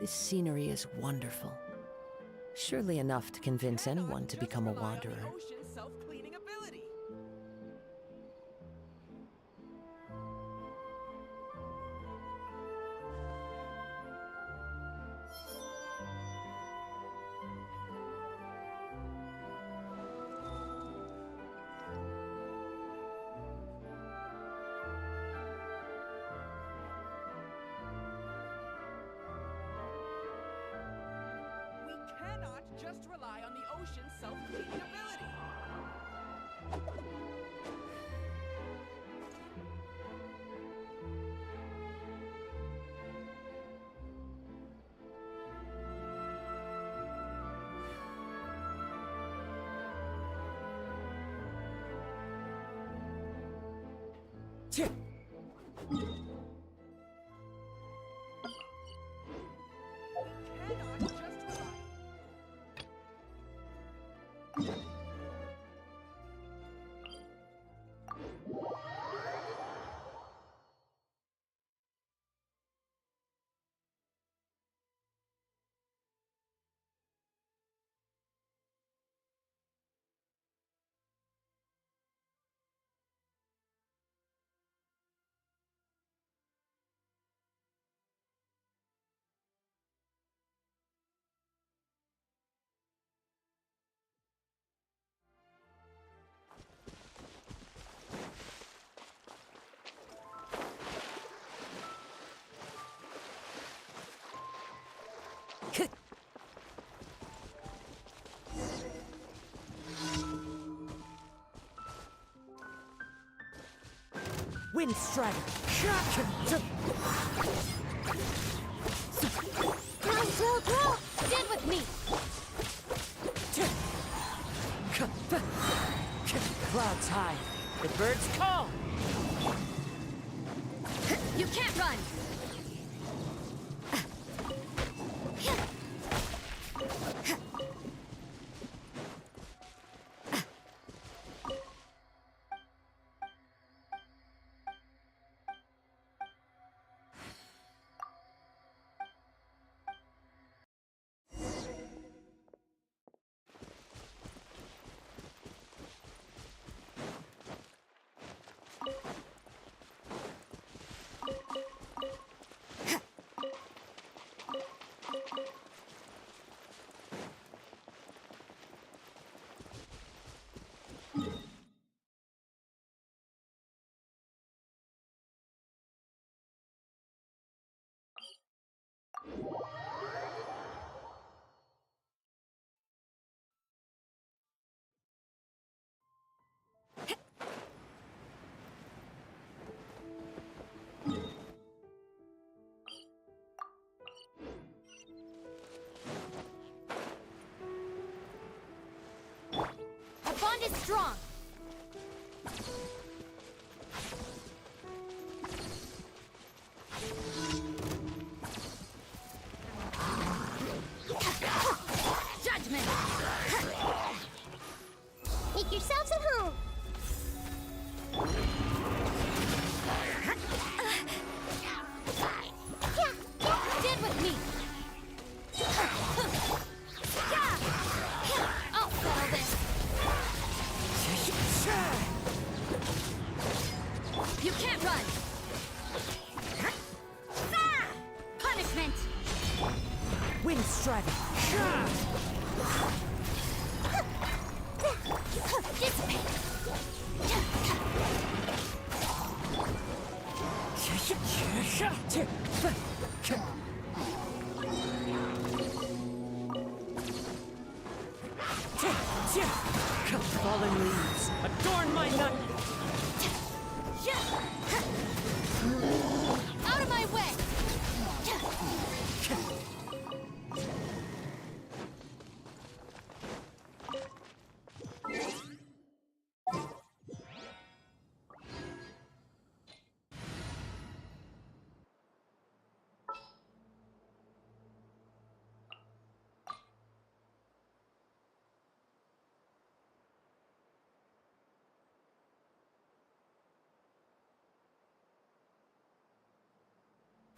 This scenery is wonderful. Surely enough to convince anyone to become a wanderer. Ocean's self-cleaning ability. We cannot just rely on the ocean's self-cleaning ability. Cannot just rely. Wind Strider! Throw! Stand with me! Clouds high. The birds call! You can't run! Our bond is strong! Judgment! Make yourselves at home! Stand with me! I'll settle this! You can't run! Punishment! Wind Strider! Dissipate! Fallen leaves, adorn my nut! Out of my way!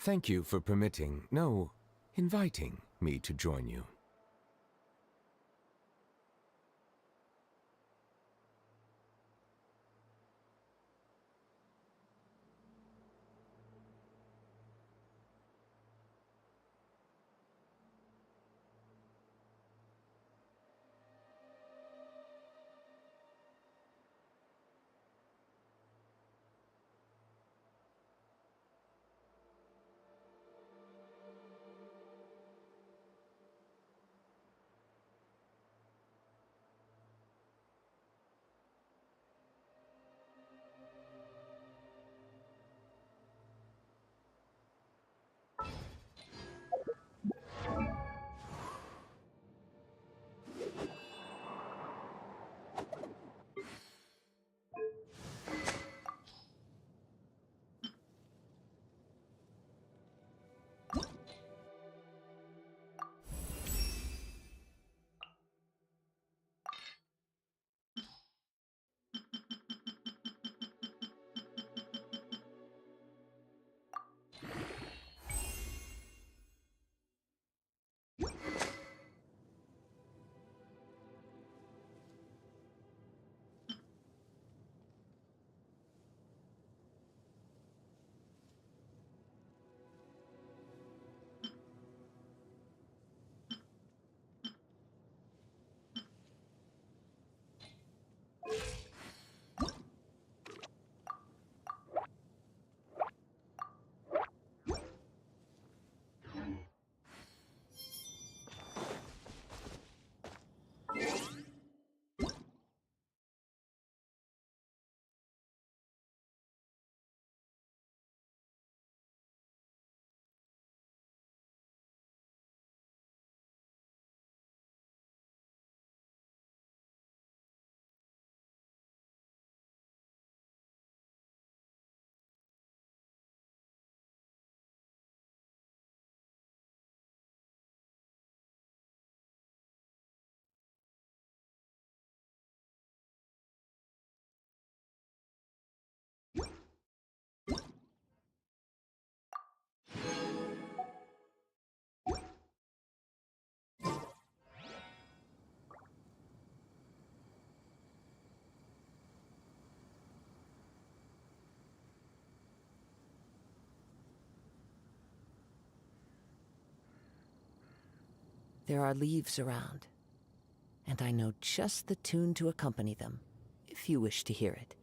Thank you for permitting. No, inviting me to join you. There are leaves around, and I know just the tune to accompany them, if you wish to hear it.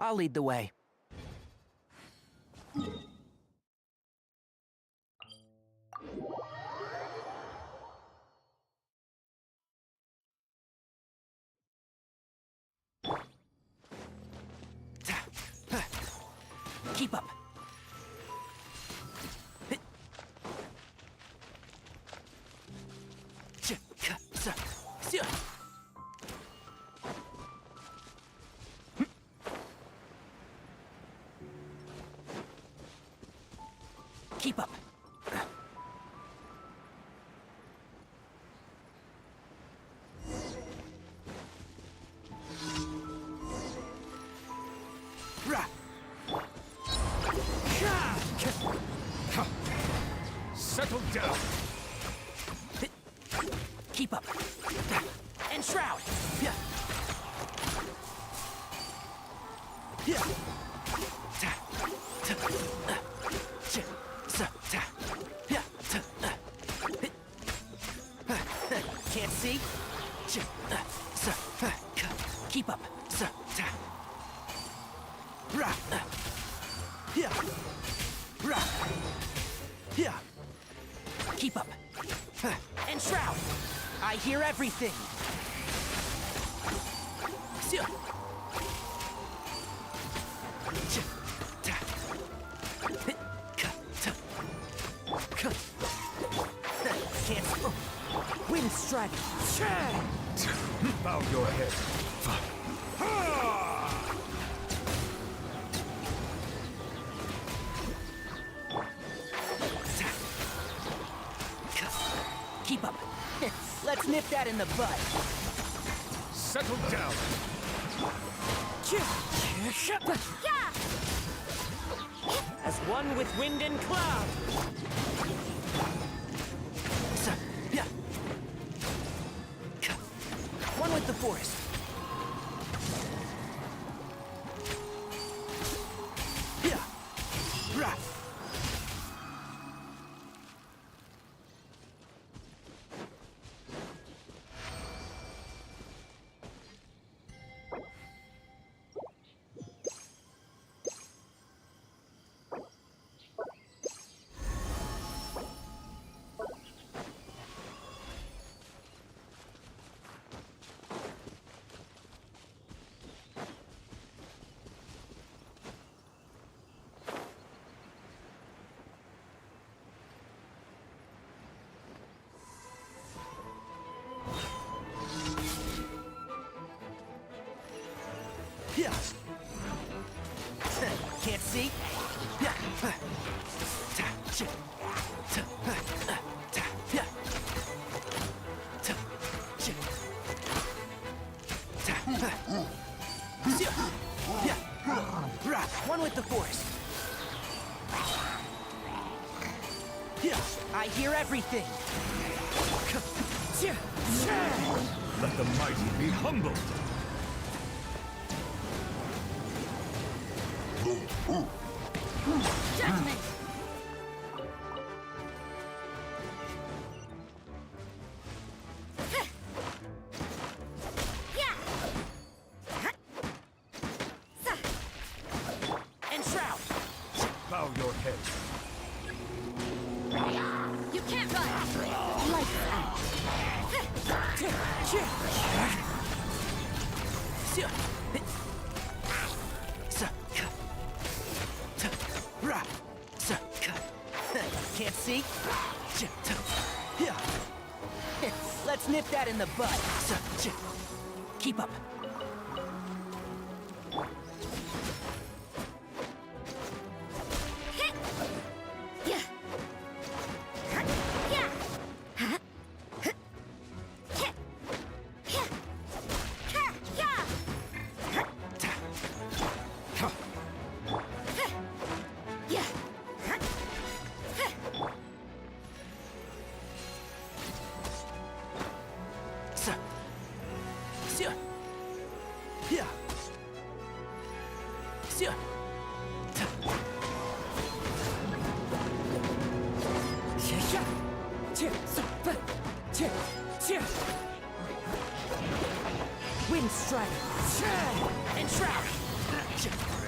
I'll lead the way. Keep up. Keep up. Settle down. Keep up. And shroud. Yeah. Yeah. Can't see. Keep up. Yeah. Keep up. And shroud. I hear everything. Can't. Wind strike. Bow your head. Keep up. Let's nip that in the bud. Settle down. As one with wind and cloud. One with the forest. Yeah. Can't see. Yeah. One with the force. Yeah. I hear everything. Let the mighty be humbled. Judgment! And shroud. Bow your head. You can't run! Lights out! Can't see. Let's nip that in the bud. Keep up. Wind strike. And shroud.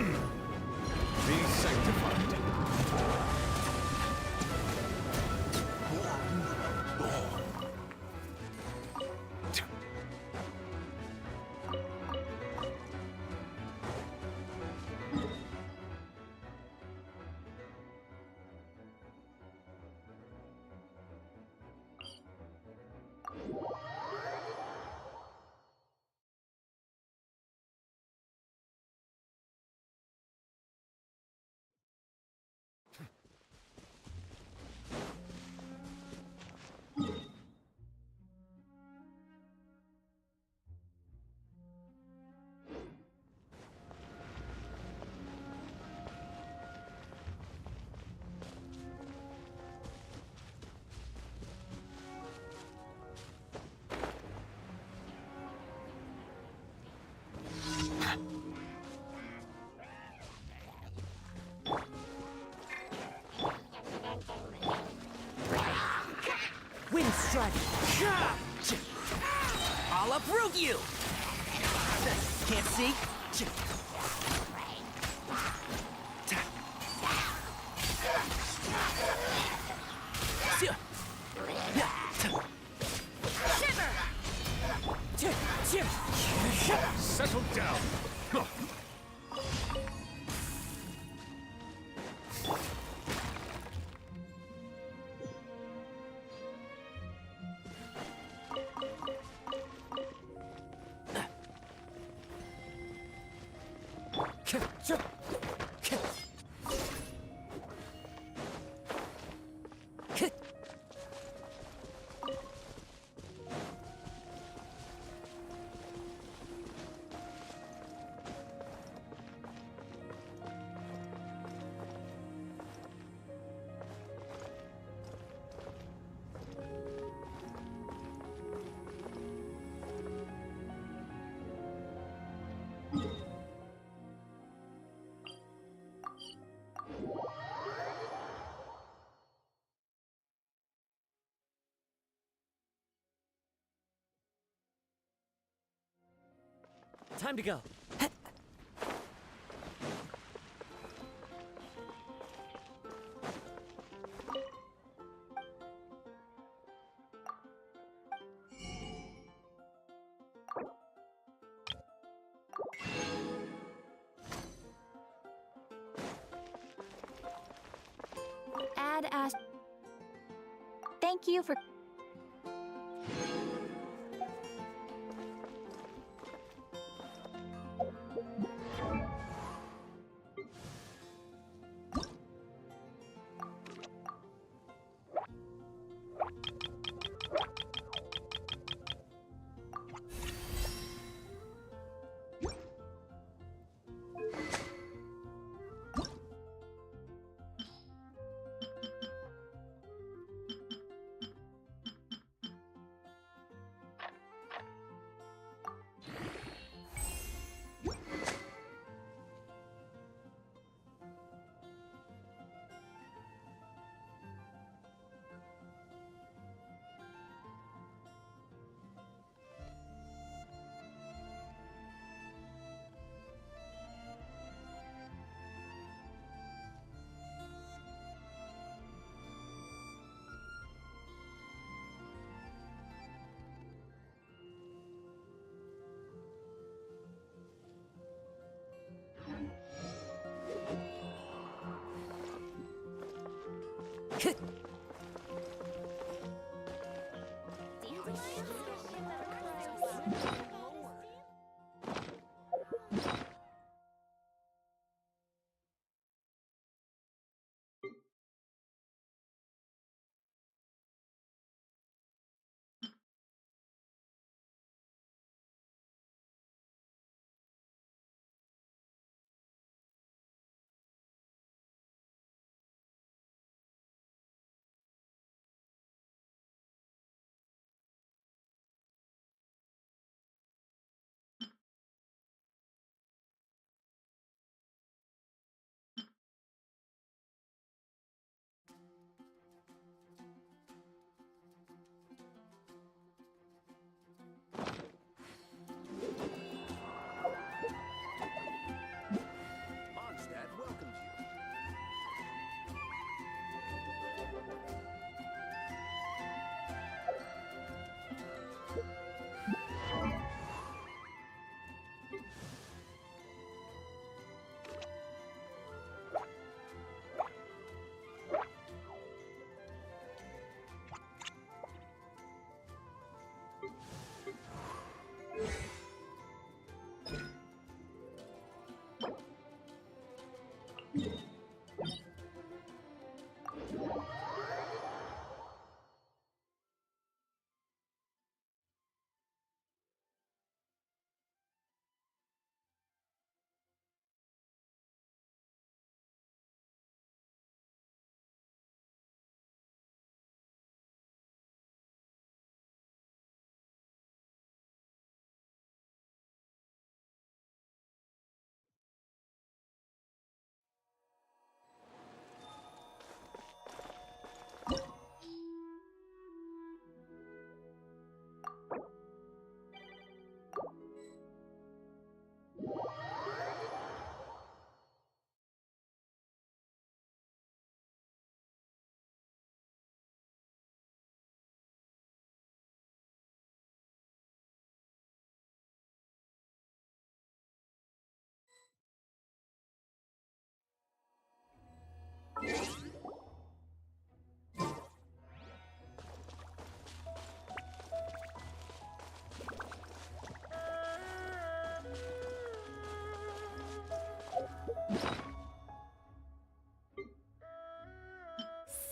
Be sanctified. Wind strike! I'll uproot you! Can't see? Settle down. Time to go. Add as. Thank you for.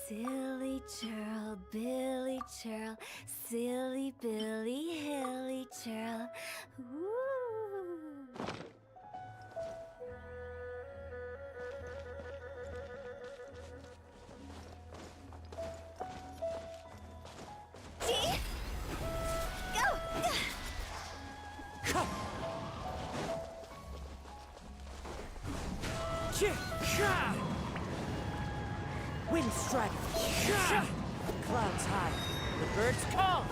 Silly churl, Billy churl, silly Billy, hilly churl. Woo! Wind strike! Clouds high. The birds call!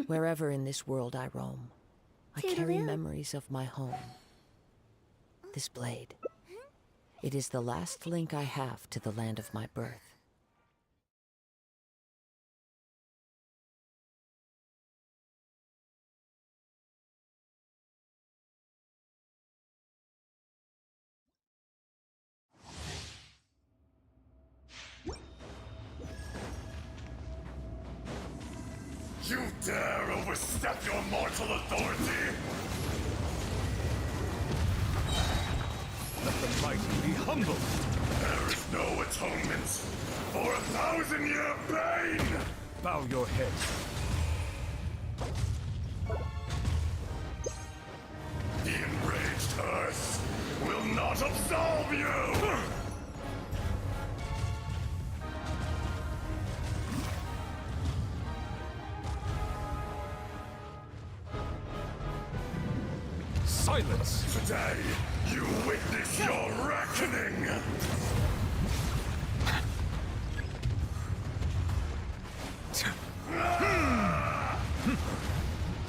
Wherever in this world I roam, I carry memories of my home. This blade. It is the last link I have to the land of my birth. You dare overstep your mortal authority? Let the mighty be humbled. There is no atonement for 1,000-year pain! Bow your head. The enraged earth will not absolve you! Silence! Today, you witness your reckoning!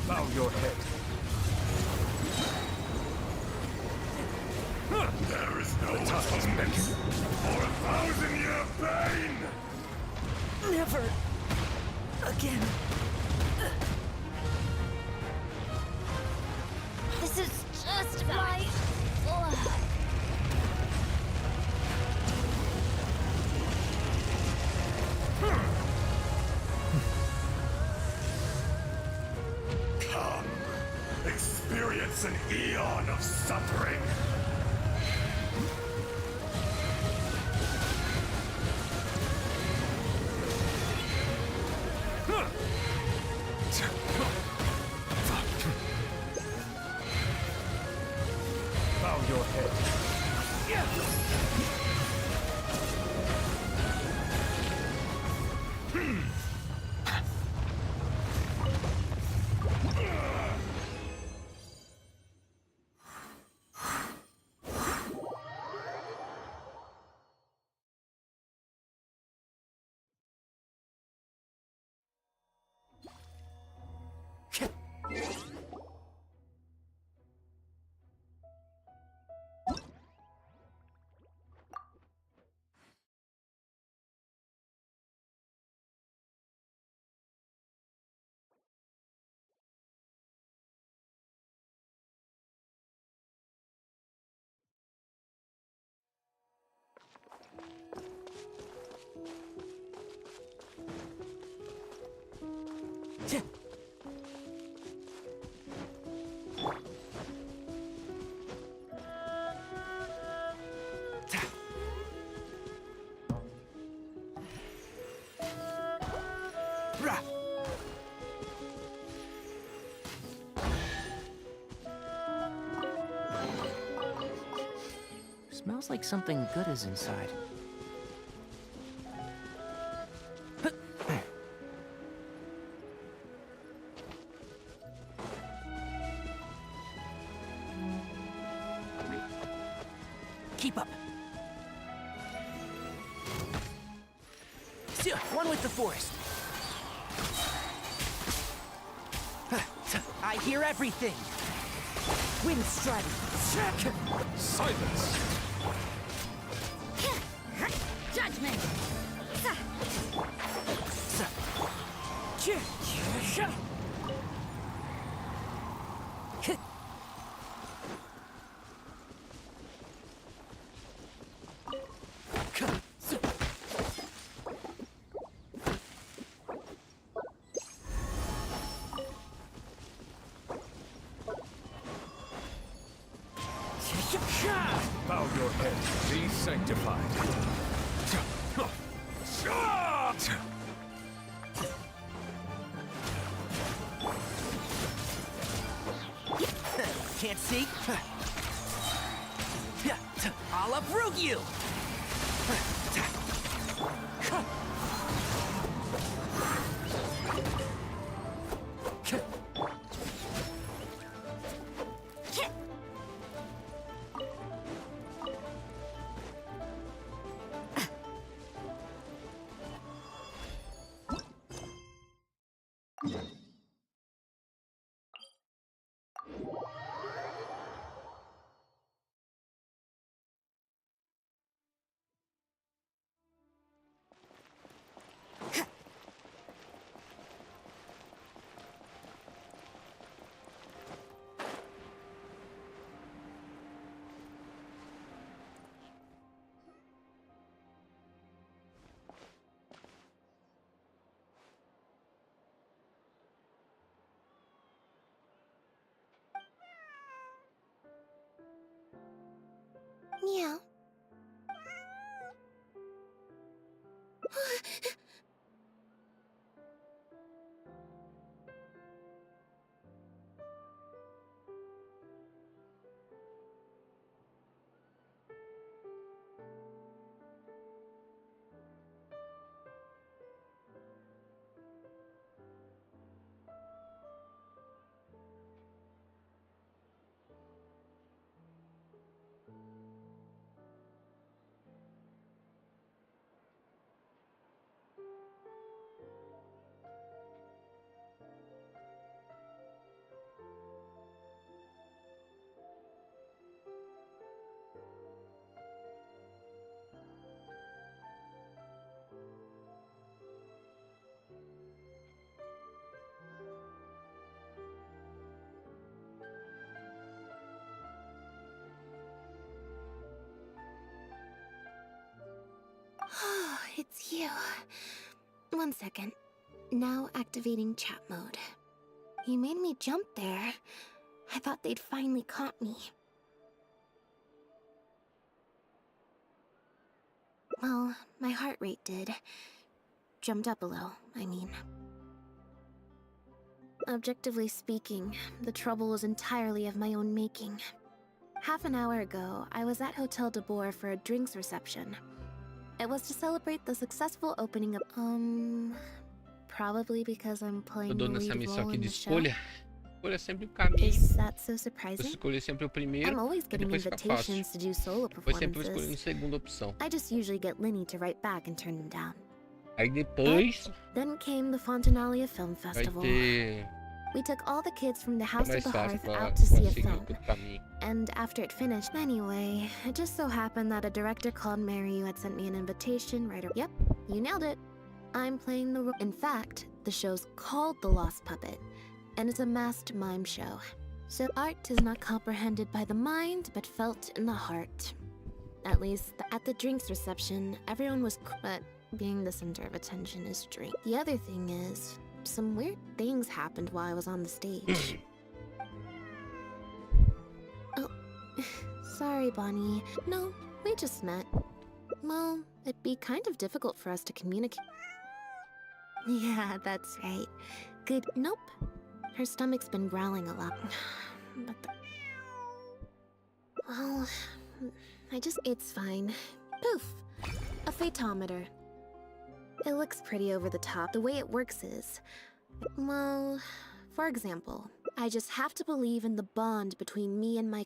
Bow your head. There is no atonement for 1,000-year pain! Never again. This is just my luck. Come, experience an eon of suffering. Bow your head. Smells like something good is inside. Keep up. Still, one with the forest. I hear everything. Wind strike. Silence! Judgment. Bow your head, be sanctified. Can't see? I'll uproot you! Meow. Oh, it's you. 1 second. Now activating chat mode. You made me jump there. I thought they'd finally caught me. Well, my heart rate did. Jumped up a little, I mean. Objectively speaking, the trouble was entirely of my own making. Half an hour ago, I was at Hotel de Boer for a drinks reception. It was to celebrate the successful opening of... Probably because I'm Eu playing the dou nessa lead missão role aqui in de the show. escolha. Escolha é sempre o caminho. Is that so Eu surprising? escolher sempre o I'm primeiro always e getting depois fica fácil. invitations to do solo Depois sempre vou escolhendo performances. segunda opção. I just usually get Linny to write back and turn them down. Aí depois Then came the Fontanalia Film vai Festival. ter... We took all the kids from the É House of mais the fácil Hearth pra out to see a seguir film. o caminho. And after it finished, anyway, it just so happened that a director called Mary who had sent me an invitation right. Yep, you nailed it. I'm playing the role. In fact, the show's called The Lost Puppet, and it's a masked mime show. So art is not comprehended by the mind, but felt in the heart. At least at the drinks reception, everyone was. But being the center of attention is drink. The other thing is, some weird things happened while I was on the stage. Oh, sorry, Bonnie. No, we just met. Well, it'd be kind of difficult for us to communicate. Yeah, that's right. Good. Nope. Her stomach's been growling a lot. But well, it's fine. Poof. A photometer. It looks pretty over the top. The way it works is... Well, for example, I just have to believe in the bond between me and my...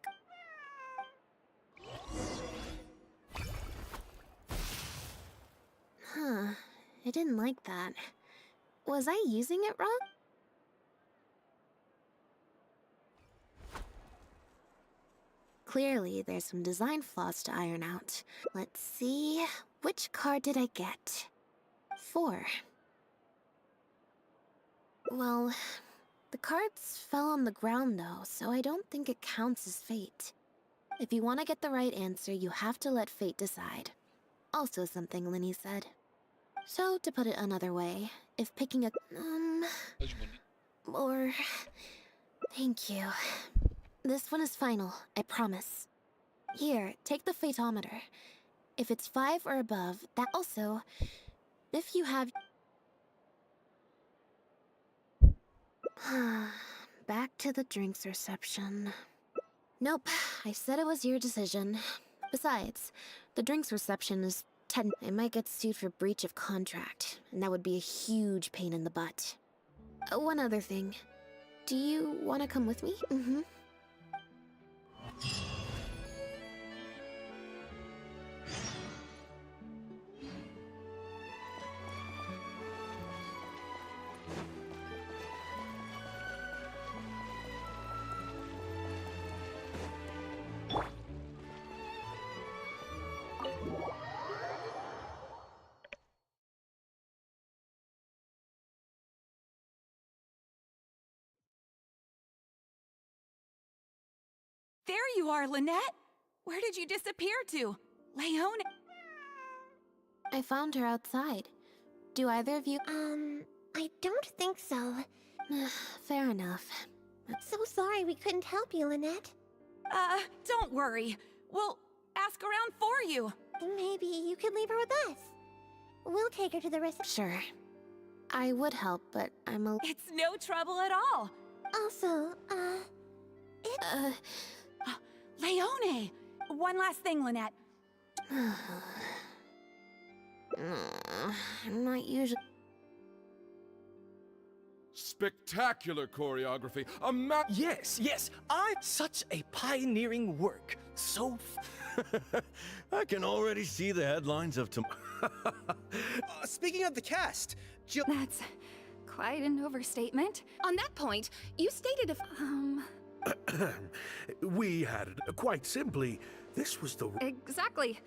Huh. I didn't like that. Was I using it wrong? Clearly, there's some design flaws to iron out. Let's see, which card did I get? 4. Well, the cards fell on the ground though, so I don't think it counts as fate. If you want to get the right answer, you have to let fate decide. Also something Linny said. So, to put it another way, if picking a... Acho bonito. or... Thank you. This one is final, I promise. Here, take the fatometer. If it's 5 or above, that also... If you have... Back to the drinks reception. Nope, I said it was your decision. Besides, the drinks reception is 10. I might get sued for breach of contract, and that would be a huge pain in the butt. One other thing. Do you want to come with me? Mm-hmm. There you are, Lynette! Where did you disappear to? Leone? I found her outside. Do either of you... I don't think so. Fair enough. So sorry we couldn't help you, Lynette. Don't worry. We'll ask around for you. Maybe you could leave her with us. We'll take her to the reception. Sure. I would help, but I'm a... It's no trouble at all. Also, Leone! One last thing, Lynette. I'm not usually... Spectacular choreography. Yes, such a pioneering work. So I can already see the headlines of tomorrow. Speaking of the cast, Jill... That's quite an overstatement. On that point, you stated We had it. Quite simply, this was the... Exactly.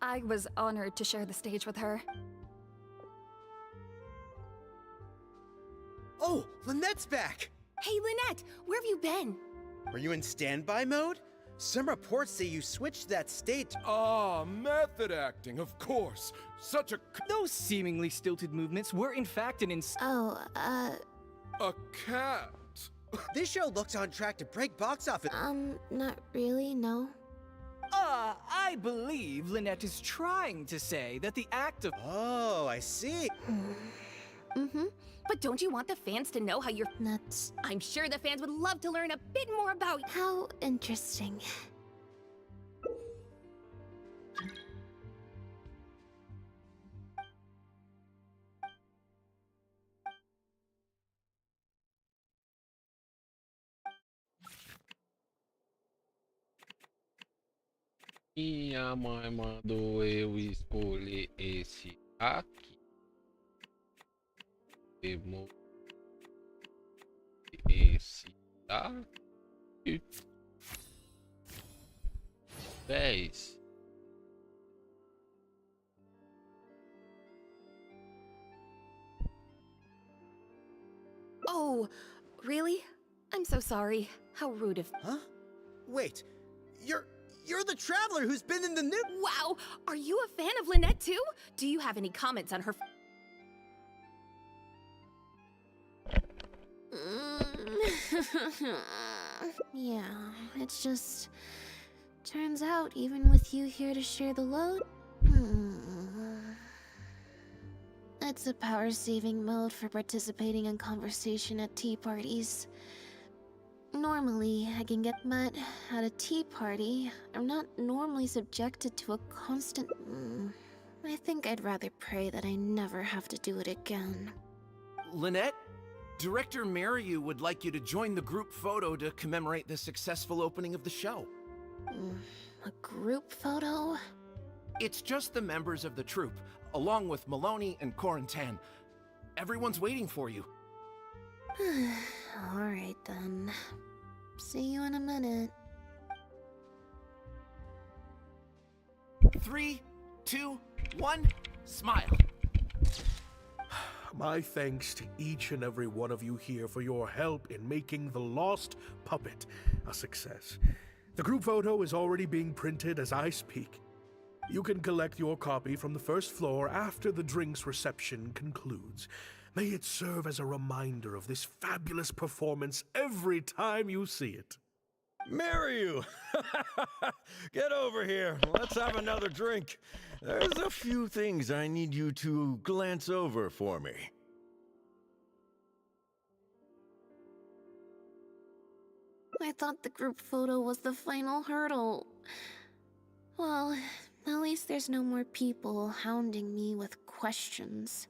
I was honored to share the stage with her. Oh, Lynette's back! hey Lynette, where have you been? Were you in standby mode? Some reports say you switched that state. Ah, method acting, of course. Such a... those seemingly stilted movements were in fact an A cat. This show looks on track to break box office. Not really, no. I believe Lynette is trying to say that the act of... Oh, I see. Mm-hmm. But don't you want the fans to know how you're... That's... I'm sure the fans would love to learn a bit more about... How interesting. Minha mãe mandou eu escolher esse aqui. Temos esse daqui. 10. Oh, really? I'm so sorry. How rude of... Huh? Wait, you're the traveler who's been in the news. Wow! Are you a fan of Lynette too? Do you have any comments on her... Yeah, it's just... Turns out, even with you here to share the load... It's a power-saving mode for participating in conversation at tea parties. Normally, I can get met at a tea party. I'm not normally subjected to a constant... I think I'd rather pray that I never have to do it again. Lynette, Director Mariu would like you to join the group photo to commemorate the successful opening of the show. A group photo? It's just the members of the troupe, along with Maloney and Corentin. Everyone's waiting for you. Alright then. See you in a minute. 3, 2, 1, smile. My thanks to each and every one of you here for your help in making The Lost Puppet a success. The group photo is already being printed as I speak. You can collect your copy from the first floor after the drinks reception concludes. May it serve as a reminder of this fabulous performance every time you see it. Marry you! Get over here. Let's have another drink. There's a few things I need you to glance over for me. I thought the group photo was the final hurdle. Well, at least there's no more people hounding me with questions.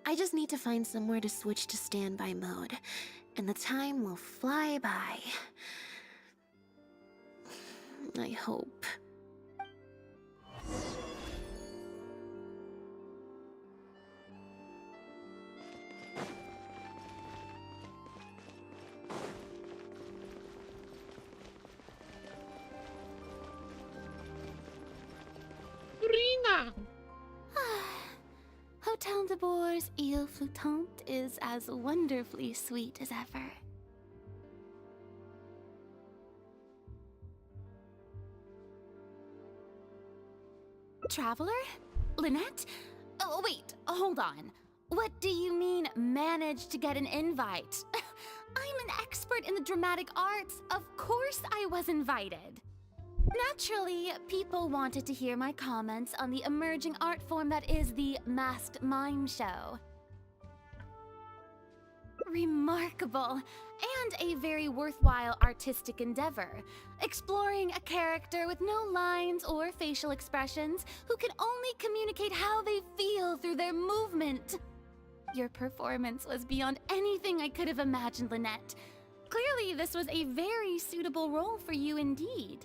I just need to find somewhere to switch to standby mode, and the time will fly by. I hope. Hotel de Bour's Île Flottante is as wonderfully sweet as ever. Traveler? Lynette? Oh, wait, hold on. What do you mean, managed to get an invite? I'm an expert in the dramatic arts. Of course I was invited. Naturally, people wanted to hear my comments on the emerging art form that is the masked mime show. Remarkable, and a very worthwhile artistic endeavor, exploring a character with no lines or facial expressions who can only communicate how they feel through their movement. Your performance was beyond anything I could have imagined, Lynette. Clearly, this was a very suitable role for you indeed.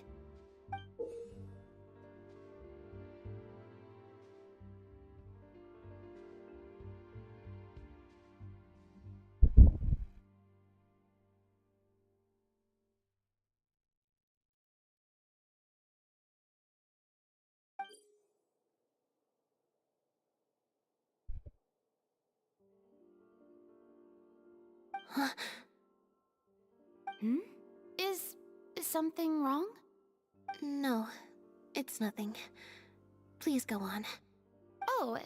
Is something wrong? No, it's nothing. Please go on. Oh,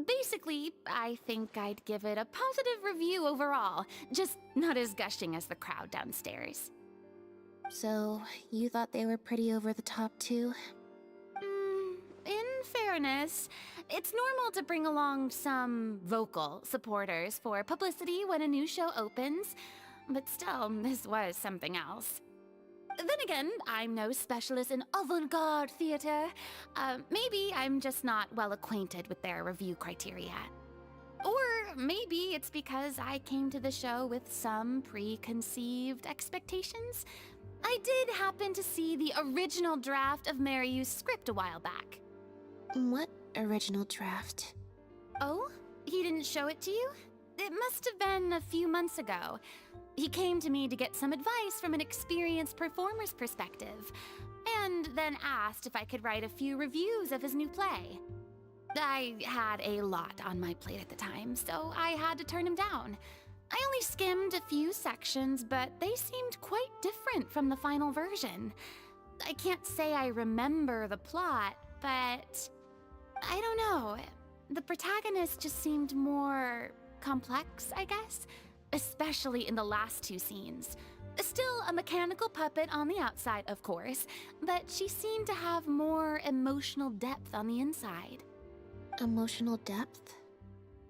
basically, I think I'd give it a positive review overall, just not as gushing as the crowd downstairs. So, you thought they were pretty over the top too? In fairness, it's normal to bring along some vocal supporters for publicity when a new show opens, but still, this was something else. Then again, I'm no specialist in avant-garde theater. Maybe I'm just not well acquainted with their review criteria. Or maybe it's because I came to the show with some preconceived expectations. I did happen to see the original draft of Maryu's script a while back. What original draft? Oh? He didn't show it to you? It must have been a few months ago. He came to me to get some advice from an experienced performer's perspective, and then asked if I could write a few reviews of his new play. I had a lot on my plate at the time, so I had to turn him down. I only skimmed a few sections, but they seemed quite different from the final version. I can't say I remember the plot, but I don't know. The protagonist just seemed more complex, I guess, especially in the last two scenes. Still a mechanical puppet on the outside, of course, but she seemed to have more emotional depth on the inside. Emotional depth?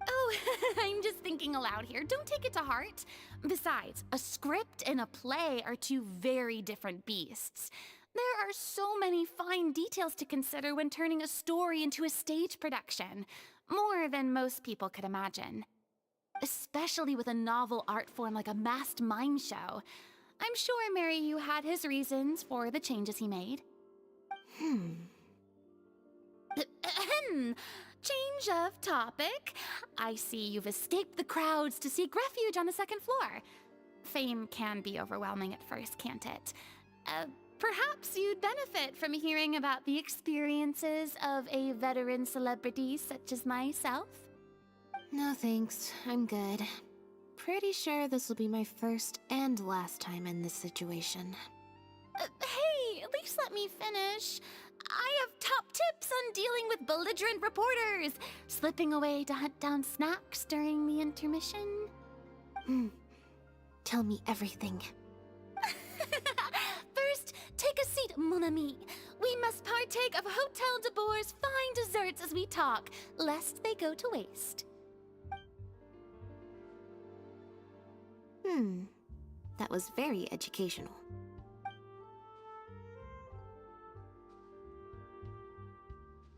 Oh, I'm just thinking aloud here. Don't take it to heart. Besides, a script and a play are two very different beasts. There are so many fine details to consider when turning a story into a stage production, more than most people could imagine. Especially with a novel art form like a masked mime show. I'm sure Maryu had his reasons for the changes he made. Change of topic. I see you've escaped the crowds to seek refuge on the second floor. Fame can be overwhelming at first, can't it? Perhaps you'd benefit from hearing about the experiences of a veteran celebrity such as myself. No thanks, I'm good. Pretty sure this will be my first and last time in this situation. Hey, at least let me finish. I have top tips on dealing with belligerent reporters, slipping away to hunt down snacks during the intermission. Tell me everything. First, take a seat, mon ami. We must partake of Hotel de Boer's fine desserts as we talk, lest they go to waste. That was very educational.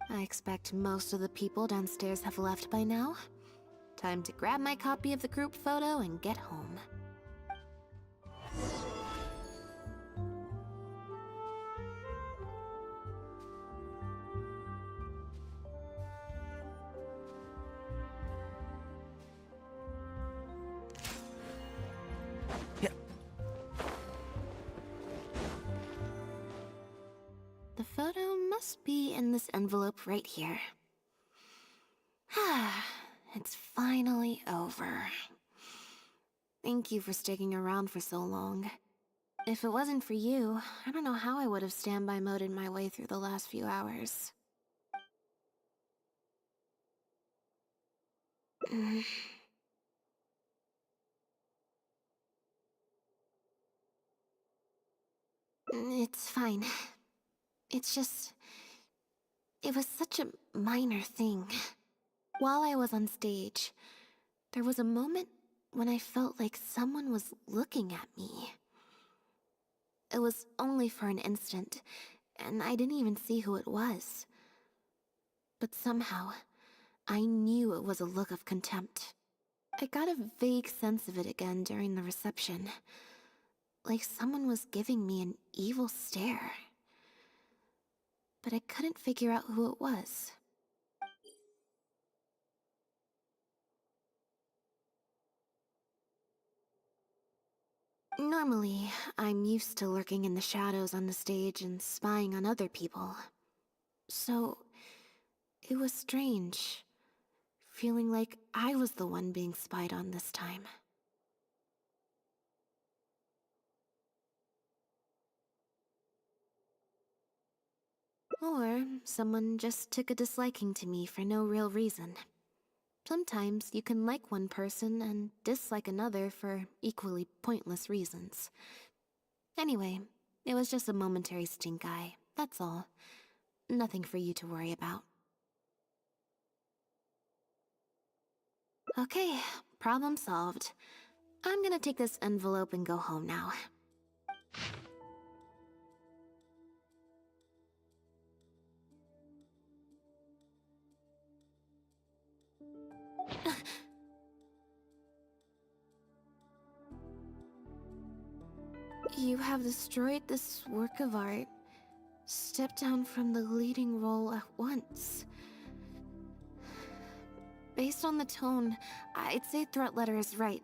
I expect most of the people downstairs have left by now. Time to grab my copy of the group photo and get home. The photo must be in this envelope right here. It's finally over. Thank you for sticking around for so long. If it wasn't for you, I don't know how I would have standby moded my way through the last few hours. It's fine. It's just... It was such a minor thing. While I was on stage, there was a moment when I felt like someone was looking at me. It was only for an instant, and I didn't even see who it was. But somehow, I knew it was a look of contempt. I got a vague sense of it again during the reception. Like someone was giving me an evil stare. But I couldn't figure out who it was. Normally, I'm used to lurking in the shadows on the stage and spying on other people. So, it was strange, feeling like I was the one being spied on this time. Or someone just took a disliking to me for no real reason. Sometimes you can like one person and dislike another for equally pointless reasons. Anyway, it was just a momentary stink eye, that's all. Nothing for you to worry about. Okay, problem solved. I'm gonna take this envelope and go home now. You have destroyed this work of art. Step down from the leading role at once. Based on the tone, I'd say threat letter is right.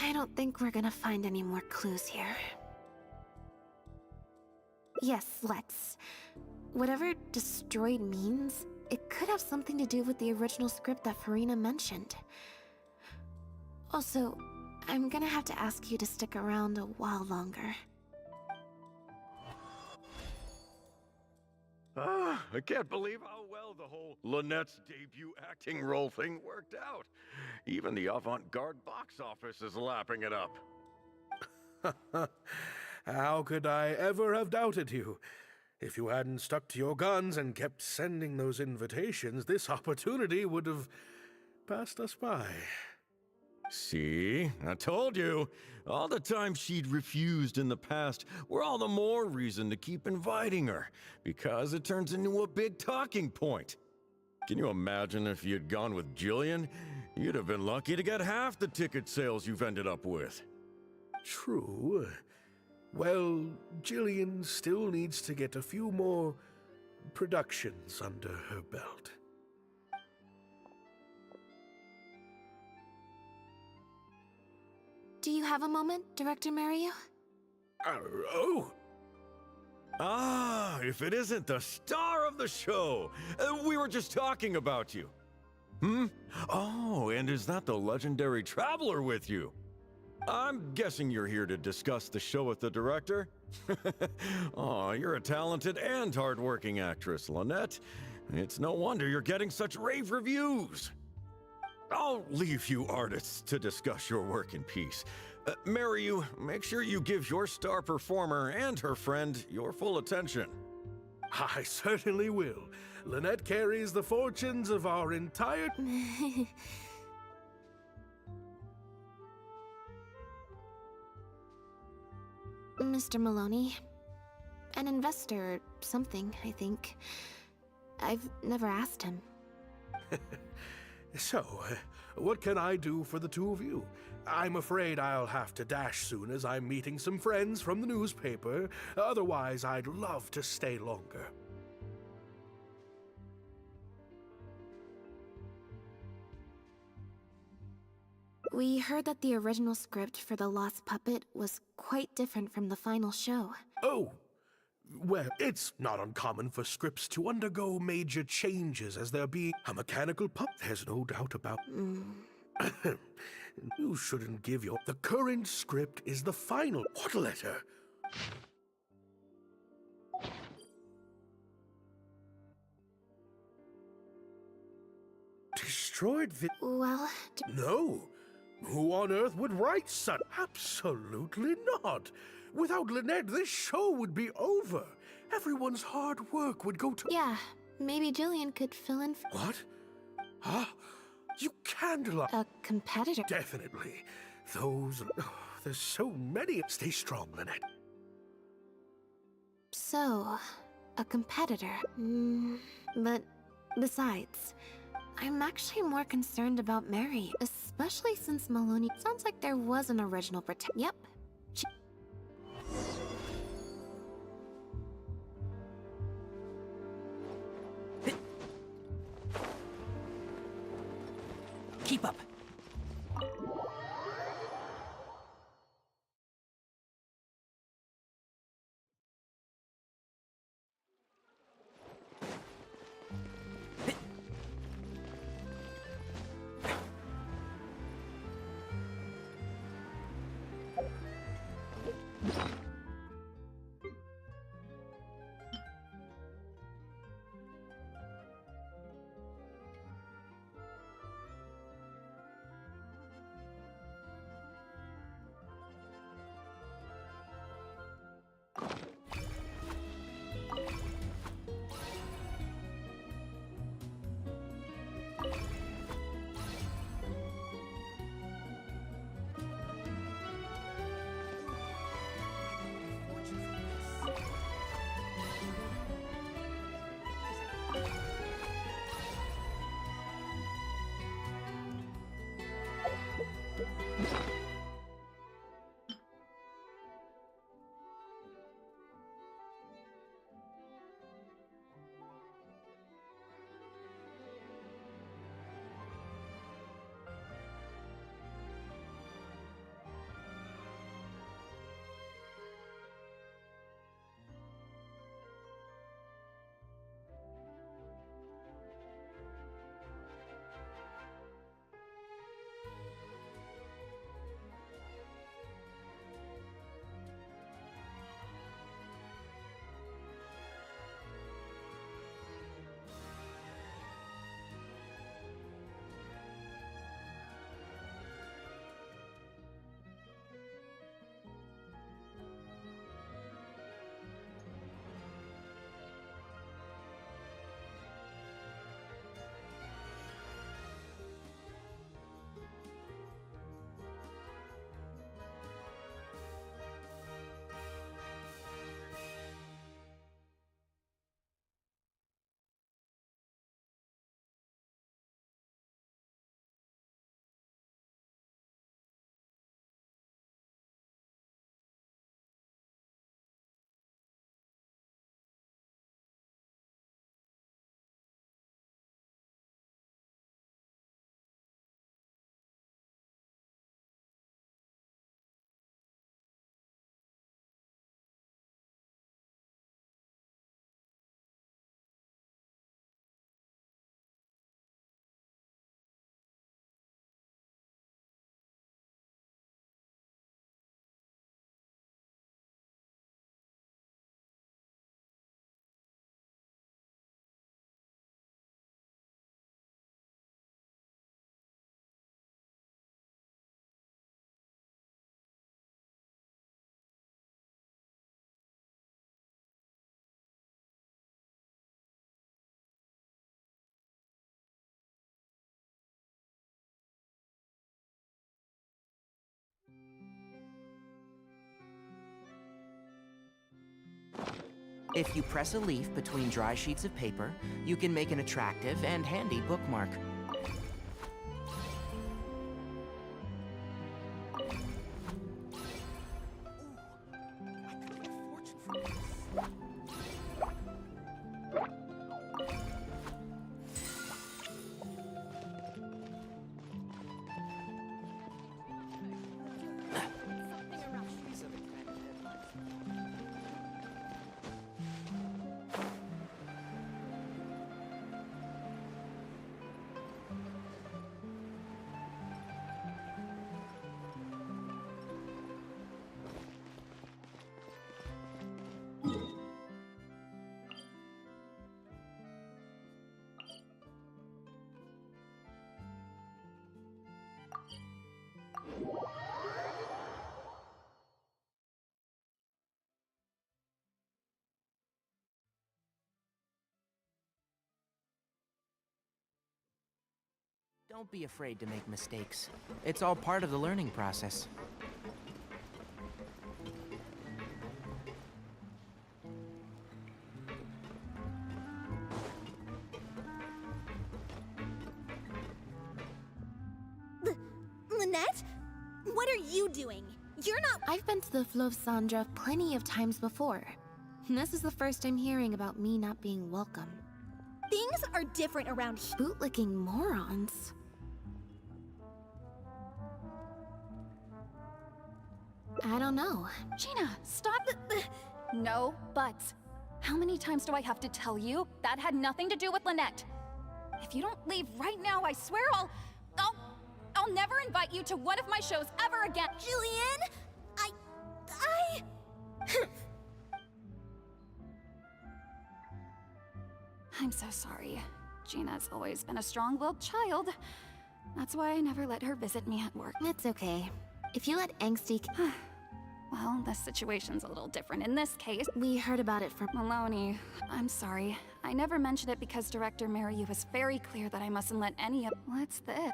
I don't think we're gonna find any more clues here. Yes, let's. Whatever destroyed means, it could have something to do with the original script that Farina mentioned. Also, I'm gonna have to ask you to stick around a while longer. I can't believe how well the whole Lynette's debut acting role thing worked out. Even the avant-garde box office is lapping it up. How could I ever have doubted you? If you hadn't stuck to your guns and kept sending those invitations, this opportunity would have passed us by. See? I told you. All the times she'd refused in the past were all the more reason to keep inviting her, because it turns into a big talking point. Can you imagine if you'd gone with Jillian? You'd have been lucky to get half the ticket sales you've ended up with. True. Well, Jillian still needs to get a few more productions under her belt. Do you have a moment, Director Mario? Oh! Ah, if it isn't the star of the show! We were just talking about you. Oh, and is that the legendary Traveler with you? I'm guessing you're here to discuss the show with the director? Oh, you're a talented and hardworking actress, Lynette. It's no wonder you're getting such rave reviews. I'll leave you artists to discuss your work in peace. Maryu, make sure you give your star performer and her friend your full attention. I certainly will. Lynette carries the fortunes of our entire... Mr. Maloney. An investor or something, I think. I've never asked him. So, what can I do for the two of you? I'm afraid I'll have to dash soon as I'm meeting some friends from the newspaper. Otherwise, I'd love to stay longer. We heard that the original script for The Lost Puppet was quite different from the final show. Oh, well, it's not uncommon for scripts to undergo major changes as there be a mechanical pup. There's no doubt about... You shouldn't give your... The current script is the final... What letter? Destroyed the... Well... No! Who on earth would write such? Absolutely not! Without Lynette, this show would be over. Everyone's hard work would go to... Yeah, maybe Jillian could fill in for... What? Huh? You can't lie. A competitor? Definitely. Those... there's so many. Stay strong, Lynette. So, a competitor. But besides, I'm actually more concerned about Mary, especially since Maloney... Sounds like there was an original Yep. Keep up. If you press a leaf between dry sheets of paper, you can make an attractive and handy bookmark. Don't be afraid to make mistakes. It's all part of the learning process. Lynette? What are you doing? You're not— I've been to the Fleuve Sandra plenty of times before. This is the first I'm hearing about me not being welcome. Things are different around here. Bootlicking morons. I don't know. Gina, stop! No buts. How many times do I have to tell you? That had nothing to do with Lynette. If you don't leave right now, I swear I'll never invite you to one of my shows ever again. Jillian! I'm so sorry. Gina's always been a strong-willed child. That's why I never let her visit me at work. It's okay. If you let angsty... Well, the situation's a little different in this case. We heard about it from... Maloney, I'm sorry. I never mentioned it because Director Mariu was very clear that I mustn't let any of... What's this?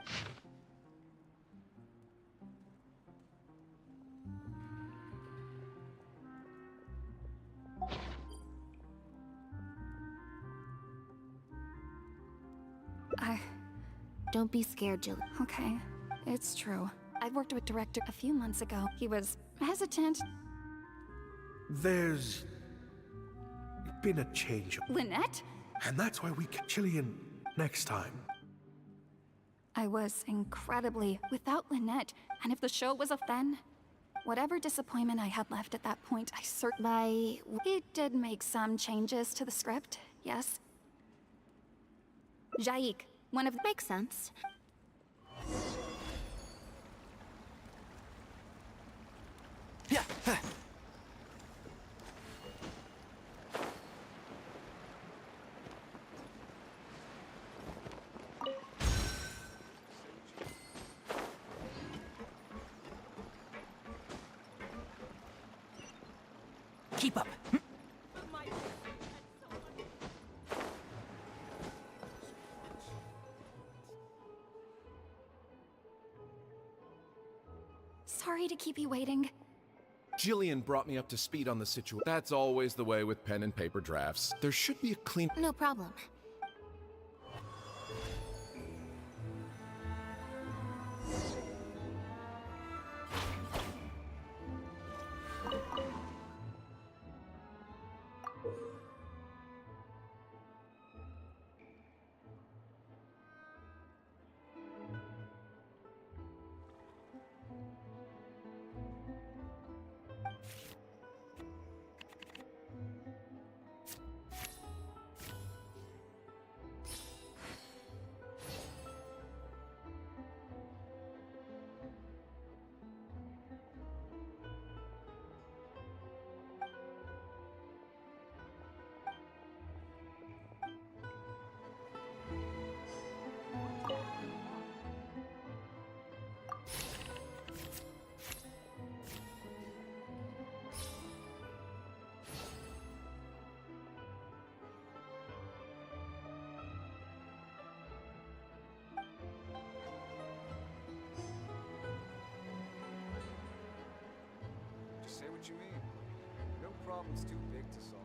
Don't be scared, Jill. Okay, it's true. I worked with Director a few months ago. He was hesitant. There's been a change. Lynette? And that's why we get Jillian next time. I was incredibly without Lynette, and if the show was then, whatever disappointment I had left at that point, I certainly... He did make some changes to the script, yes. Jaik, one of... Makes sense. Yeah. Keep up. Sorry to keep you waiting. Jillian brought me up to speed on the situation. That's always the way with pen and paper drafts. There should be a clean... No problem. Say what you mean. No problem's too big to solve.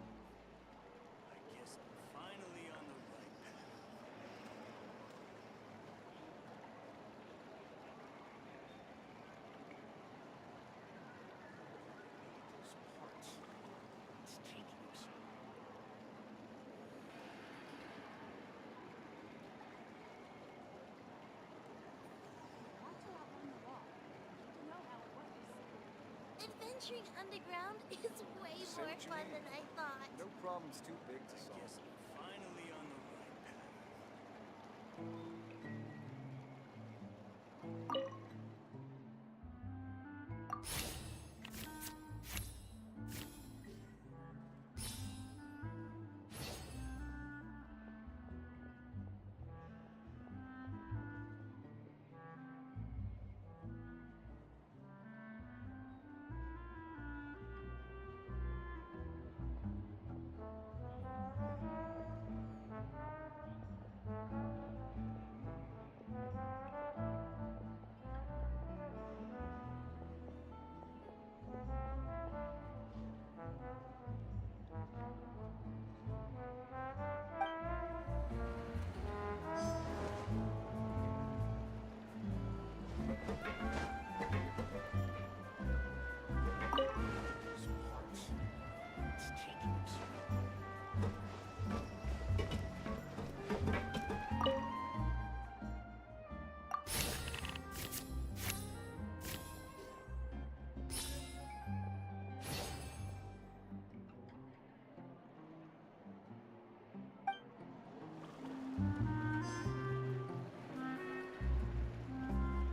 Venturing underground is way more fun than I thought. No problem's too big to solve. Guess I'm finally on the right path.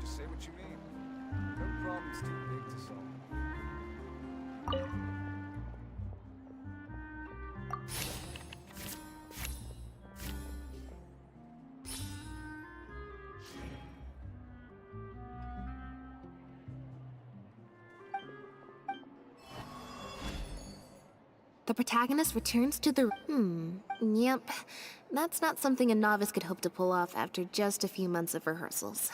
Just say what you mean. No problem's too big to solve. The protagonist returns to the... Yep. That's not something a novice could hope to pull off after just a few months of rehearsals.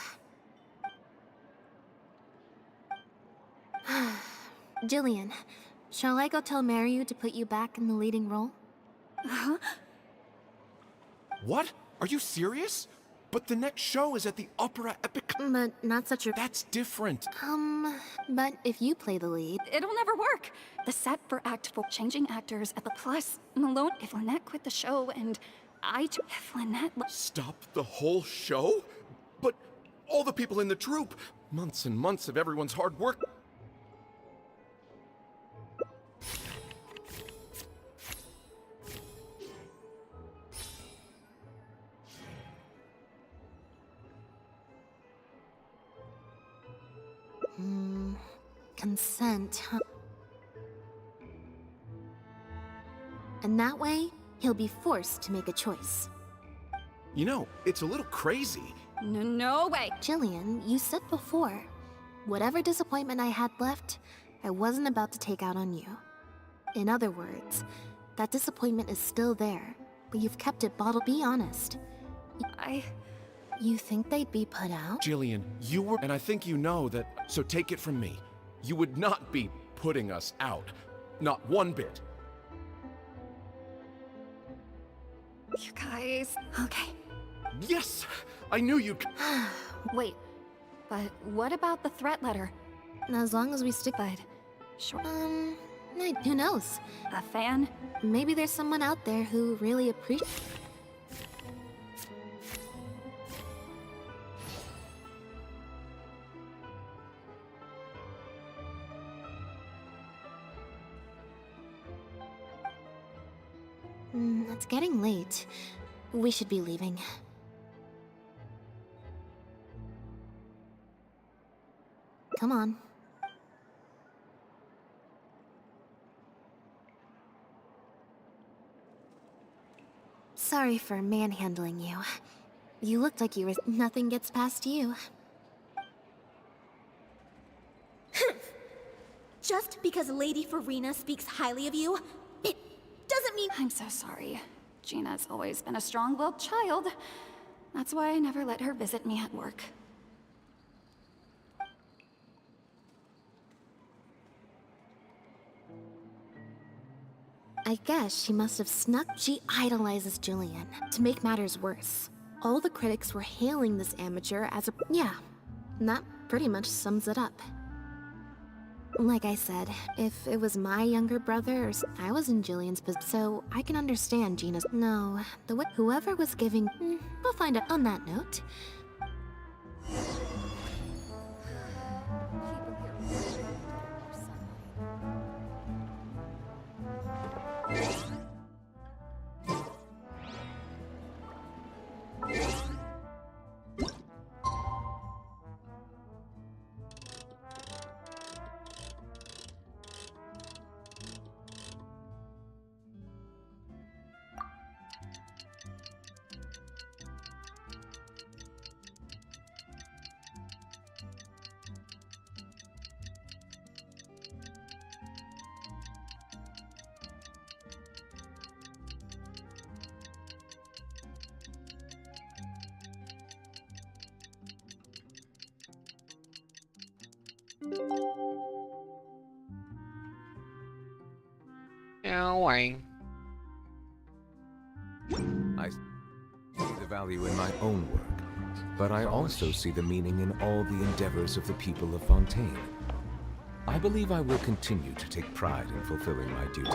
Jillian, shall I go tell Mariu to put you back in the leading role? Huh? What? Are you serious? But the next show is at the Opera Epic. But not such a... That's different. But if you play the lead... It'll never work. The set for Act 4, changing actors at the plus. Malone, if Lynette quit the show and if Lynette... Stop the whole show? But all the people in the troupe, months and months of everyone's hard work. Consent, huh? And that way, he'll be forced to make a choice. You know, it's a little crazy. No way! Jillian, you said before, whatever disappointment I had left, I wasn't about to take out on you. In other words, that disappointment is still there, but you've kept it bottled. Be honest. You think they'd be put out? Jillian, you were... And I think you know that... So take it from me. You would not be putting us out. Not one bit. You guys... Okay. Yes! I knew you'd... Wait, but what about the threat letter? As long as we stick... But... Sure. Who knows? A fan? Maybe there's someone out there who really appreciates... It's getting late. We should be leaving. Come on. Sorry for manhandling you. You looked like you were... Nothing gets past you. Just because Lady Farina speaks highly of you, it doesn't mean... I'm so sorry. Gina's always been a strong-willed child. That's why I never let her visit me at work. I guess she must have snuck. She idolizes Jillian. To make matters worse, all the critics were hailing this amateur as a... Yeah, that pretty much sums it up. Like I said, if it was my younger brother or I was in Jillian's position, so I can understand Gina's... No, the way... Whoever was giving... We'll find out. On that note... I see the value in my own work, but I also see the meaning in all the endeavors of the people of Fontaine. I believe I will continue to take pride in fulfilling my duty.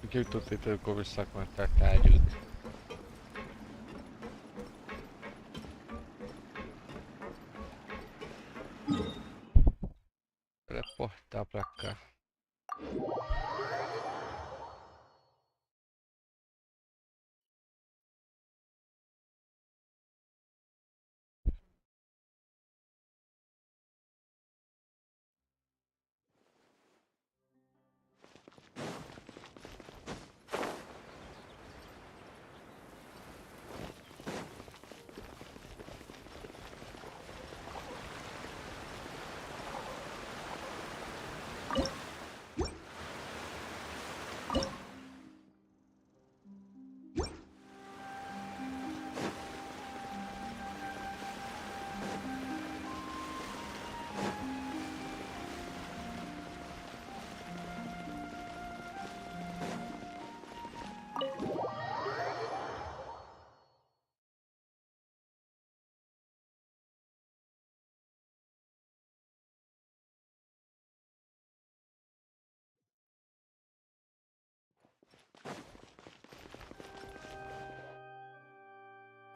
Por que eu tô tentando conversar com a tartaruga? Teleportar pra cá.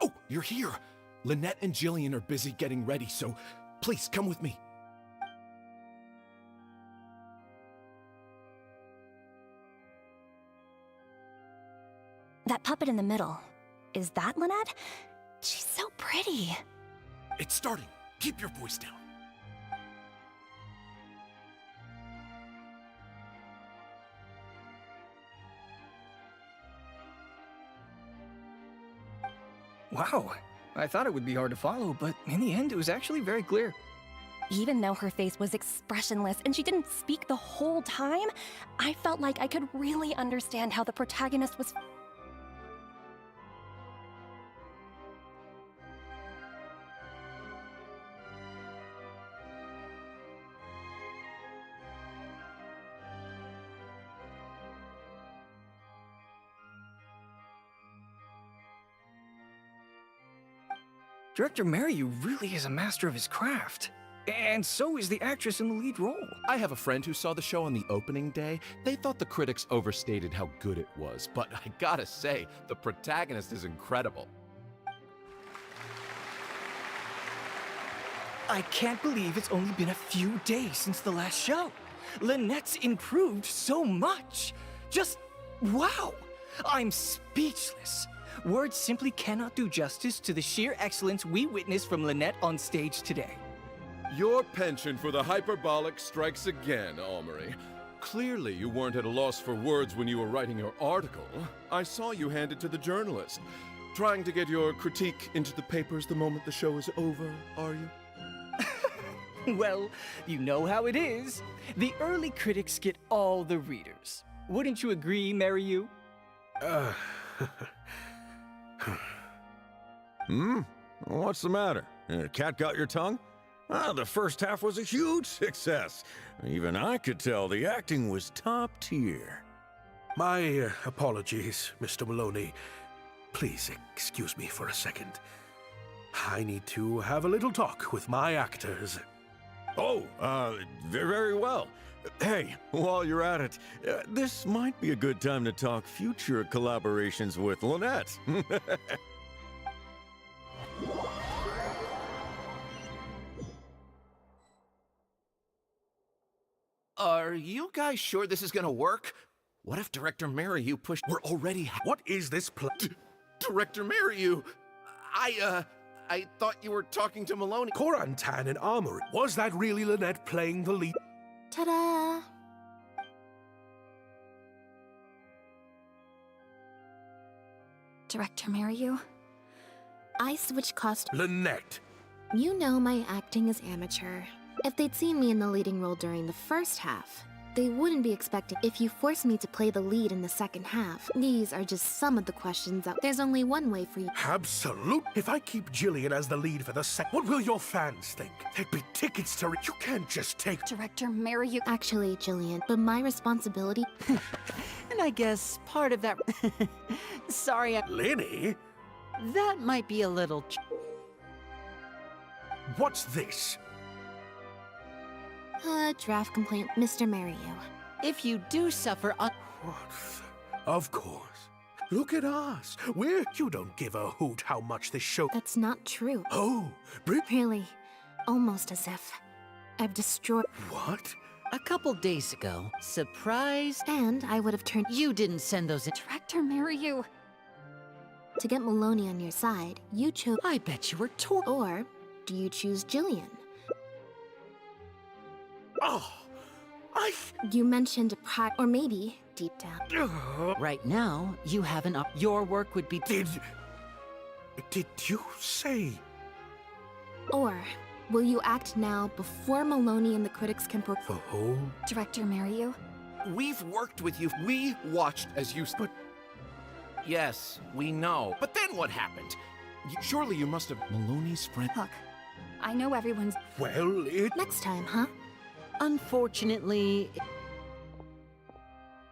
Oh, you're here! Lynette and Jillian are busy getting ready, so please come with me. That puppet in the middle, is that Lynette? She's so pretty. It's starting. Keep your voice down. Wow, I thought it would be hard to follow, but in the end, it was actually very clear. Even though her face was expressionless and she didn't speak the whole time, I felt like I could really understand how the protagonist was. Director Mariu really is a master of his craft. And so is the actress in the lead role. I have a friend who saw the show on the opening day. They thought the critics overstated how good it was, but I gotta say, the protagonist is incredible. I can't believe it's only been a few days since the last show. Lynette's improved so much. Just wow! I'm speechless. Words simply cannot do justice to the sheer excellence we witnessed from Lynette on stage today. Your penchant for the hyperbolic strikes again, Amory. Clearly you weren't at a loss for words when you were writing your article. I saw you hand it to the journalist. Trying to get your critique into the papers the moment the show is over, are you? Well, you know how it is. The early critics get all the readers. Wouldn't you agree, Mariu? What's the matter? Cat got your tongue? The first half was a huge success. Even I could tell the acting was top tier. My apologies, Mr. Maloney. Please excuse me for a second. I need to have a little talk with my actors. Oh, very well. Hey, while you're at it, this might be a good time to talk future collaborations with Lynette. Are you guys sure this is gonna work? What if Director Mariyu pushed... We're already... What is this Director Mariyu! I thought you were talking to Maloney. Korantan and Armory. Was that really Lynette playing the lead? Ta-da! Director Mariyu? I switched costumes. Lynette! You know my acting is amateur. If they'd seen me in the leading role during the first half, they wouldn't be expecting if you force me to play the lead in the second half. These are just some of the questions that there's only one way for you. Absolute. If I keep Jillian as the lead for the what will your fans think? There'd be tickets to You can't just take... Director Mariyu... Actually, Jillian, but my responsibility... And I guess part of that... Sorry, Lenny? That might be a little... What's this? Draft complaint, Mr. Mariyu. If you do suffer What? Of course. Look at us. You don't give a hoot how much this show... That's not true. Oh, Really. Almost as if I've destroyed... What? A couple days ago, surprise... And I would have turned... You didn't send those in... Director Mariyu... To get Maloney on your side, you chose... I bet you were Or do you choose Jillian? Oh, You mentioned or maybe deep down. Right now, you have an up. Your work would be... Did you say... Or will you act now before Maloney and the critics can The whole... Director Mariyu? We've worked with you. We watched as you... But... Yes, we know. But then what happened? Surely you must have... Maloney's friend... Look, I know everyone's... Well, Next time, huh? Unfortunately...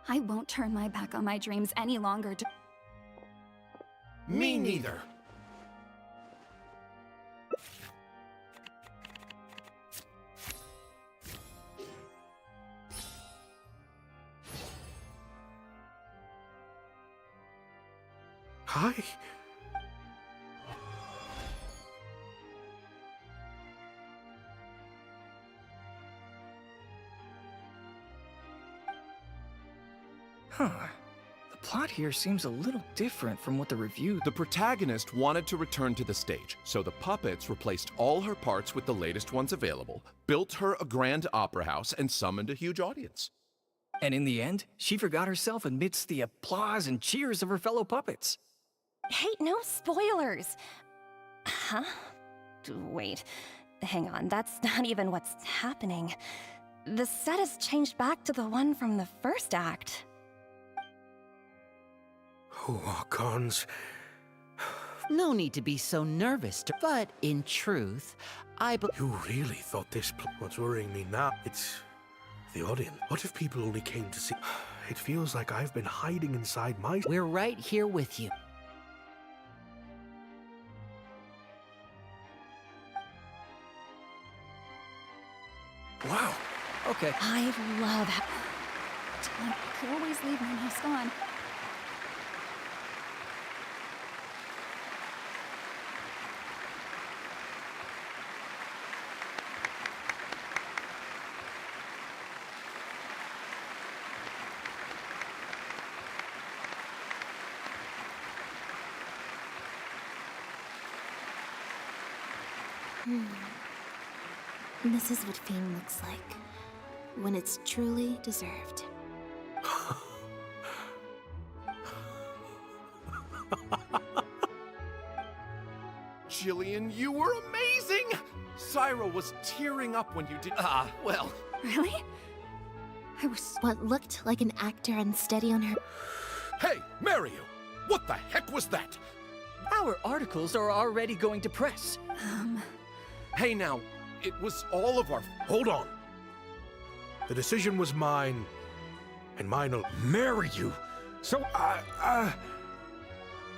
I won't turn my back on my dreams any longer. Me neither. Hi. Huh. The plot here seems a little different from what the review... The protagonist wanted to return to the stage, so the puppets replaced all her parts with the latest ones available, built her a grand opera house, and summoned a huge audience. And in the end, she forgot herself amidst the applause and cheers of her fellow puppets. Hey, no spoilers! Huh? Wait, hang on, that's not even what's happening. The set has changed back to the one from the first act. Walk-ons. No need to be so nervous, but in truth, You really thought this What's worrying me now? It's... the audience. What if people only came to see... It feels like I've been hiding inside my... We're right here with you. Wow. Okay. I love how... I could always leave my mask on. This is what fame looks like, when it's truly deserved. Jillian, you were amazing! Syra was tearing up when you did... well... Really? I was... What looked like an actor unsteady on her... Hey, Mariyu! What the heck was that? Our articles are already going to press. Hey now, it was all of our... Hold on. The decision was mine, and mine will... Mariyu! So,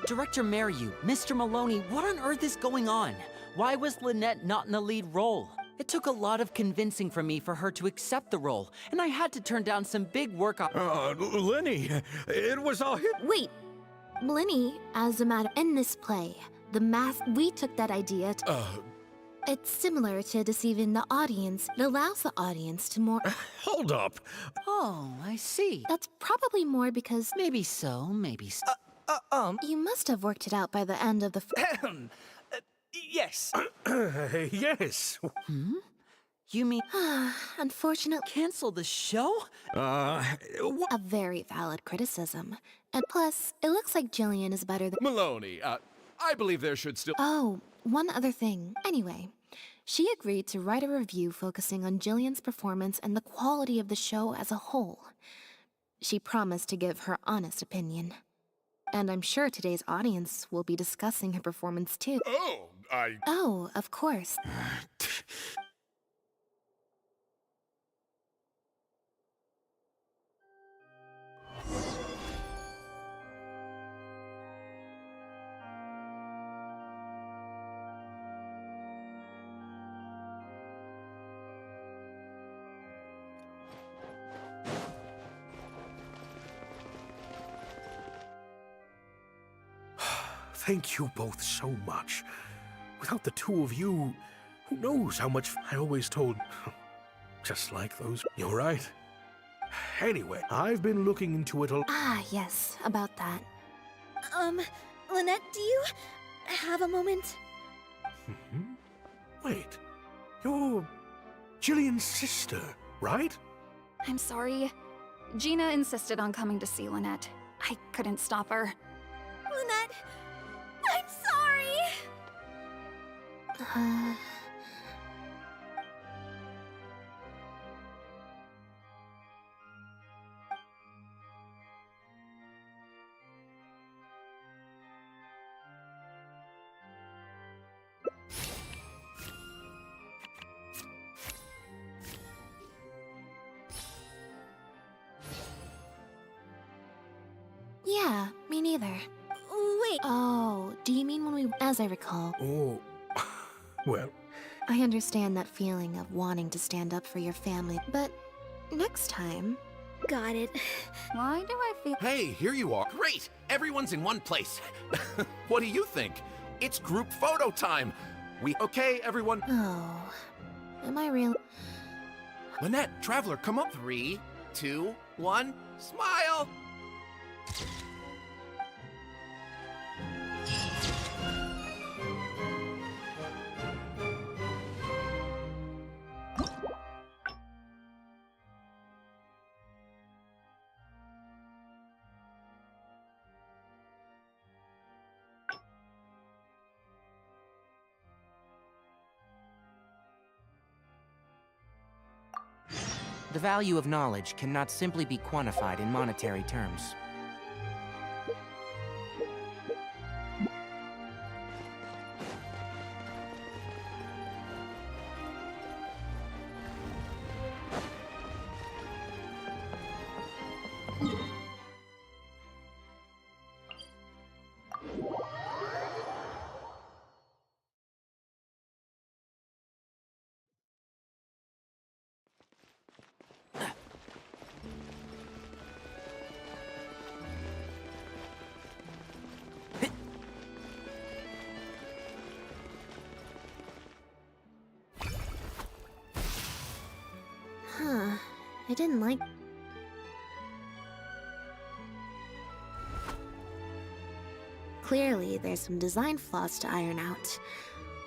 Director Mariu, Mr. Maloney, what on earth is going on? Why was Lynette not in the lead role? It took a lot of convincing from me for her to accept the role, and I had to turn down some big work on— Lenny, it was all his— Wait, Blinny, as a matter in this play, the mask, we took that idea to— It's similar to deceiving the audience. It allows the audience to more— Hold up. Oh, I see. That's probably more because— Maybe so, maybe so. You must have worked it out by the end of the— Yes. Yes. You mean— Unfortunately— Cancel the show? A very valid criticism. And plus, it looks like Jillian is better than— Maloney, I believe there should still— Oh, one other thing. Anyway, she agreed to write a review focusing on Jillian's performance and the quality of the show as a whole. She promised to give her honest opinion. And I'm sure today's audience will be discussing her performance too. Oh, of course. Thank you both so much. Without the two of you, who knows how much I always told. Just like those. You're right. Anyway, I've been looking into it a— Ah, yes, about that. Lynette, do you have a moment? Wait, you're Jillian's sister, right? I'm sorry. Gina insisted on coming to see Lynette. I couldn't stop her. Lynette, I'm sorry! Yeah, me neither. Wait. Oh, do you mean when we— As I recall. Oh, well. I understand that feeling of wanting to stand up for your family, but next time— Got it. Why do I feel— Hey, here you are. Great! Everyone's in one place. What do you think? It's group photo time. Okay, everyone? Oh, am I really— Lynette, Traveler, come up. 3, 2, 1, smile! The value of knowledge cannot simply be quantified in monetary terms. I didn't like— Clearly, there's some design flaws to iron out.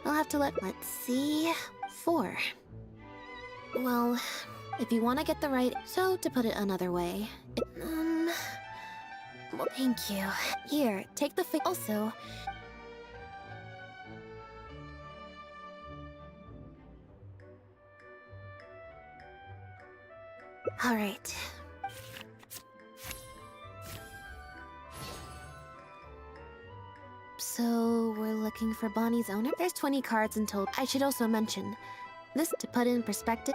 I'll have to let's see— 4. Well, if you want to get the right— So, to put it another way— Well, thank you. Here, take the Also— All right. So, we're looking for Bonnie's owner? There's 20 cards in total. I should also mention, this to put in perspective—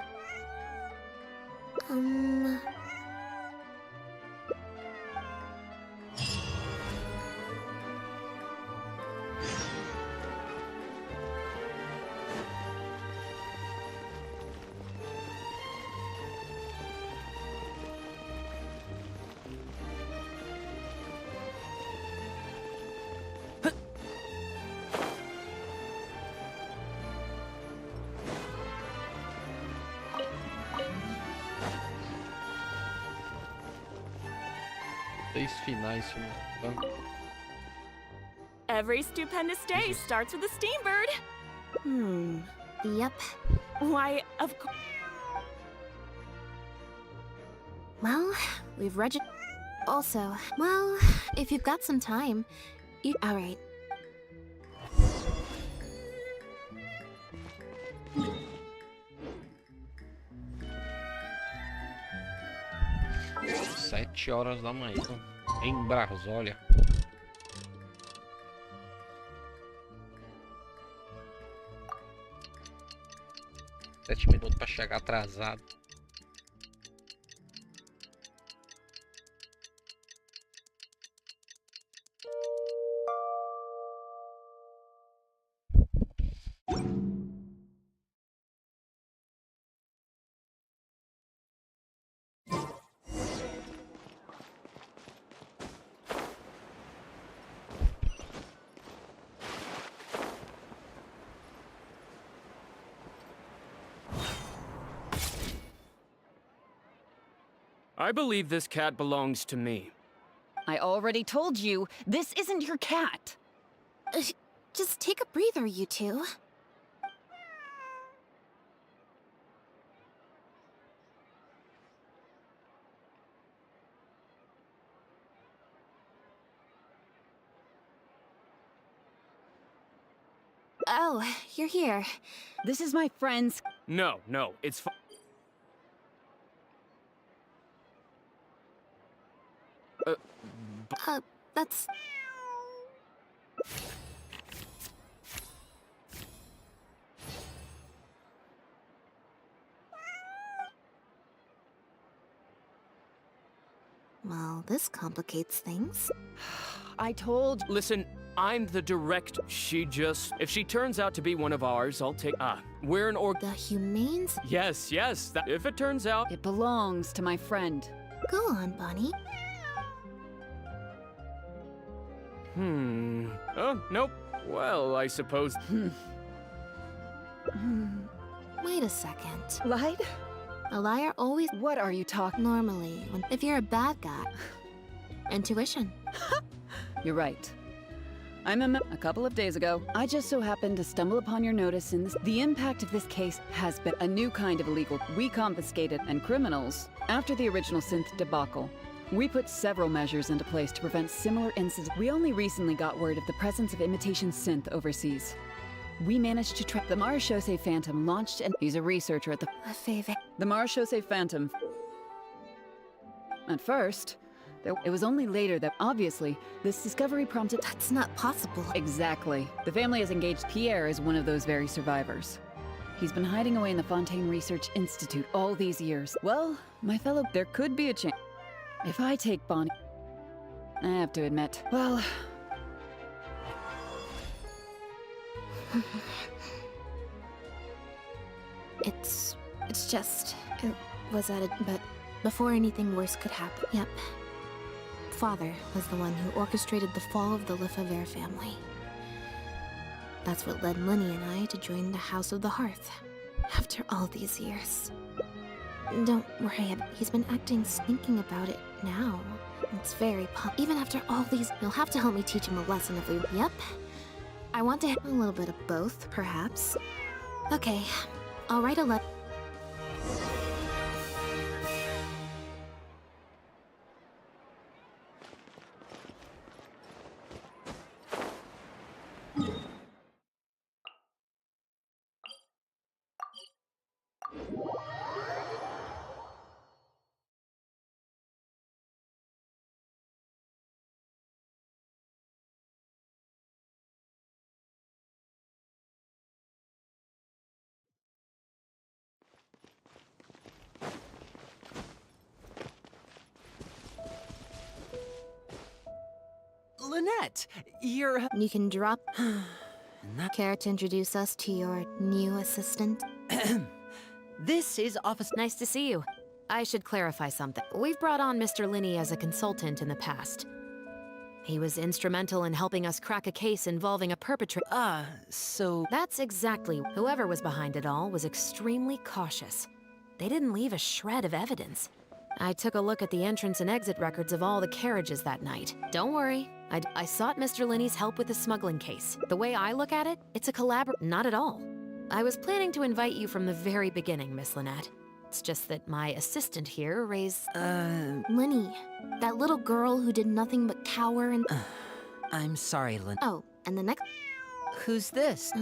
3 finais simultâneos. Every stupendous day starts with a steambird. Yep. Why, of course. Well, we've registered. Also, well, if you've got some time, you. Alright. Sete horas da manhã. Em Brasólia. Sete minutos pra chegar atrasado. I believe this cat belongs to me. I already told you, this isn't your cat. Just take a breather, you two. Oh, you're here. This is my friend's. No, it's That's... Well, this complicates things. I told... Listen, I'm the direct. If she turns out to be one of ours, I'll take... we're an The Humanes? Yes, if it turns out... It belongs to my friend. Go on, Bonnie. Oh, nope. Well, I suppose... Wait a second. Lied? A liar always... What are you talking... Normally, if you're a bad guy. Intuition. You're right. A couple of days ago, I just so happened to stumble upon your notice in this. The impact of this case has been a new kind of illegal. We confiscated and criminals. After the original synth debacle, we put several measures into place to prevent similar incidents. We only recently got word of the presence of imitation synth overseas. We managed to track the Marechaussee Phantom launched and he's a researcher at the The Marechaussee Phantom. At first, it was only later that, obviously, this discovery prompted... That's not possible. Exactly. The family has engaged Pierre as one of those very survivors. He's been hiding away in the Fontaine Research Institute all these years. Well, my fellow, there could be a chance. If I take Bonnie... I have to admit, well... It's just... It was at it, but before anything worse could happen. Yep. Father was the one who orchestrated the fall of the Lefevre family. That's what led Lenny and I to join the House of the Hearth. After all these years. Don't worry, he's been thinking about it now. It's very even after all these, you'll have to help me teach him a lesson if we... Yep. I want to have a little bit of both, perhaps. Okay, I'll write a letter. Lynette, you're... You can drop... Care to introduce us to your new assistant? This is Office... Nice to see you. I should clarify something. We've brought on Mr. Linney as a consultant in the past. He was instrumental in helping us crack a case involving a perpetrator. So... That's exactly. Whoever was behind it all was extremely cautious. They didn't leave a shred of evidence. I took a look at the entrance and exit records of all the carriages that night. Don't worry, I sought Mr. Linney's help with the smuggling case. The way I look at it, it's a Not at all. I was planning to invite you from the very beginning, Miss Lynette. It's just that my assistant here raised... Linny, that little girl who did nothing but cower and... I'm sorry, Lynn. Oh, and the next... Who's this?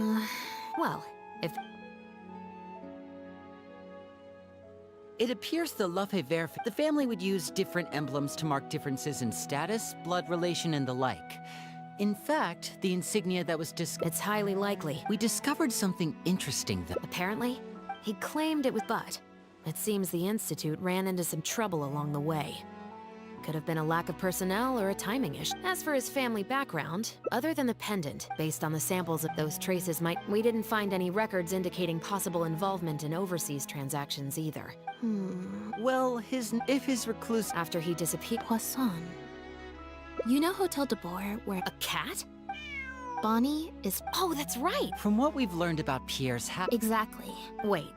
Well, if... It appears the the family would use different emblems to mark differences in status, blood relation, and the like. In fact, the insignia that was It's highly likely. We discovered something interesting that... Apparently, he claimed it was but... It seems the Institute ran into some trouble along the way. Could have been a lack of personnel or a timing issue. As for his family background, other than the pendant, based on the samples of those traces we didn't find any records indicating possible involvement in overseas transactions either. Well, if his recluse... After he disappeared... Poisson. You know Hotel de Boer, where... A cat? Bonnie is... Oh, that's right! From what we've learned about Pierre's Exactly. Wait.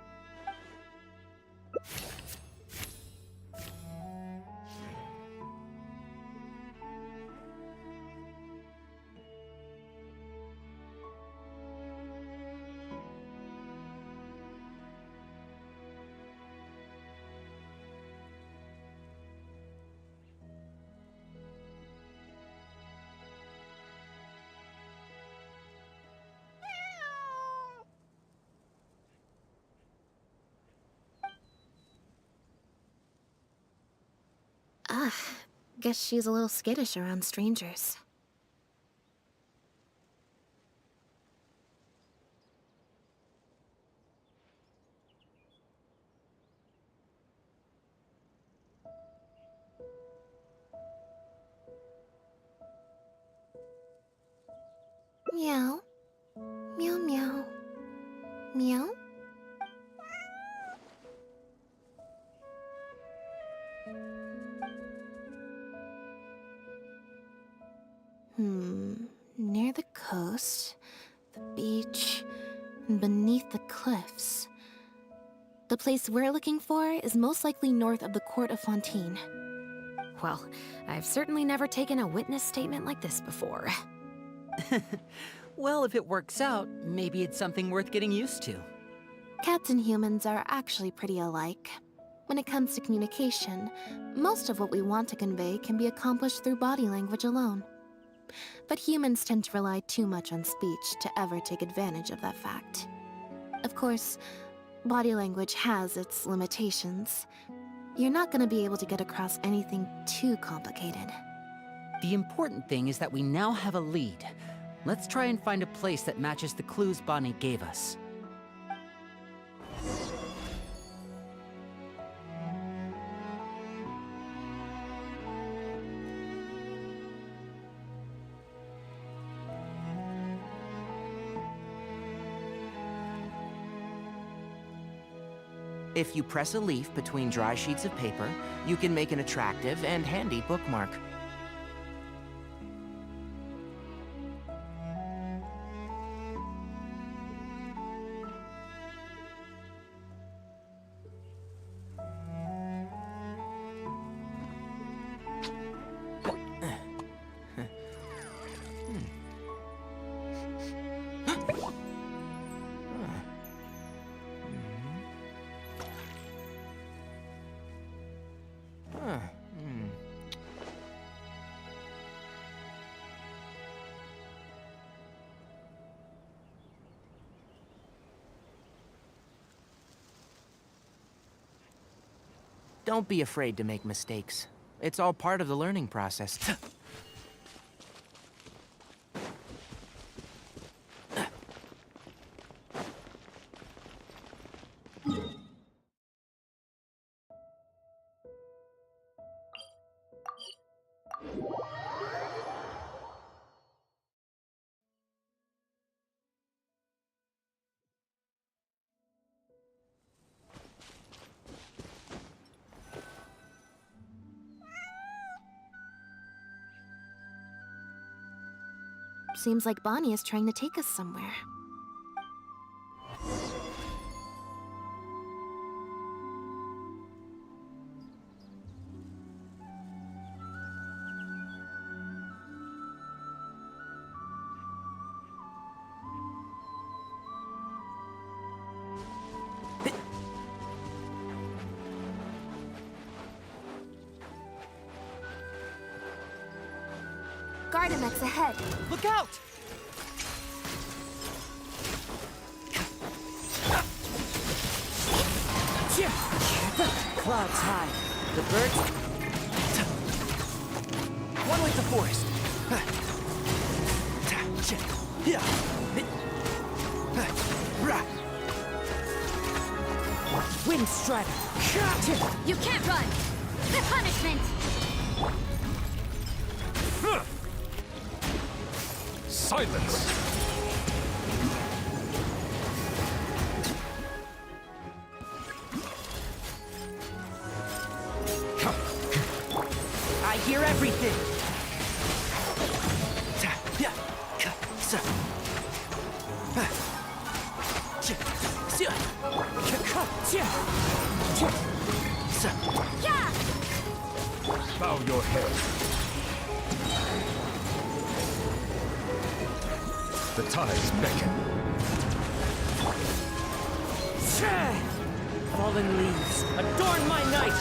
Guess she's a little skittish around strangers. Meow. Meow meow. Meow? Near the coast, the beach, and beneath the cliffs. The place we're looking for is most likely north of the Court of Fontaine. Well, I've certainly never taken a witness statement like this before. Well, if it works out, maybe it's something worth getting used to. Cats and humans are actually pretty alike. When it comes to communication, most of what we want to convey can be accomplished through body language alone. But humans tend to rely too much on speech to ever take advantage of that fact. Of course, body language has its limitations. You're not going to be able to get across anything too complicated. The important thing is that we now have a lead. Let's try and find a place that matches the clues Bonnie gave us. If you press a leaf between dry sheets of paper, you can make an attractive and handy bookmark. Don't be afraid to make mistakes. It's all part of the learning process. Seems like Bonnie is trying to take us somewhere. Artemex ahead. Look out! Clouds high. The birds... One like the forest. Wind strider. You can't run! The punishment! Silence! I hear everything. Bow your head. The tides beckon. Fallen leaves, adorn my night!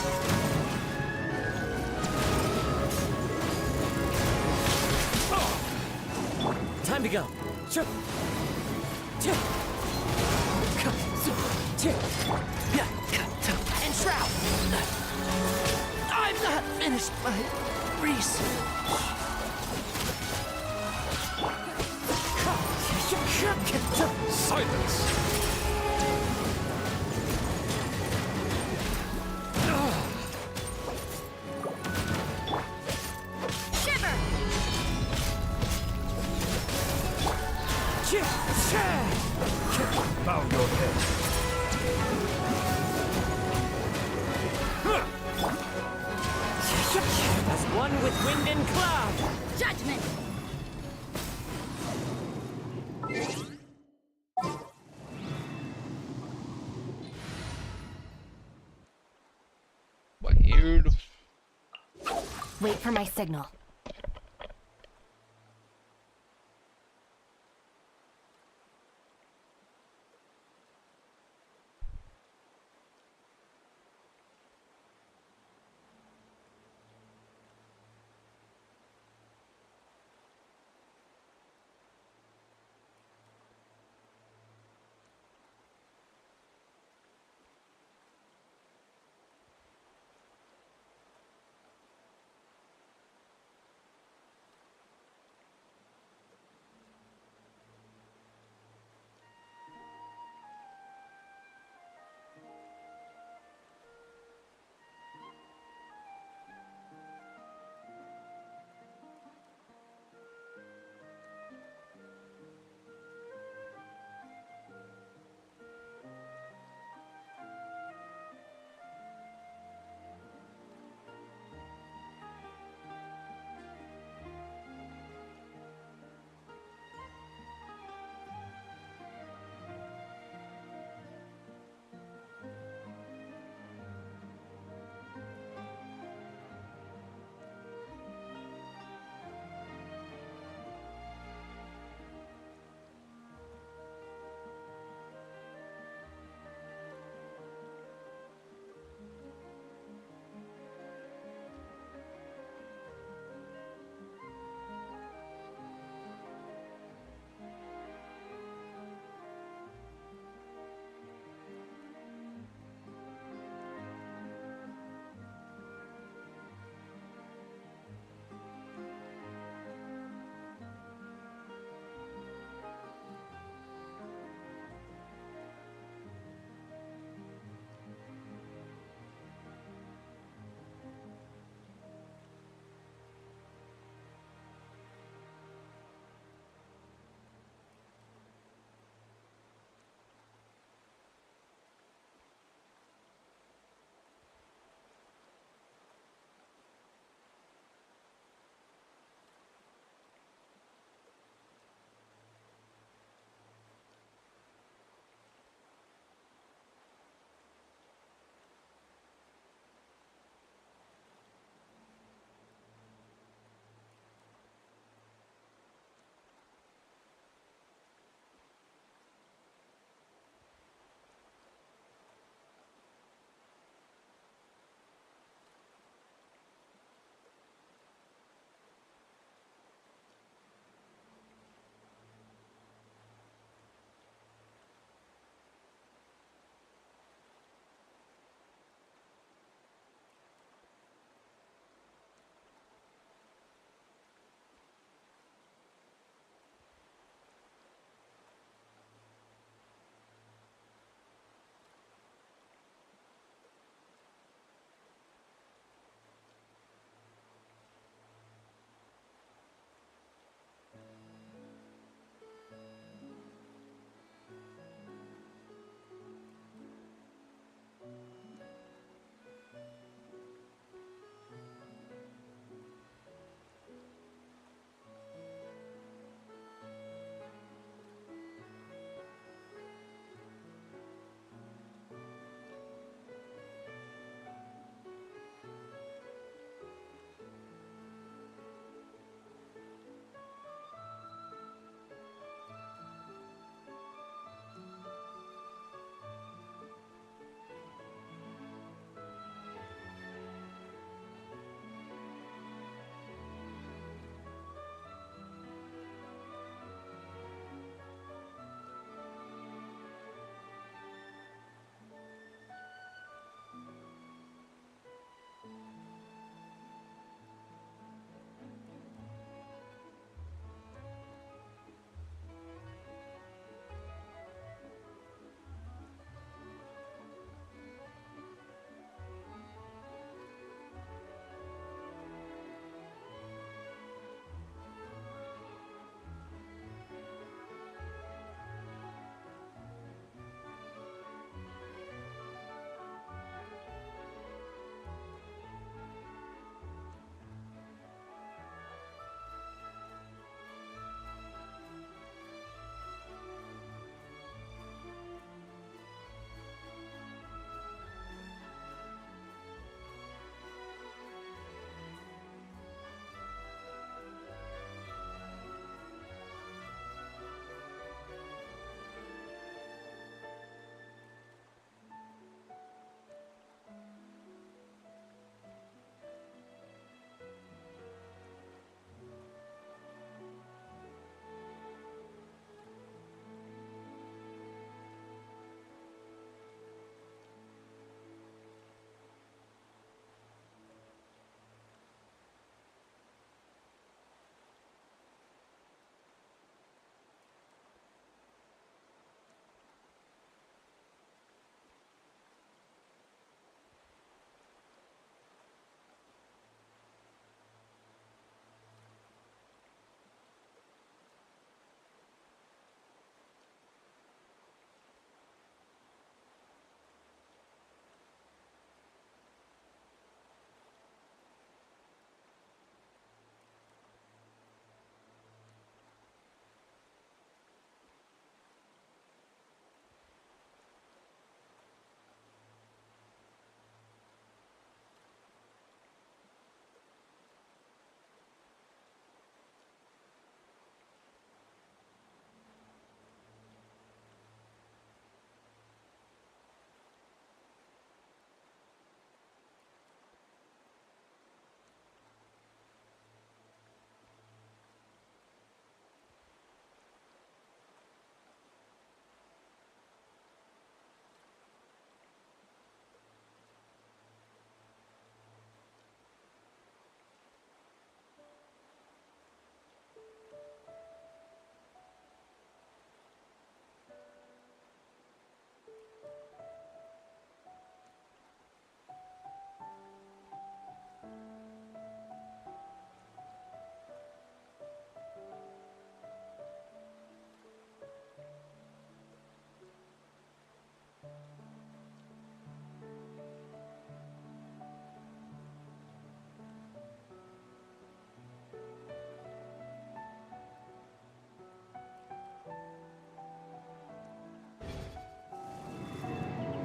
Time to go. And shroud! I'm not finished my research. Silence! Shiver! Bow your head. As one with wind and cloud. Judgment! Weird. Wait for my signal.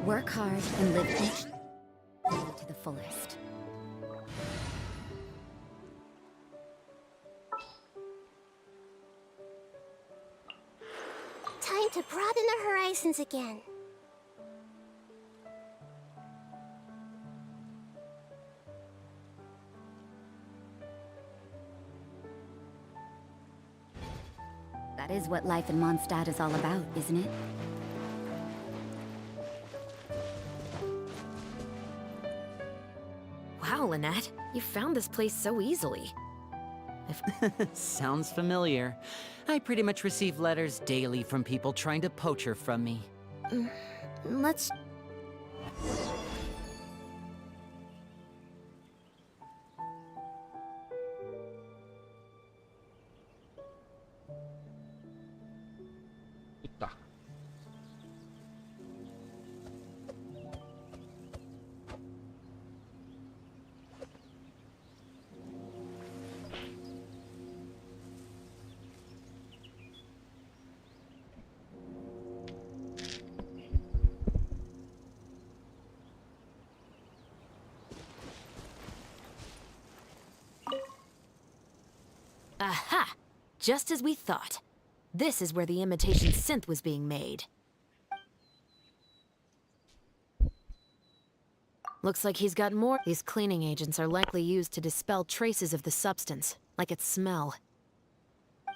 Work hard and live each day to the fullest. Time to broaden the horizons again. That is what life in Mondstadt is all about, isn't it? Wow, Lynette, you found this place so easily. Sounds familiar. I pretty much receive letters daily from people trying to poach her from me. Let's... Eita. Aha! Just as we thought. This is where the imitation synth was being made. Looks like he's got more. These cleaning agents are likely used to dispel traces of the substance, like its smell.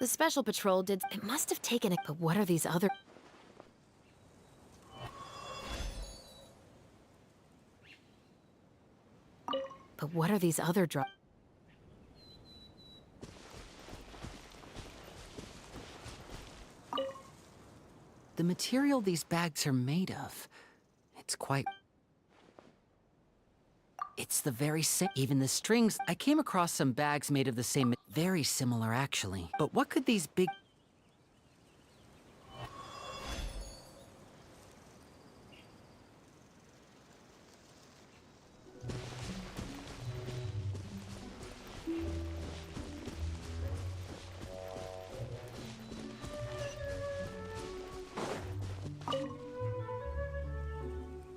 The Special Patrol did... It must have taken it, but what are these other... But what are these other drugs? The material these bags are made of, it's quite... It's the very same. Even the strings, I came across some bags made of the same... Very similar, actually. But what could these big...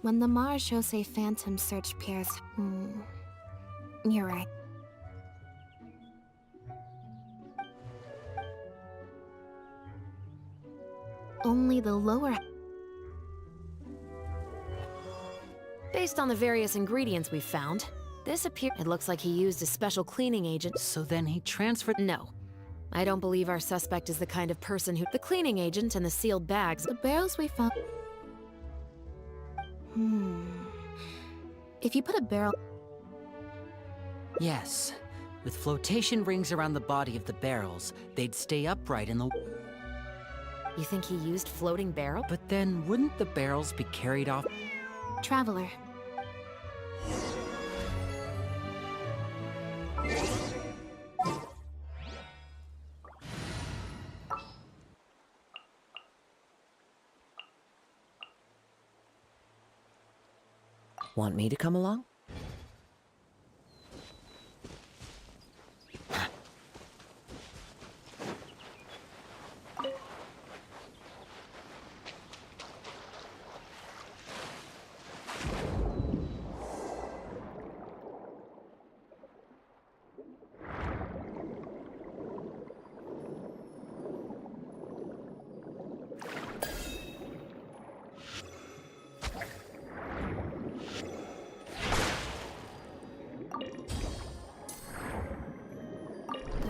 When the Marechaussee Phantom search Pierre's... You're right. Only the lower... Based on the various ingredients we found, this appears... It looks like he used a special cleaning agent. So then he transferred... No. I don't believe our suspect is the kind of person who... The cleaning agent and the sealed bags... The barrels we found... If you put a barrel... Yes. With flotation rings around the body of the barrels, they'd stay upright in the... You think he used floating barrel? But then, wouldn't the barrels be carried off? Traveler. Want me to come along?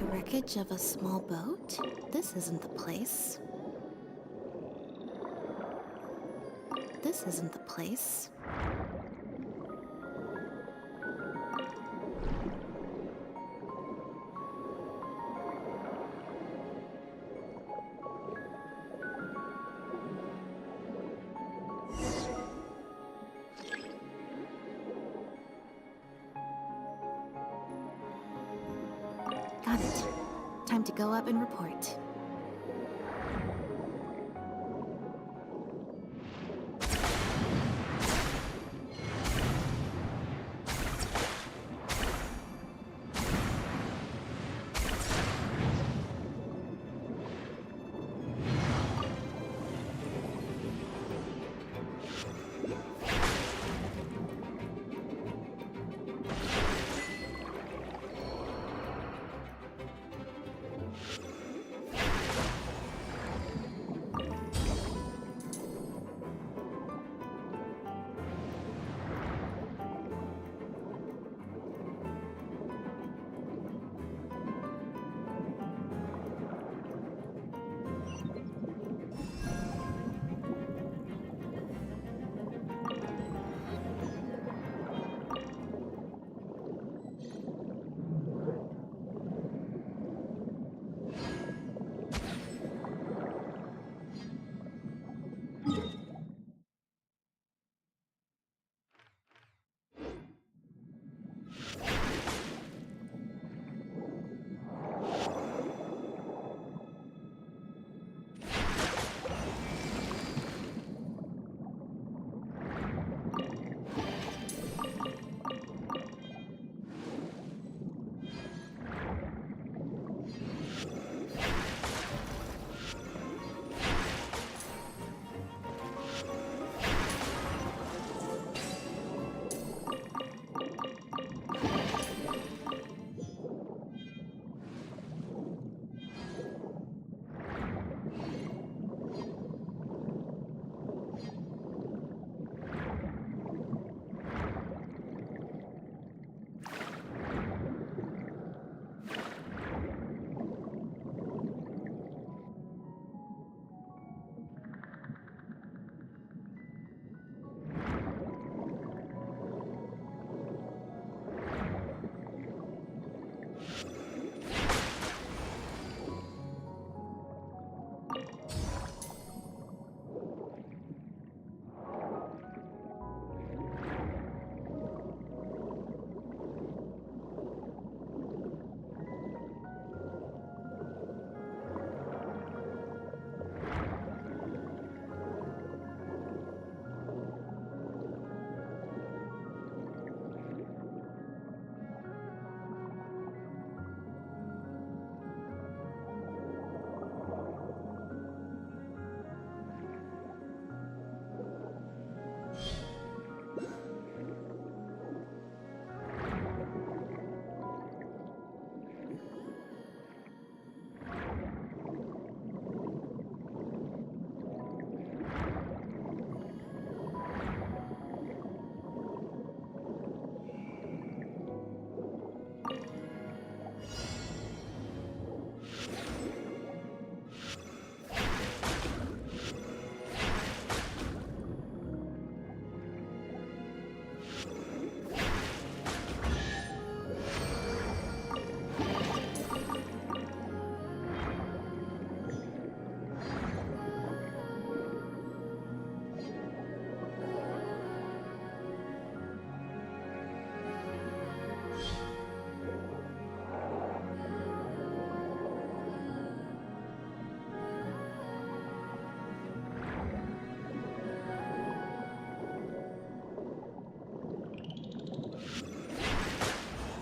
Wreckage of a small boat? This isn't the place. This isn't the place. Got it. Time to go up and report.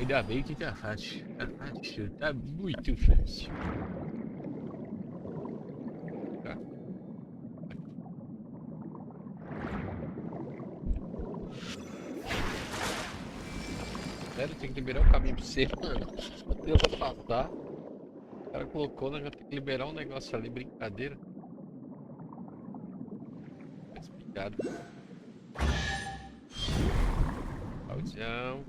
Ainda bem que tá fácil. Tá fácil, tá muito fácil. Tá. Sério, tem que liberar o caminho pra você, mano. Eu vou passar. O cara colocou, nós já tem que liberar um negócio ali, brincadeira. Tá explicado. Pausão.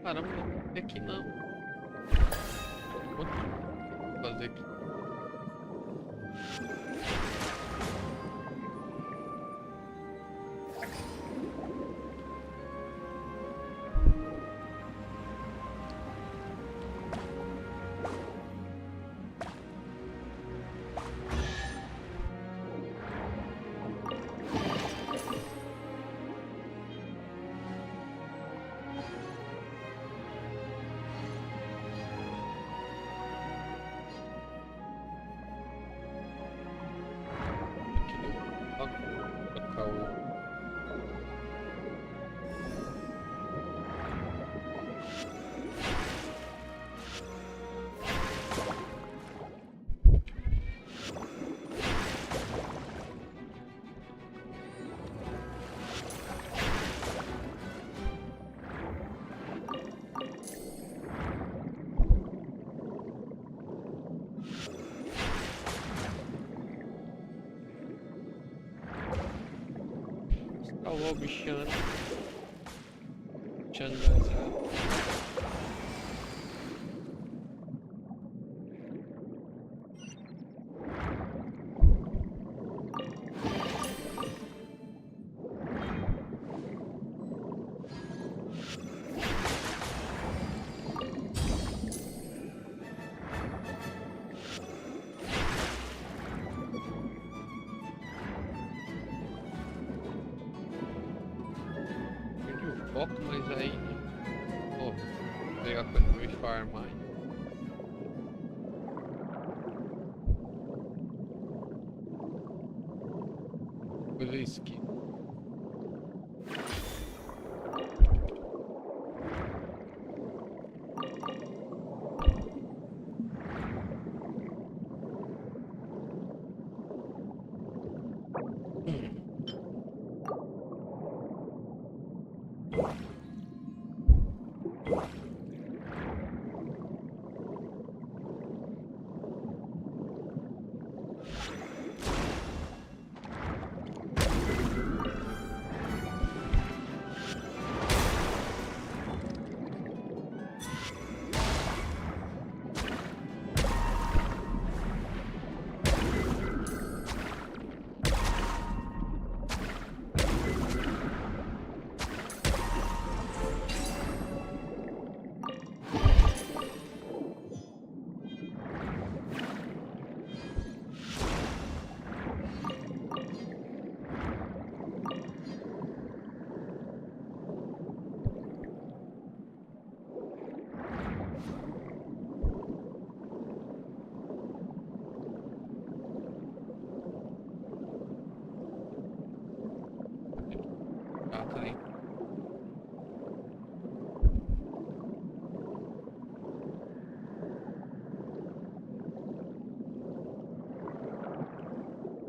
Caramba, aqui não. Vou fazer aqui. O bichano. Foco, mas aí, pô, vou pegar coisa pra me farmar. Coisa esqui.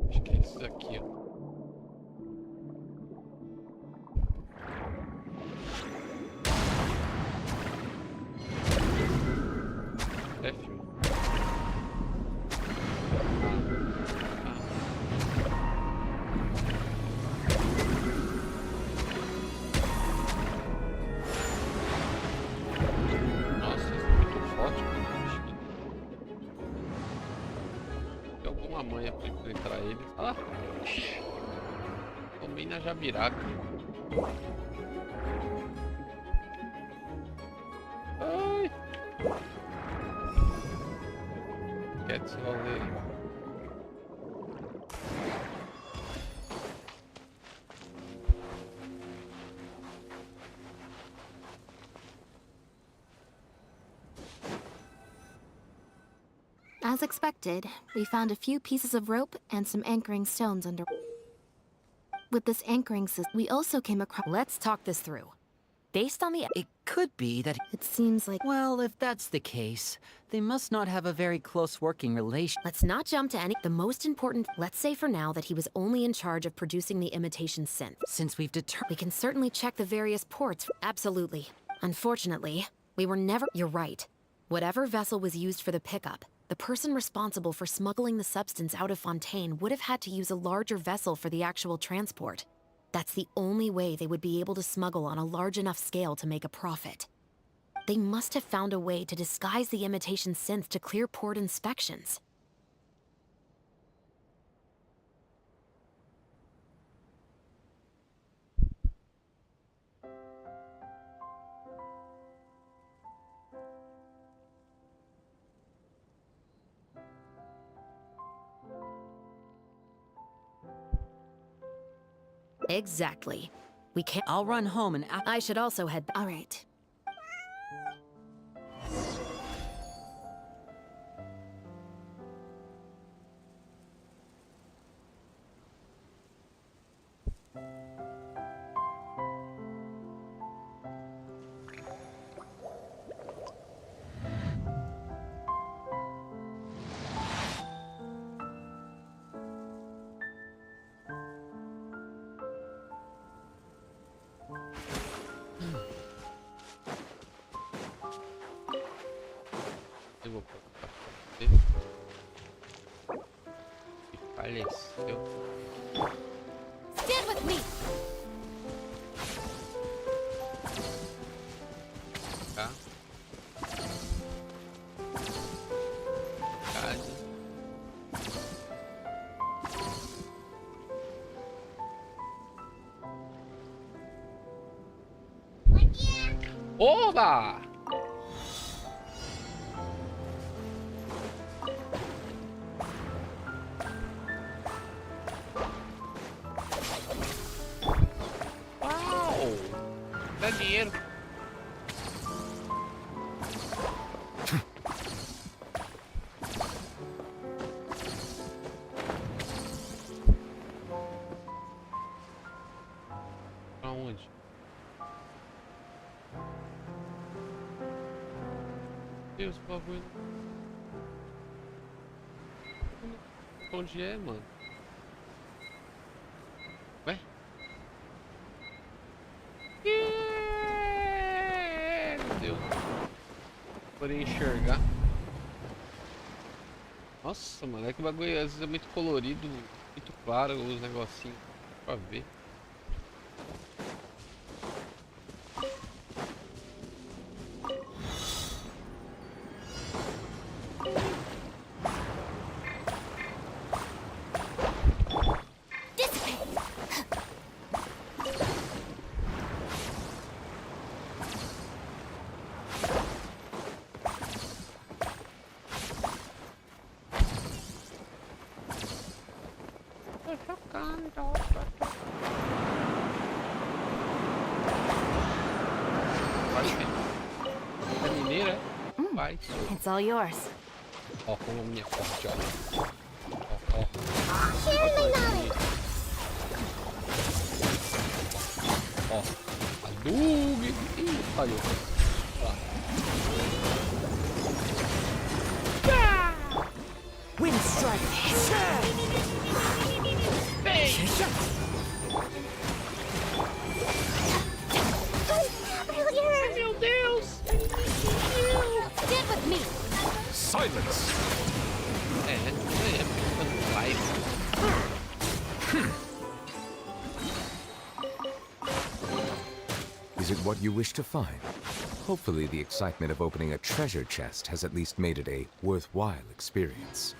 Acho que é esses aqui, ó. F1. Nossa, isso é muito forte, cara. Tomei na jabiraca. Ai. Quer se rolê. As expected, we found a few pieces of rope and some anchoring stones under. With this anchoring system, we also came across. Let's talk this through. Based on the. It could be that. It seems like. Well, if that's the case, they must not have a very close working relation. Let's not jump to any. The most important. Let's say for now that he was only in charge of producing the imitation synth. Since we've determined. We can certainly check the various ports. Absolutely. Unfortunately, we were never. You're right. Whatever vessel was used for the pickup, the person responsible for smuggling the substance out of Fontaine would have had to use a larger vessel for the actual transport. That's the only way they would be able to smuggle on a large enough scale to make a profit. They must have found a way to disguise the imitation synth to clear port inspections. Exactly. We can't. I'll run home and. I should also head. All right. Eu vou colocar você. Que faleceu. Stand with me. Tá. Casa. Oba! Uau! Dá dinheiro. Pra onde? Deus, por favor. Onde é, mano? Ué? Meu Deus. Porém enxergar. Nossa, mano, é que o bagulho às vezes é muito colorido, muito claro os negocinhos pra ver. It's all yours. Ó, como a minha forte, ó. Ó, ó. Ó, a Dug. Ih, falhou. Wind strike. Meu Deus! Stand with me. Silence! Is it what you wish to find? Hopefully the excitement of opening a treasure chest has at least made it a worthwhile experience.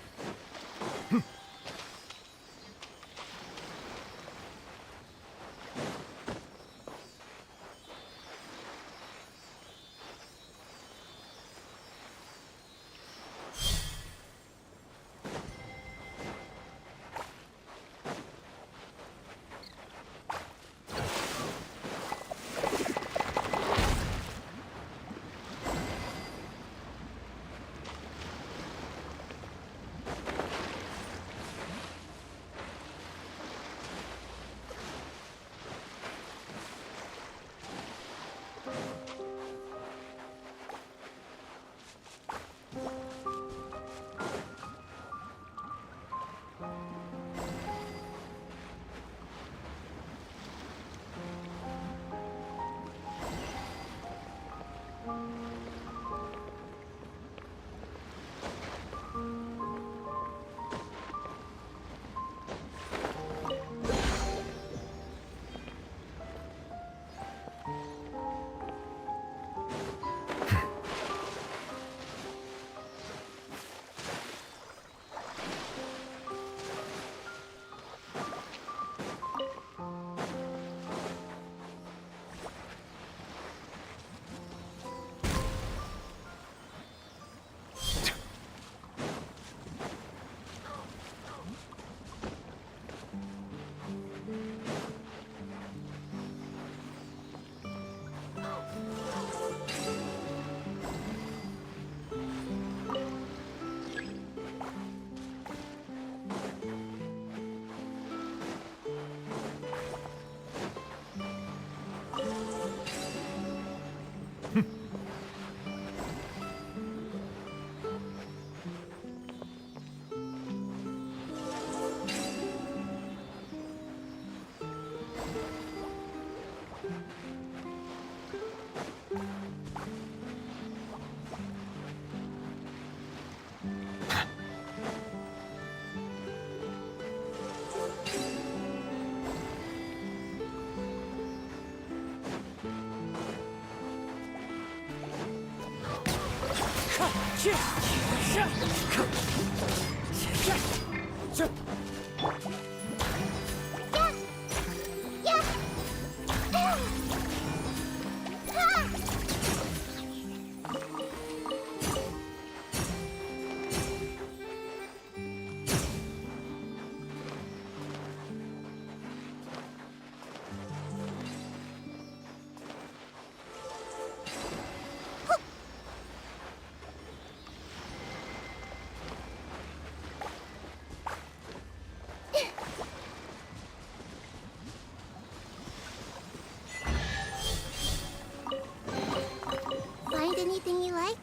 Find anything you like?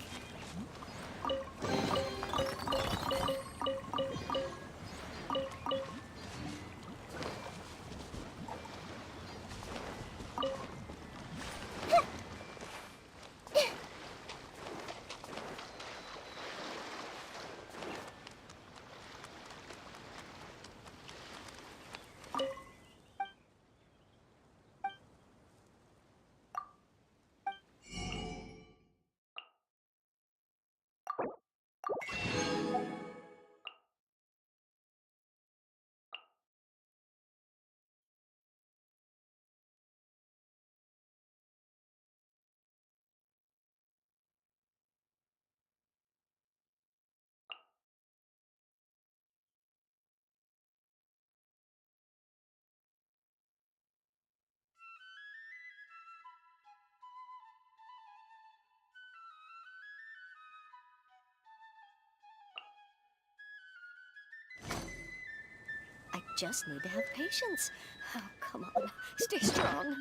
I just need to have patience. Oh, come on. Stay strong.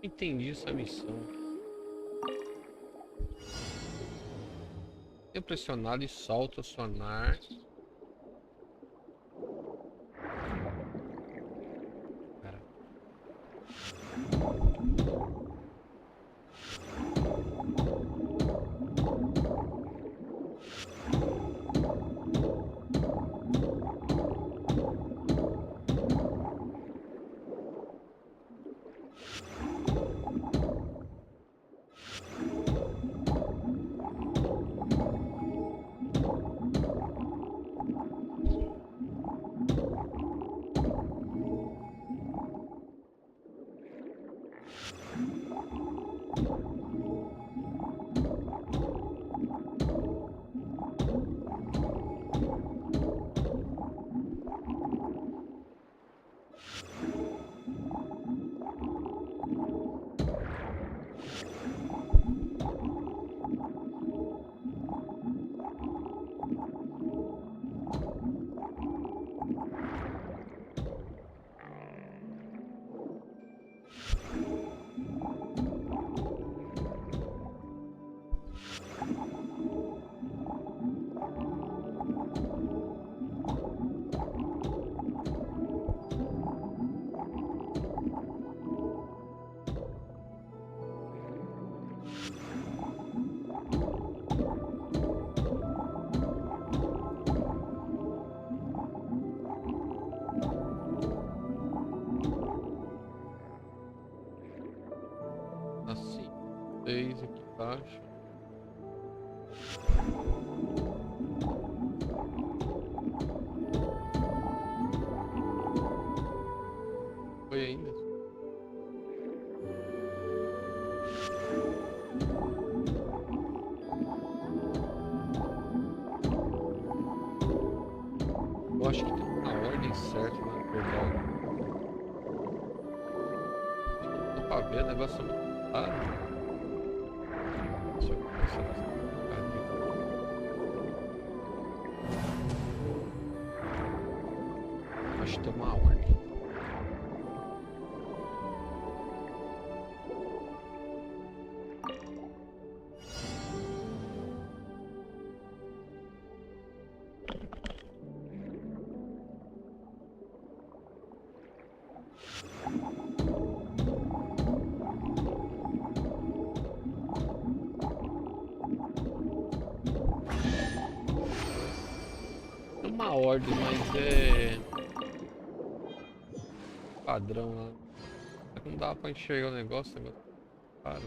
Entendi essa missão. Tenho pressionado e solto o sonar. Cara. Assim, 6 aqui embaixo. Foi ainda? Eu acho que tem uma ordem certa na verdade. Dá pra ver, o negócio é muito caro. Deixa eu começar a acho que tem uma ordem. Uma ordem, mas é padrão lá. Não dá pra enxergar o negócio claro.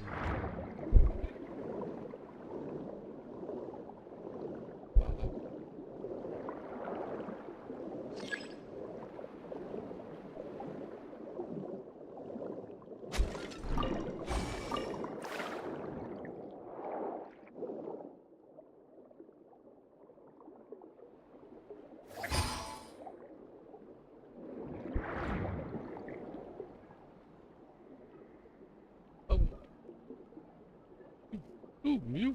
Sumiu.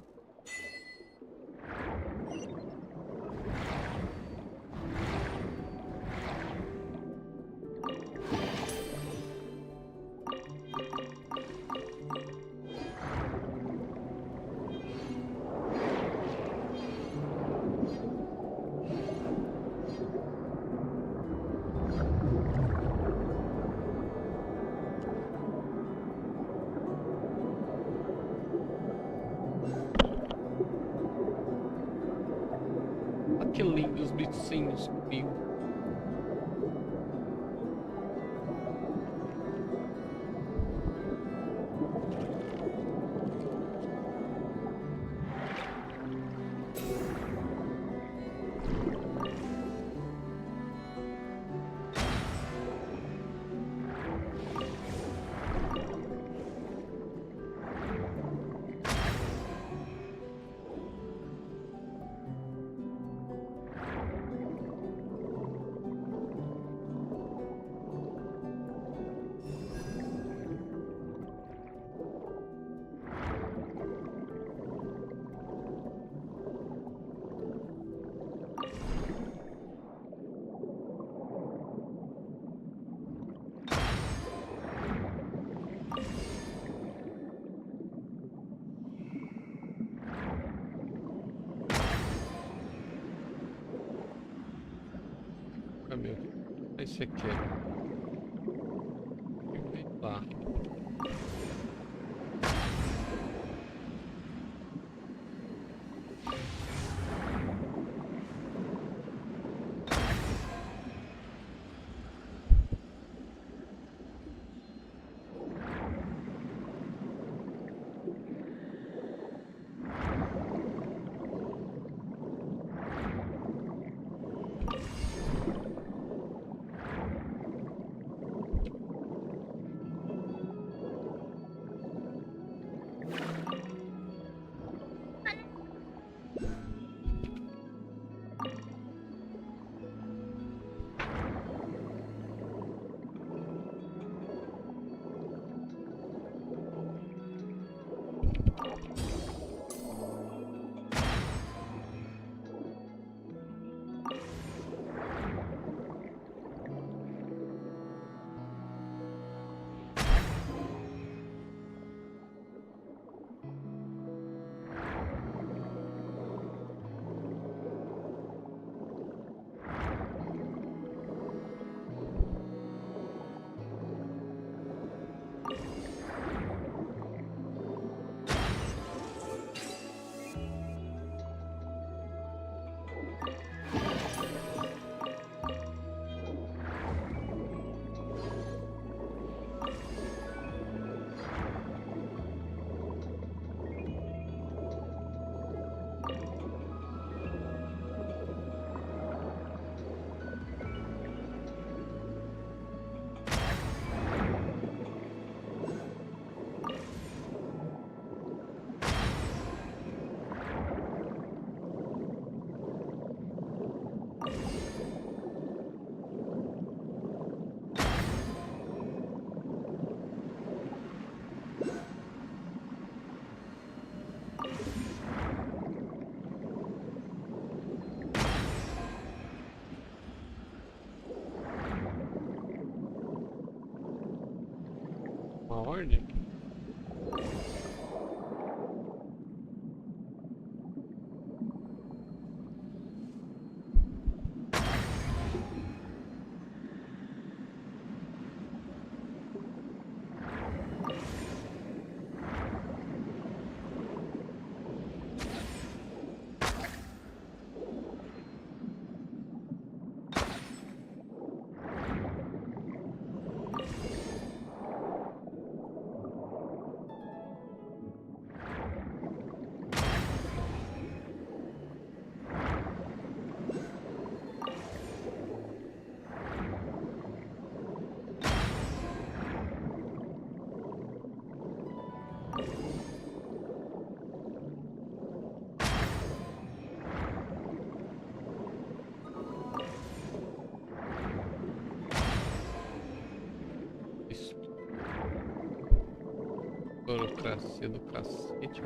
Que lindos bichinhos comigo. caminho aqui. Esse aqui. Tá. Uma ordem? Burocracia do cacete.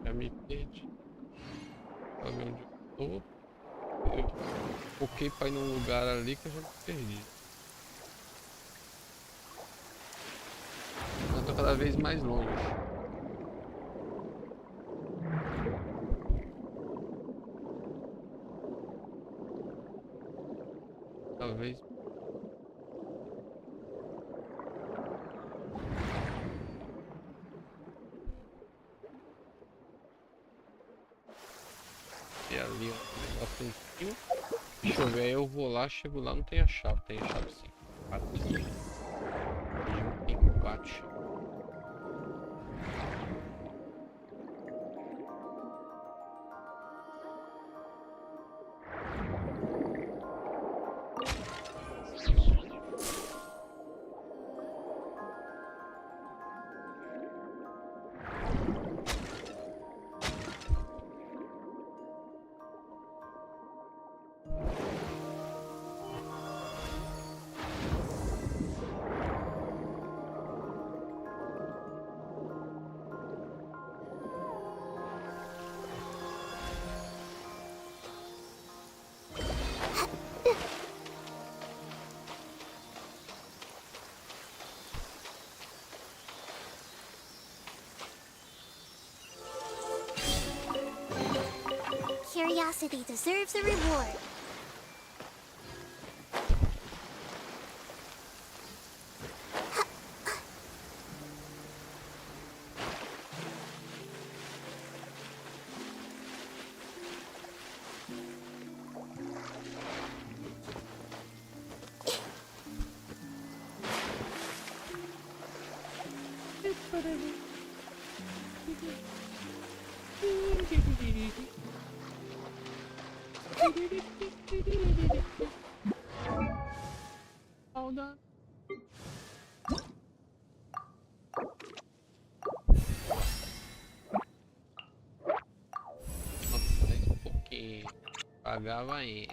Já me perdi. Pra ver onde eu tô. Eu foquei pra ir num lugar ali que eu já me perdi. Eu tô cada vez mais longe. Talvez. E ali, ó, negócio em cima. Deixa eu ver, aí eu vou lá, chego lá, não tem a chave. Tem a chave sim. 4 tem 4 chaves. curiosity deserves a reward. Hold on. Nossa, porque pagava ele.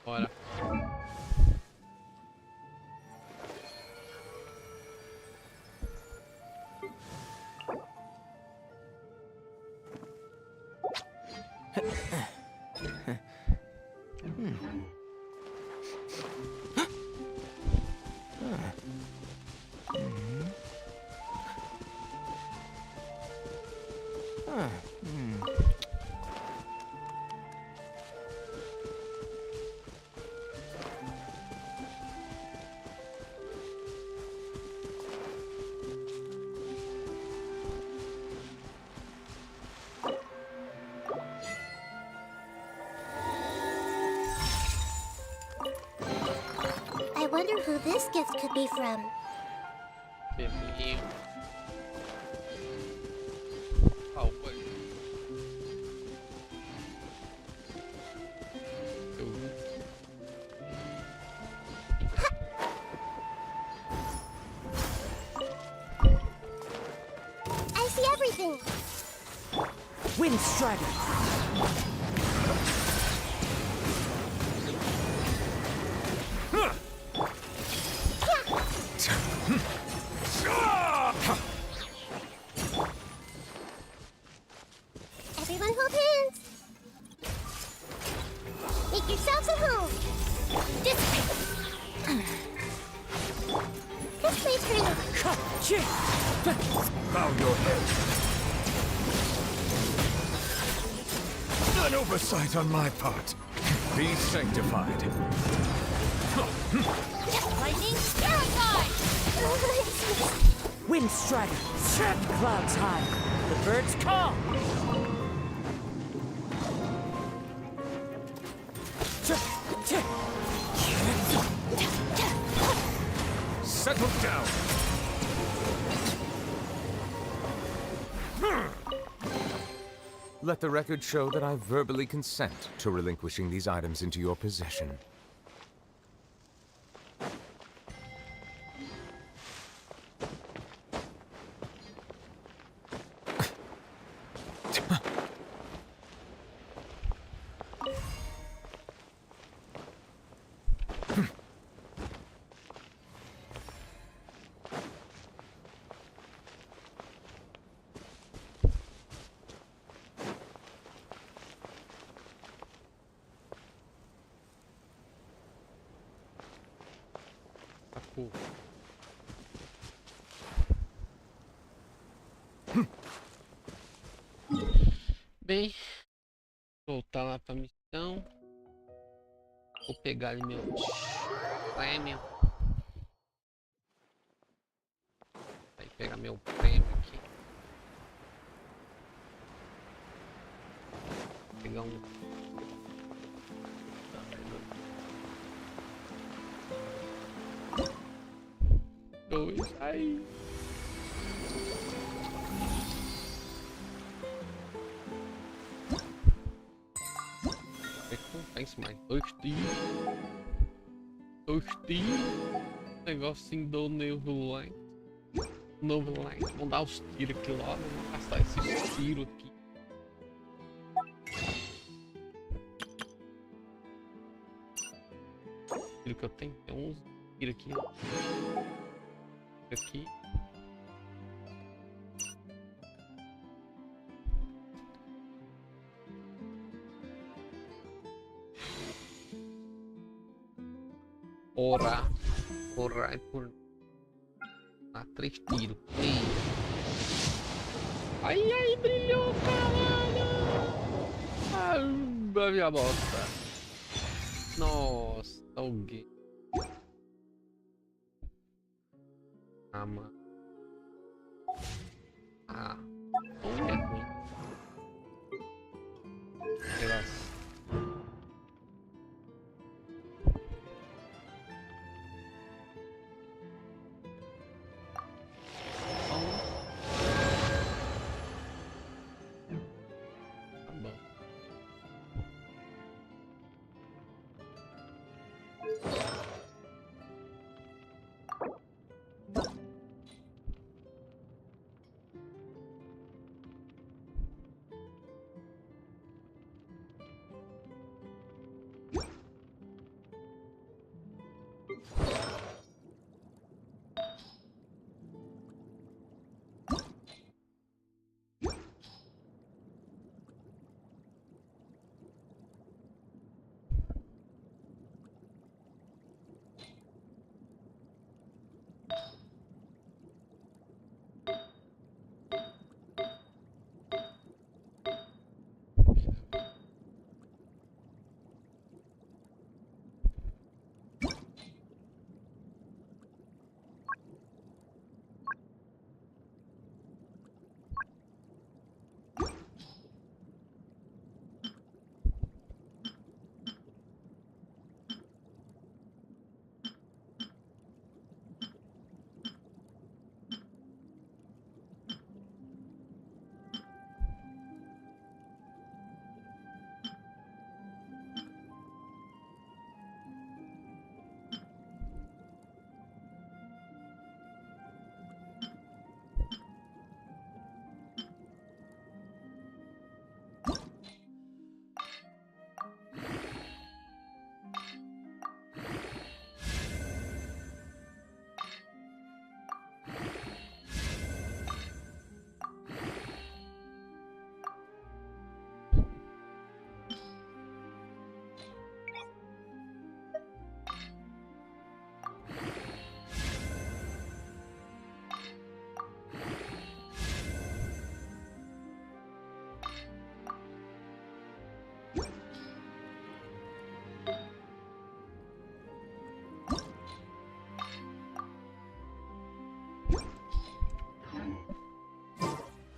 Bora. I wonder who this gift could be from. Bebelinho. Oh, what? I see everything. Wind Strider! Everyone hold hands. Make yourselves at home. This place pretty. Bow your head. An oversight on my part. Be sanctified. Lightning terrified. Wind Strider! Set clouds high! The birds call! Settle down. Let the record show that I verbally consent to relinquishing these items into your possession. Bem, voltar lá pra missão. Vou pegar ali meu prêmio. Vai pegar meu prêmio aqui. Vou pegar um. Dois. Aí. Recompensa mais 2 tiros. 2 tiros. Negocinho do novo line. Novo line. Vamos dar os tiros aqui logo. Vamos gastar esses tiros aqui. Tiro que eu tenho. Tem 11 tiros aqui. Aqui. Orar por. Dá 3 tiros. Ai, ai, brilhou, caralho! Ah, minha bosta. Nossa, alguém. Ah, mano. Ah, não é ruim. Nossa.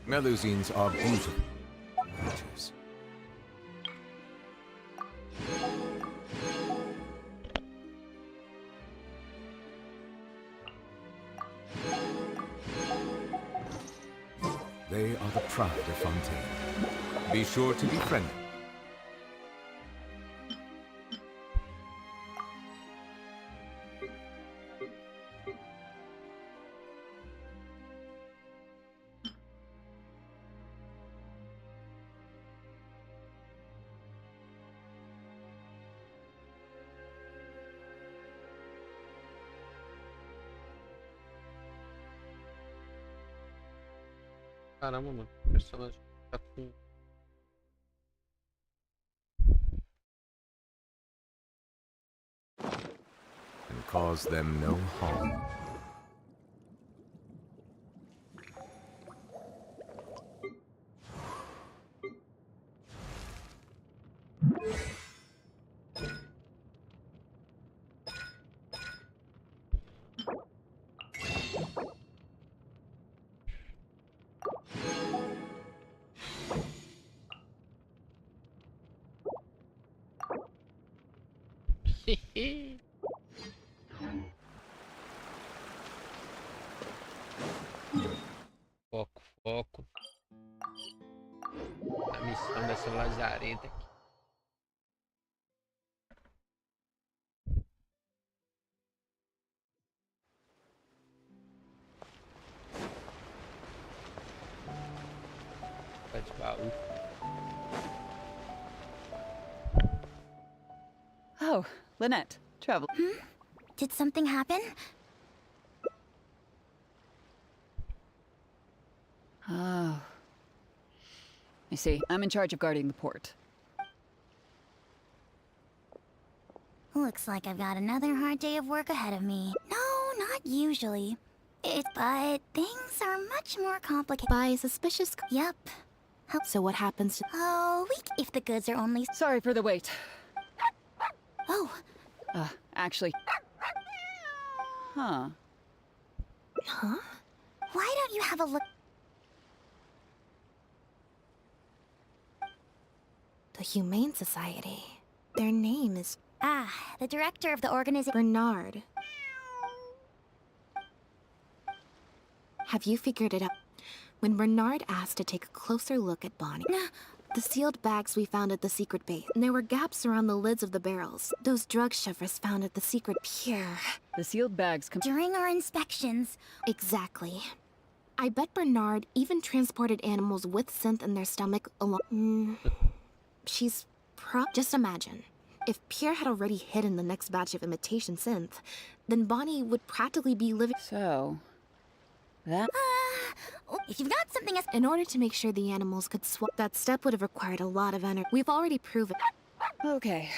Melusines are beautiful creatures. They are the pride of Fontaine. Be sure to be friendly. Caramba, mano. O personagem tá com. And cause them no harm. Foco, foco. A missão dessa lazareta aqui. Tá de baú. Oh, Lynette, travel. Did something happen? Oh. I see. I'm in charge of guarding the port. Looks like I've got another hard day of work ahead of me. No, not usually. But things are much more complicated. By suspicious. Yep. So what happens to. Oh, if the goods are only. Sorry for the wait. Oh. Actually. Huh. Huh? Why don't you have a look? The Humane Society. Their name is. The director of the organization. Bernard. Have you figured it out? When Bernard asked to take a closer look at Bonnie, the sealed bags we found at the secret base, there were gaps around the lids of the barrels. Those drug shovers found at the secret pier. The sealed bags during our inspections. Exactly. I bet Bernard even transported animals with synth in their stomach along. She's just imagine. If Pierre had already hidden the next batch of imitation synth, then Bonnie would practically be living. So, that. If you've got something else. In order to make sure the animals could swap, that step would have required a lot of energy. We've already proven. Okay.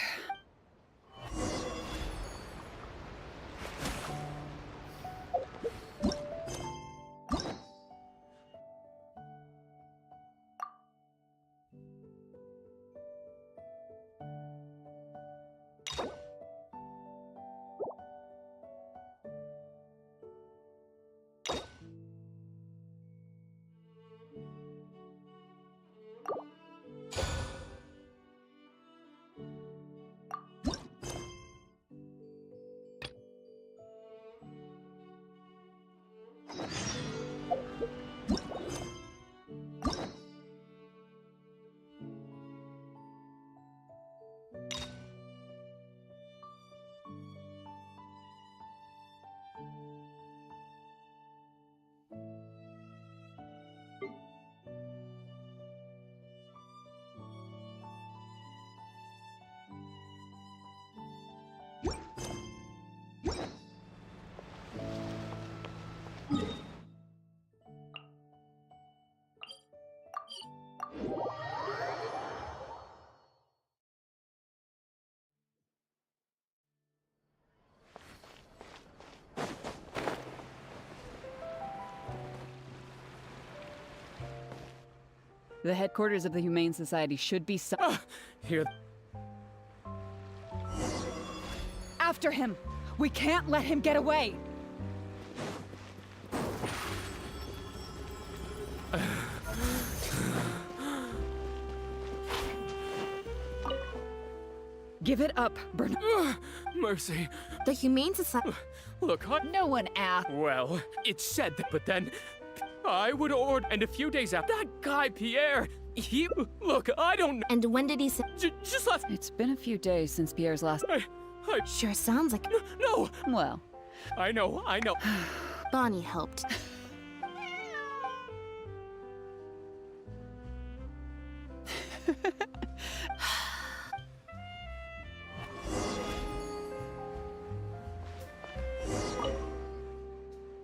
The headquarters of the Humane Society should be Here. After him! We can't let him get away! Give it up, Bernard. Mercy. The Humane Society. Look, no one asked. Well, it said that, but then I would order, and a few days after, that guy Pierre, look, I don't know. And when did he say? Just last. It's been a few days since Pierre's last. Sure sounds like. No. Well. I know. Bonnie helped.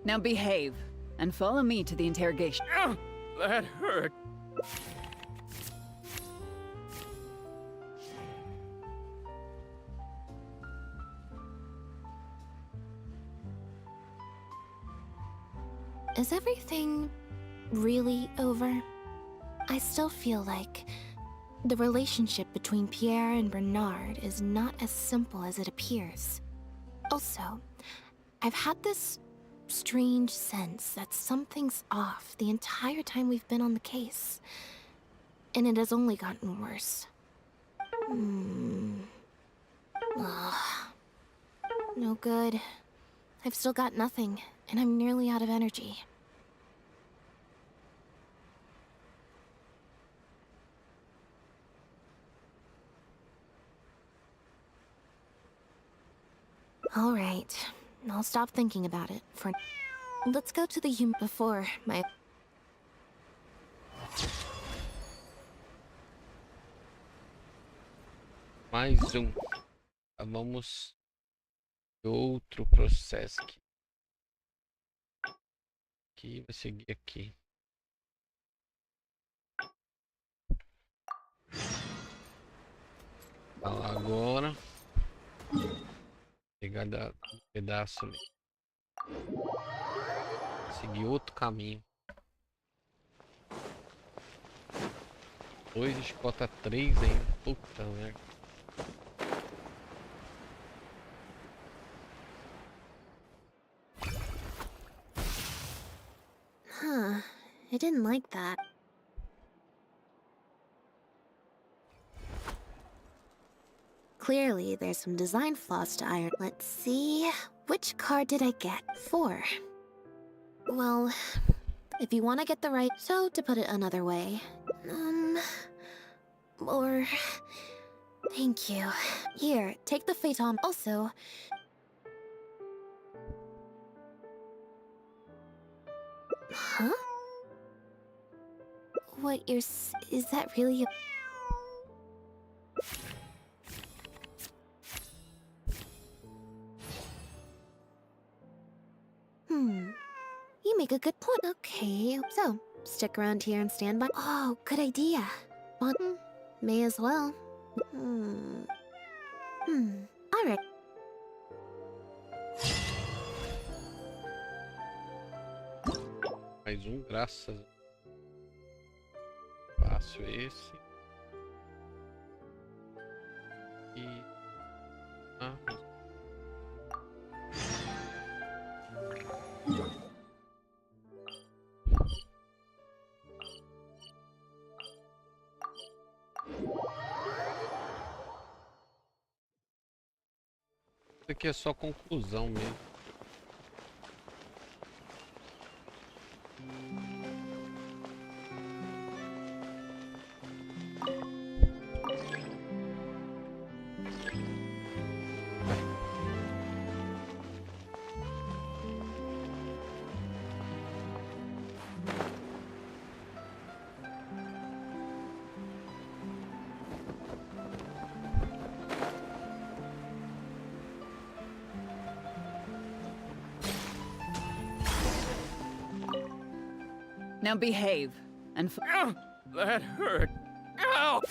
Now behave, and follow me to the interrogation. That hurt. Is everything really over? I still feel like the relationship between Pierre and Bernard is not as simple as it appears. Also, I've had this strange sense that something's off the entire time we've been on the case. And it has only gotten worse. Ugh. No good. I've still got nothing, and I'm nearly out of energy. All right. I'll stop thinking about it for... Let's go to the before my... Mais vamos outro processo aqui. Vai seguir aqui. Vai lá agora. Pegar da pedaço ali. Seguir outro caminho. 2 escota 3 ainda. Puta merda. Huh. I didn't like that. Clearly, there's some design flaws to iron. Let's see. Which card did I get? 4. Well, if you want to get the right... So, to put it another way... Or... Thank you. Here, take the Phaeton. Also... Huh? What you're is that really a... You make a good point. Okay, so, stick around here and stand by. Oh, good idea. But, may as well. Alright. Mais graças. Fácil esse. E... Ah, isso aqui é só conclusão mesmo. Now behave and that hurt. Ow!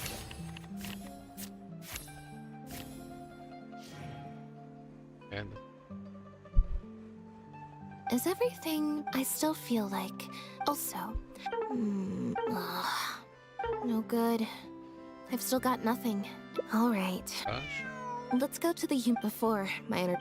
Is everything I still feel like... Also... no good. I've still got nothing. Alright. Let's go to the before my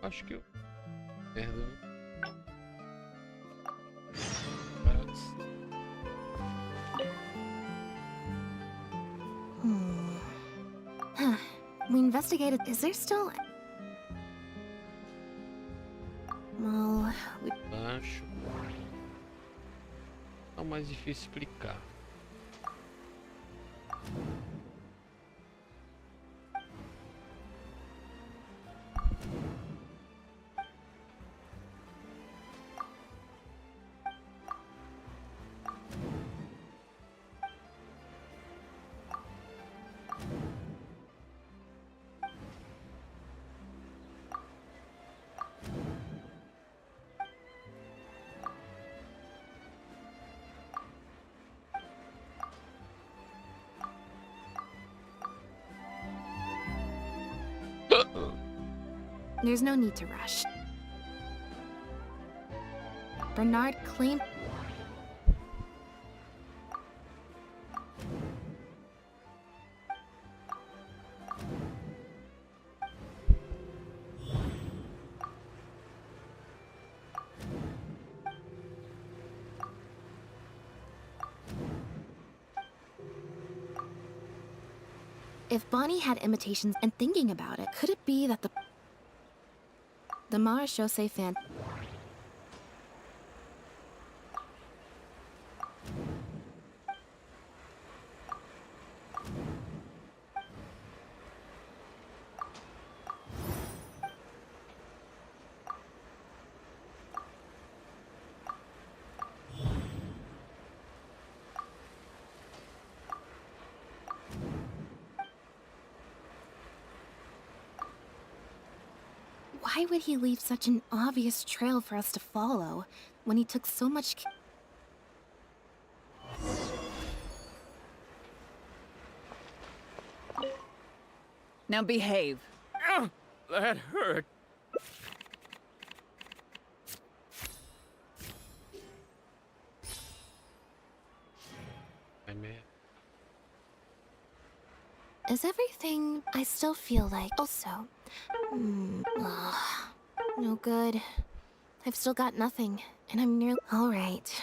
Acho que eu... Merda. We investigated... Is there still... Well... Acho... É o mais difícil explicar. There's no need to rush. Bernard claimed... If Bonnie had imitations and thinking about it, could it be that the Marechaussee fan... Why would he leave such an obvious trail for us to follow when he took so much Now behave. That hurt. My man. Is everything I still feel like also? No good. I've still got nothing, and I'm nearly alright.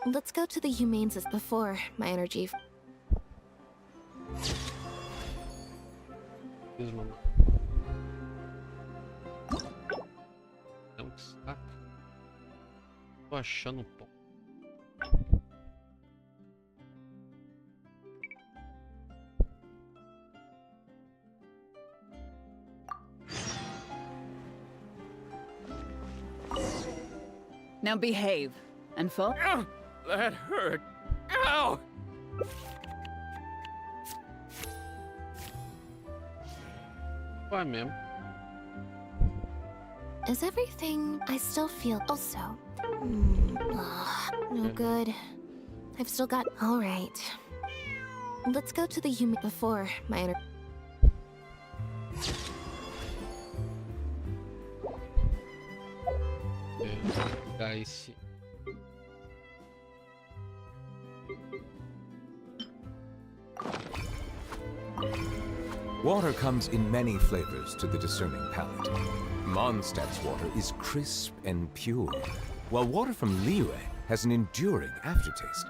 Let's go to the Humanes before my energy. Mesmo. Não, que saco. Tô achando um pouco. Now behave and fall. That hurt. Ow! Vai mesmo. Is everything I still feel also? No good. I've still got alright. Let's go to the human before my energy. Guys. Water comes in many flavors to the discerning palate. Mondstadt's water is crisp and pure, while water from Liyue has an enduring aftertaste.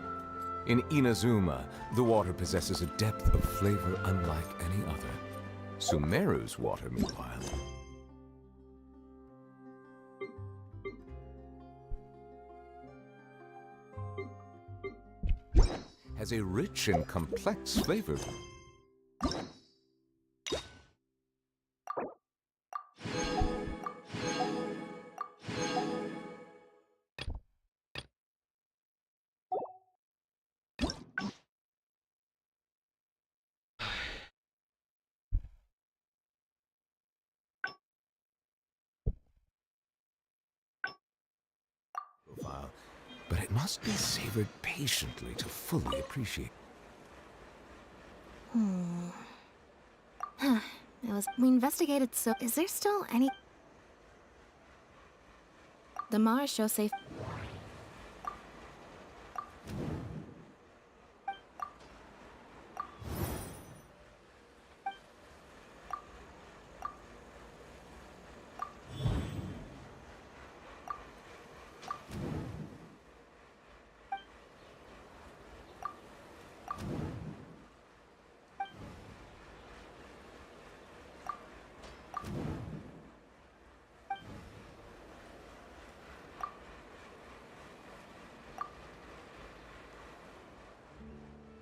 In Inazuma, the water possesses a depth of flavor unlike any other. Sumeru's water, meanwhile, has a rich and complex flavor. Profile, but it must be savored patiently to fully appreciate. We investigated, so is there still any? The Mars show safe.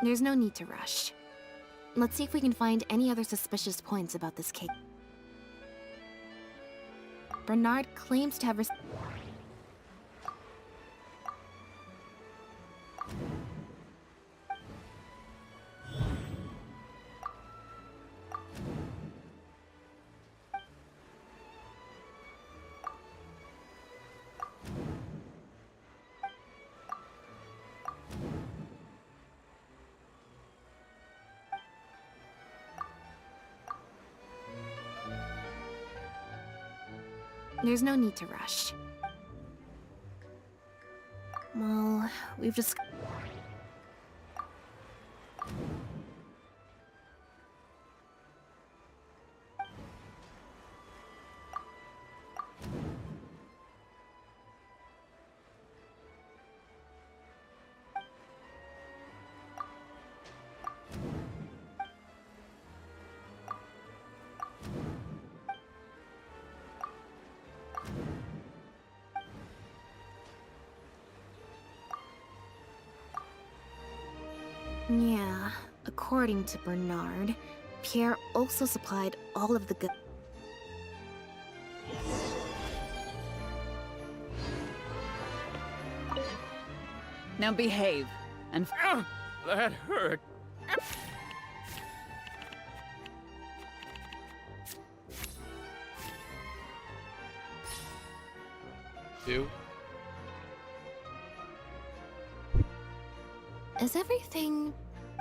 There's no need to rush. Let's see if we can find any other suspicious points about this case. Bernard claims to have There's no need to rush. Well, we've just... Yeah, according to Bernard, Pierre also supplied all of the good. Now behave and. That hurt. You. Is everything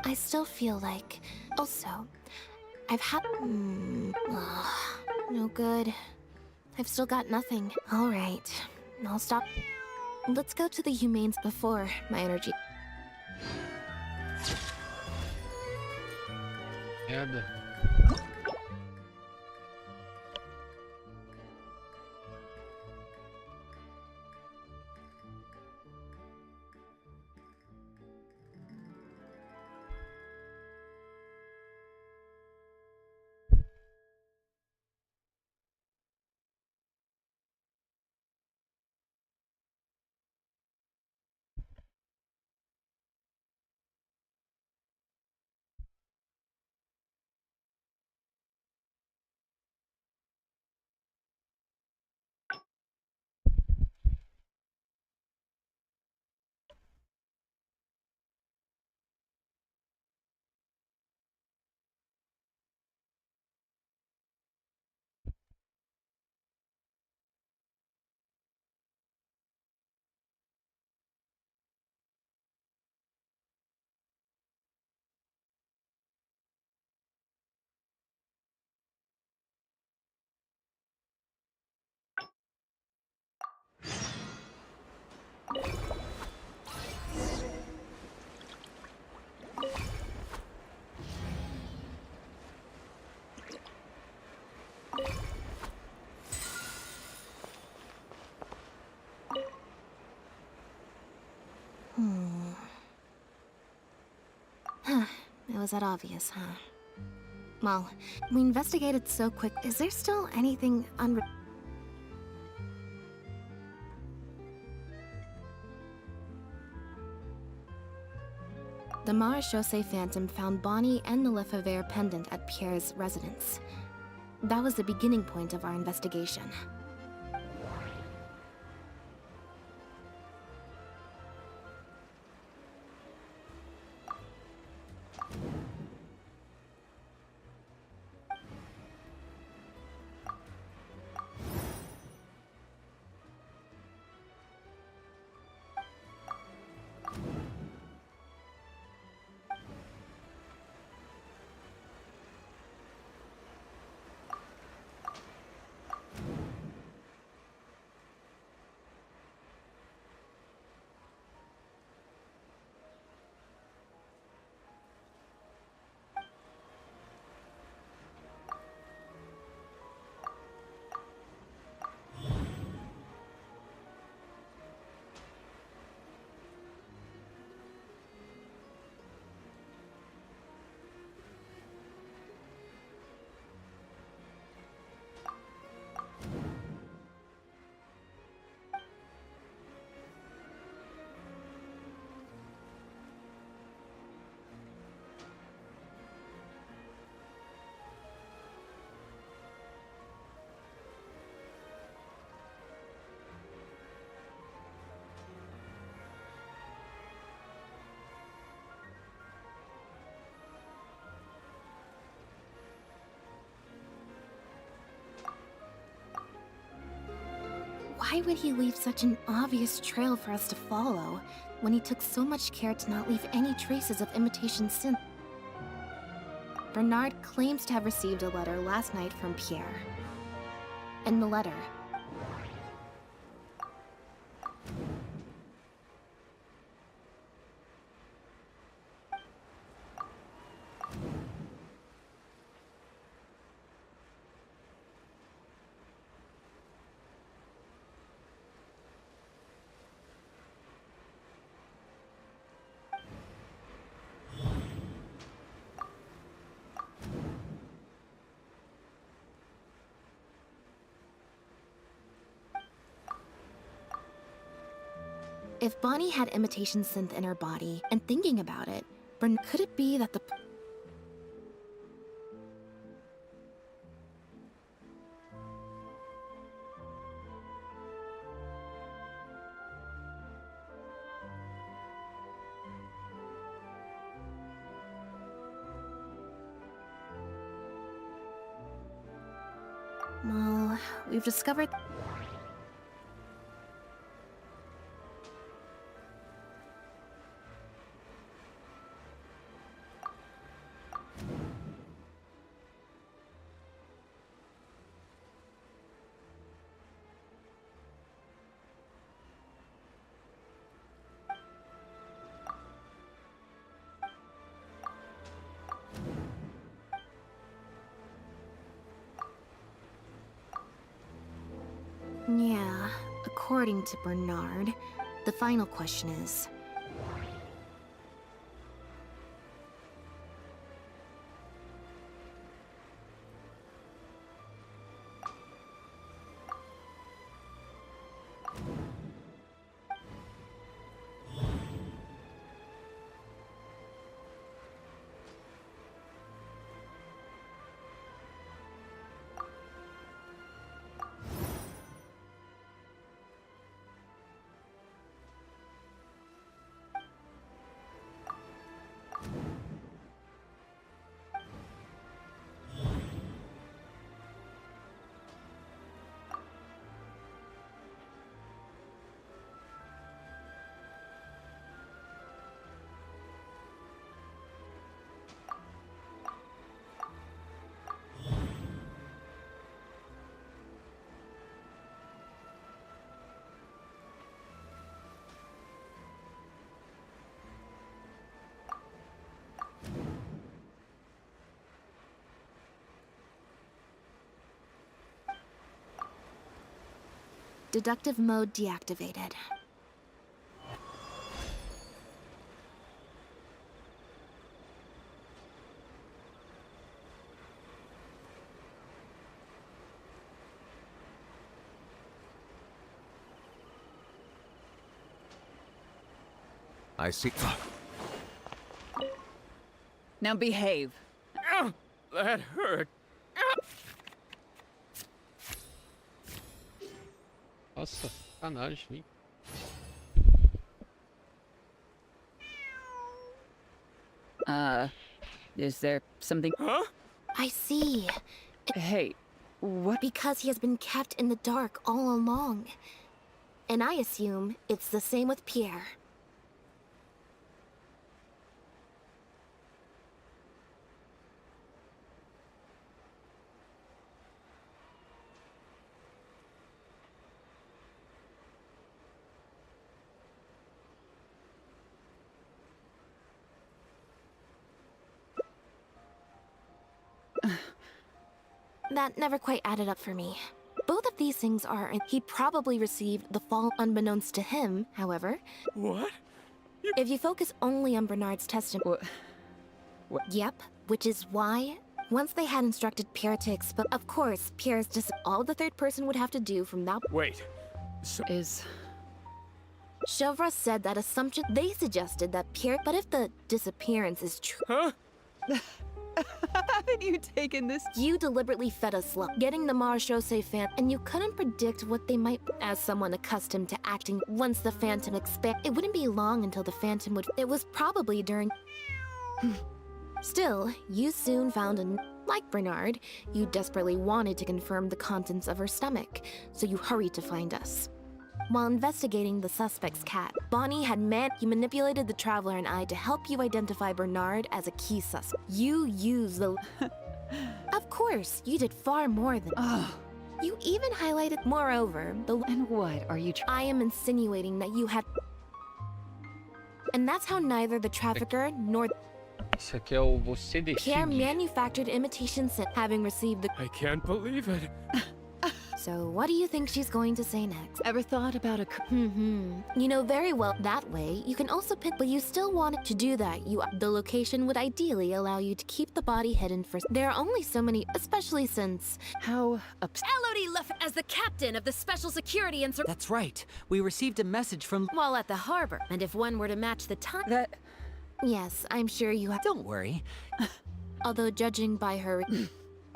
I still feel like? Also, I've had. No good. I've still got nothing. Alright, I'll stop. Let's go to the Humanes before my energy. Merda. It was that obvious, huh? Well, we investigated so quick. Is there still anything The Marechaussee Phantom found Bonnie and the Lefevre pendant at Pierre's residence. That was the beginning point of our investigation. Why would he leave such an obvious trail for us to follow, when he took so much care to not leave any traces of imitation synth? Bernard claims to have received a letter last night from Pierre. In the letter, if Bonnie had imitation synth in her body, and thinking about it, could it be that the... Well, we've discovered... Yeah, according to Bernard, the final question is... Deductive mode deactivated. I see. Now behave. Ow, that hurt. Nossa, sacanagem, hein? Is there something? Huh? I see. Hey, what? Because he has been kept in the dark all along. And I assume it's the same with Pierre. That never quite added up for me. Both of these things are, and he probably received the fall unbeknownst to him, however. What? If you focus only on Bernard's testimony... What? Yep, which is why, once they had instructed Pierre to expel... Of course, Pierre's just all the third person would have to do from that... Wait, so... Chevra said that assumption... They suggested that Pierre... But if the disappearance is true... Huh? Haven't you taken this? You deliberately fed us slow, getting the Marechaussee fan, and you couldn't predict what they might. As someone accustomed to acting, once the Phantom it wouldn't be long until the Phantom would. It was probably during. Still, you soon found like Bernard, you desperately wanted to confirm the contents of her stomach, so you hurried to find us. While investigating the suspect's cat, Bonnie had you manipulated the Traveler and I to help you identify Bernard as a key suspect. You used the... Of course, you did far more than... You even highlighted... Moreover, the... And what are you I am insinuating that you had... And that's how neither the trafficker nor... Isso aqui é o você Pierre decide. manufactured imitation scent, having received the... I can't believe it. So what do you think she's going to say next? Ever thought about a... You know very well that way you can also pit, but you still want to do that. The location would ideally allow you to keep the body hidden for... There are only so many, especially since... How Elodie left as the captain of the Special Security and... That's right. We received a message from... While at the harbor, and if one were to match the time... Yes, I'm sure you have... Don't worry. Although judging by her...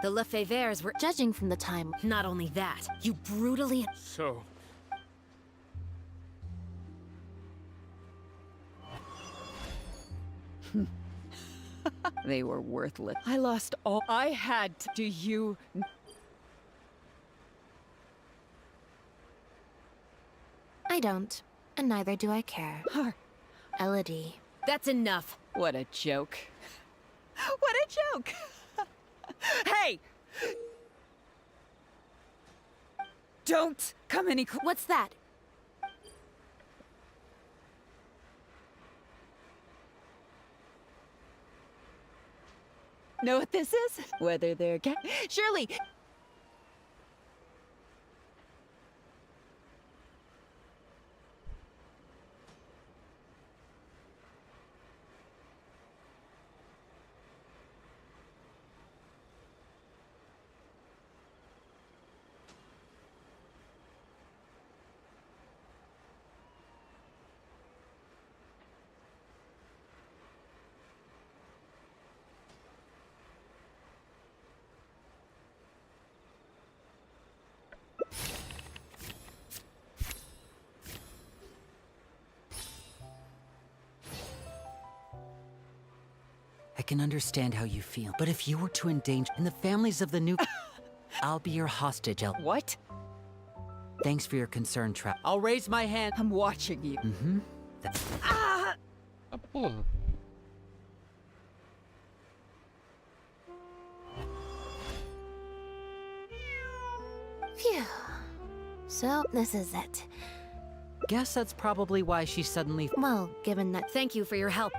The Lefebvres were... Judging from the time... Not only that, you brutally... So... They were worthless. I lost all I had to... Do you... I don't. And neither do I care. Elodie. That's enough. What a joke. What a joke! Hey! Don't come any closer. What's that? Know what this is? Whether they're Surely! can understand how you feel, but if you were to endanger the families of the new... I'll be your hostage, What? Thanks for your concern, Trap. I'll raise my hand. I'm watching you. Mm-hmm. Ah, porra. Phew. So, this is it. Guess that's probably why she suddenly... Well, given that... Thank you for your help.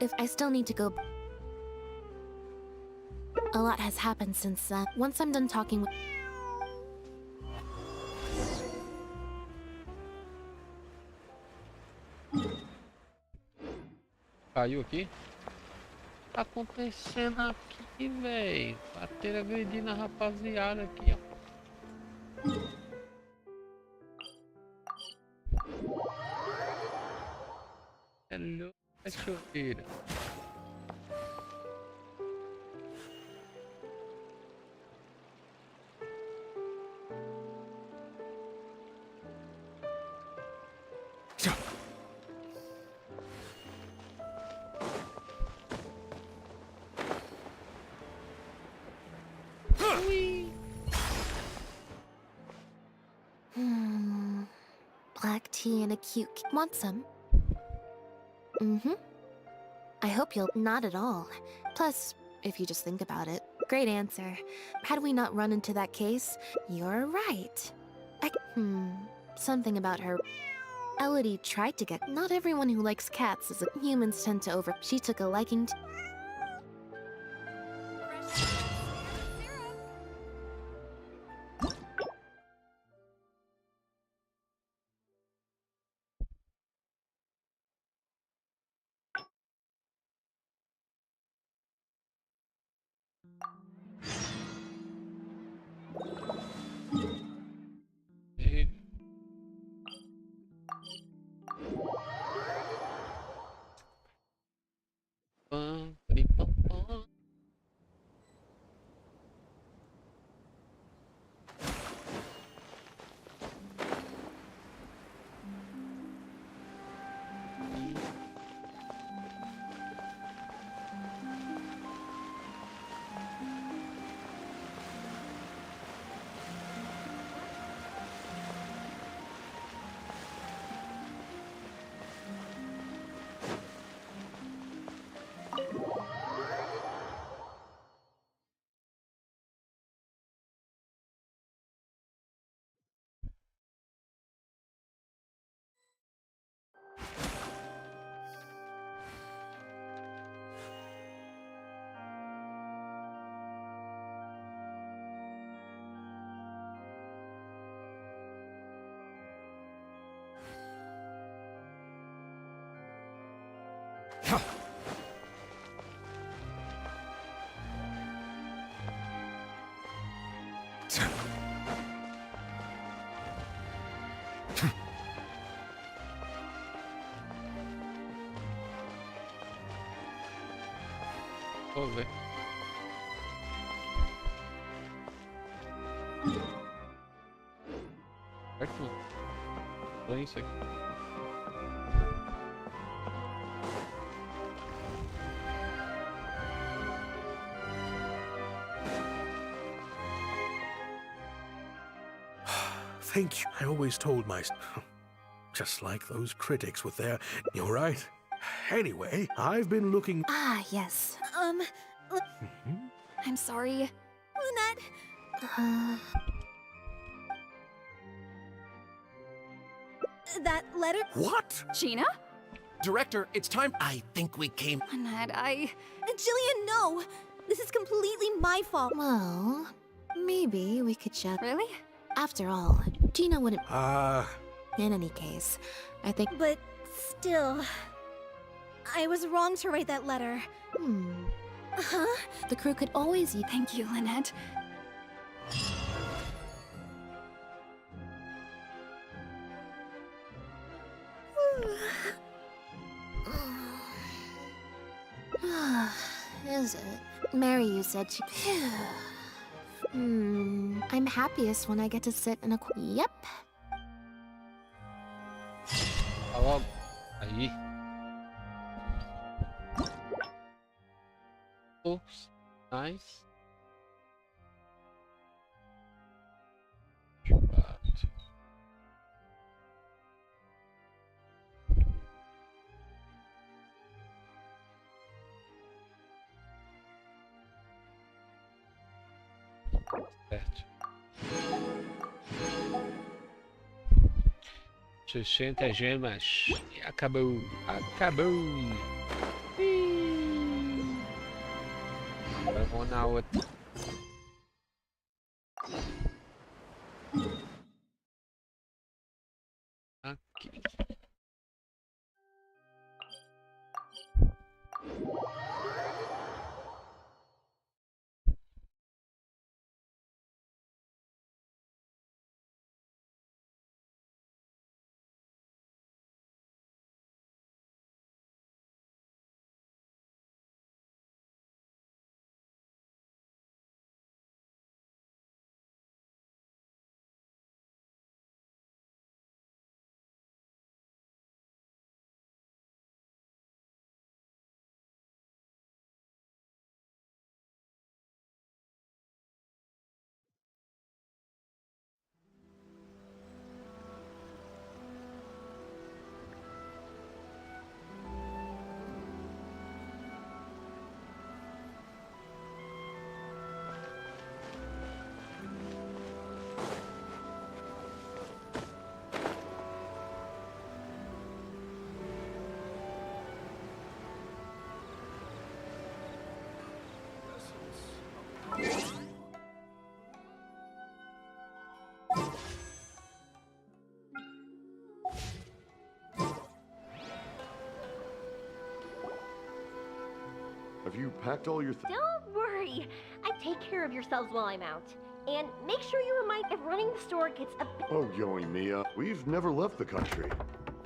If I still need to go... A lot has happened since, once I'm done talking with... Caiu aqui? Tá acontecendo aqui, véi? Bateram agredindo a rapaziada aqui, ó. Hello, cachoeira. Black tea and a cute... Want some? Mm-hmm. I hope you'll... Not at all. Plus, if you just think about it, great answer. Had we not run into that case, you're right. Something about her... Elodie tried to get... Not everyone who likes cats is a... Humans tend to over... She took a liking to... Vou ver. Certo, mano. Olha isso aqui. Thank you. I always told myself. Just like those critics with their... You're right. Anyway, I've been looking... Ah, yes. I'm sorry. Lynette! That letter... What? Gina? Director, it's time. I think we came... Lynette, Jillian, no! This is completely my fault. Well, maybe we could just... Really? After all, Gina wouldn't... In any case, I think... But still... I was wrong to write that letter. Huh? The crew could always use... Thank you, Lynette. Is it? Mary, you said she... I'm happiest when I get to sit in a... Yep. Tá logo. Aí. Oops. Nice. Certo. 60 gemas. E acabou. Acabou. Vamos na outra. Aqui. Have you packed all your Don't worry. I take care of yourselves while I'm out. And make sure you remind if running the store gets a bit... Oh, Yoey Mia, we've never left the country.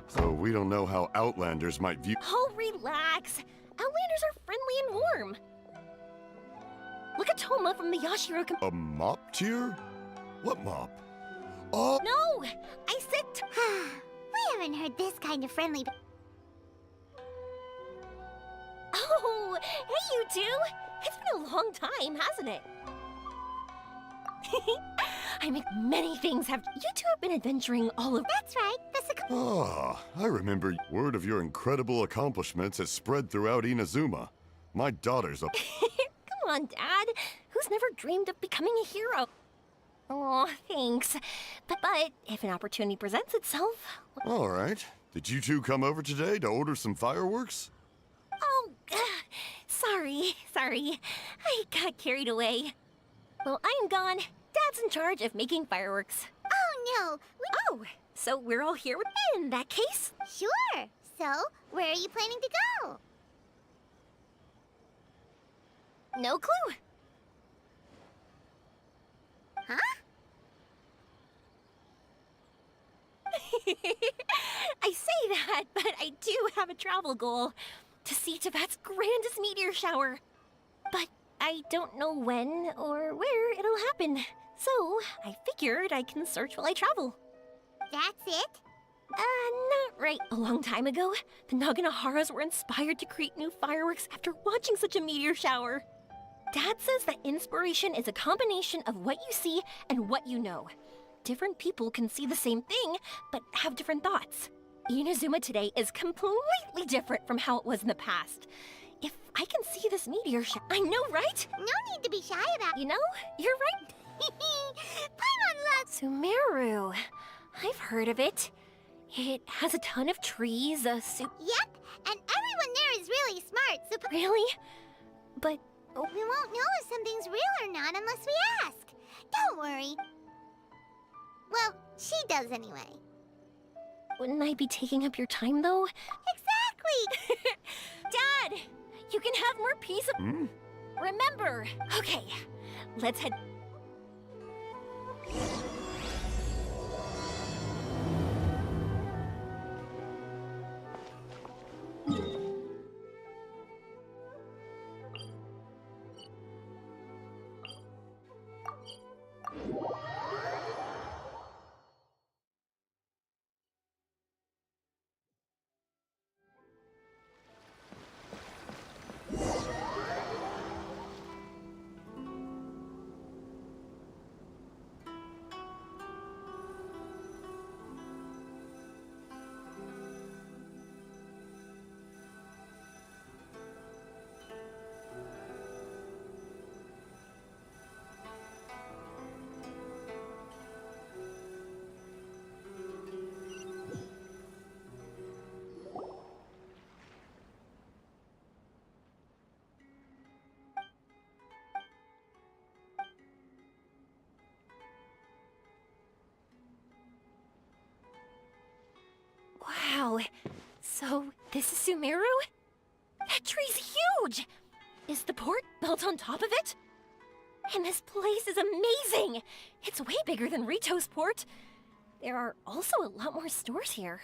So we don't know how Outlanders might view... Oh, relax. Outlanders are friendly and warm. Look at Toma from the Yashiro... A mop tier? What mop? Oh! No! I said... We haven't heard this kind of friendly... Oh, hey you two! It's been a long time, hasn't it? I make many things have... You two have been adventuring all of... That's right, Ah, I remember. Word of your incredible accomplishments has spread throughout Inazuma. My daughter's a... Come on, Dad. Who's never dreamed of becoming a hero? Oh, thanks. But if an opportunity presents itself... All right. Did you two come over today to order some fireworks? Oh, sorry. I got carried away. Well, I am gone. Dad's in charge of making fireworks. Oh, no. Oh, so we're all here in that case? Sure. So, where are you planning to go? No clue. Huh? I say that, but I do have a travel goal. To see Tibet's grandest meteor shower. But I don't know when or where it'll happen. So, I figured I can search while I travel. That's it? Not right. A long time ago, the Naganaharas were inspired to create new fireworks after watching such a meteor shower. Dad says that inspiration is a combination of what you see and what you know. Different people can see the same thing, but have different thoughts. Inazuma today is completely different from how it was in the past. If I can see this meteor shower, I know, right? No need to be shy about... You know, you're right. Paimon loves... Sumeru. I've heard of it. It has a ton of trees, Yep, and everyone there is really smart, so... Really? But... We won't know if something's real or not unless we ask. Don't worry. Well, she does anyway. Wouldn't I be taking up your time, though? Exactly! Dad! You can have more peace of... Remember! Okay, let's head... So, this is Sumeru? That tree's huge! Is the port built on top of it? And this place is amazing! It's way bigger than Rito's port. There are also a lot more stores here.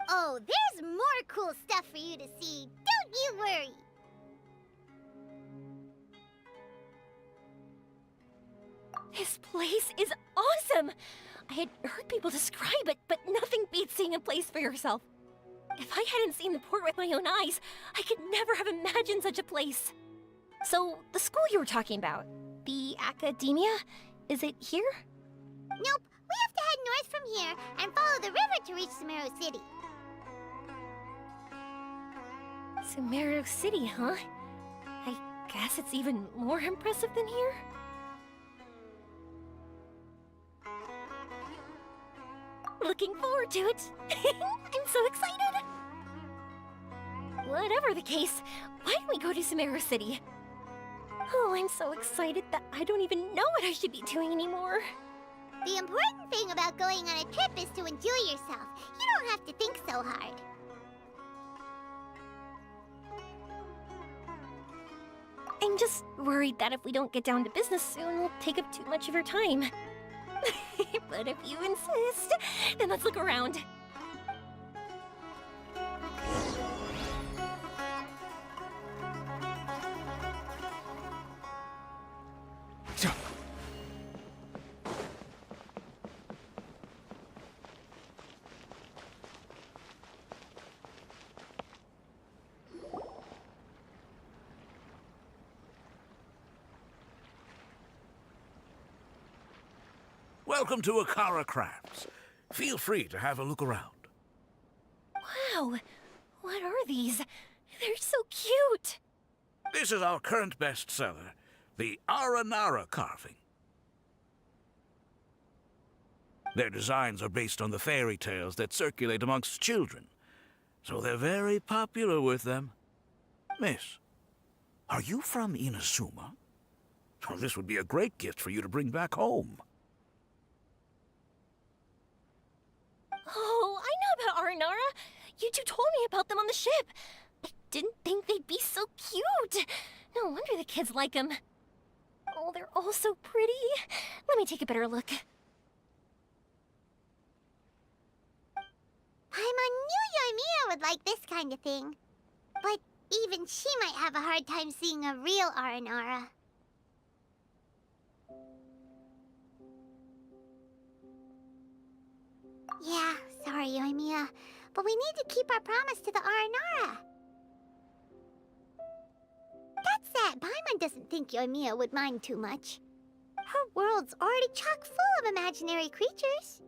Oh, there's more cool stuff for you to see. Don't you worry. This place is awesome! I had heard people describe it, but nothing beats seeing a place for yourself. If I hadn't seen the port with my own eyes, I could never have imagined such a place. So, the school you were talking about, the academia, is it here? Nope, we have to head north from here and follow the river to reach Sumeru City. Sumeru City, huh? I guess it's even more impressive than here? Looking forward to it. I'm so excited. Whatever the case, why don't we go to Sumeru City? Oh, I'm so excited that I don't even know what I should be doing anymore. The important thing about going on a trip is to enjoy yourself. You don't have to think so hard. I'm just worried that if we don't get down to business soon, we'll take up too much of your time. But if you insist, then let's look around. Welcome to Akara Crafts. Feel free to have a look around. Wow, what are these? They're so cute. This is our current bestseller, the Aranara carving. Their designs are based on the fairy tales that circulate amongst children, so they're very popular with them. Miss, are you from Inazuma? Well, this would be a great gift for you to bring back home. Oh, I know about Aranara. You two told me about them on the ship. I didn't think they'd be so cute. No wonder the kids like them. Oh, they're all so pretty. Let me take a better look. Paimon knew Yoimiya would like this kind of thing. But even she might have a hard time seeing a real Aranara. Yeah, sorry, Yoimiya, but we need to keep our promise to the Aranara. That said, Paimon doesn't think Yoimiya would mind too much. Her world's already chock full of imaginary creatures.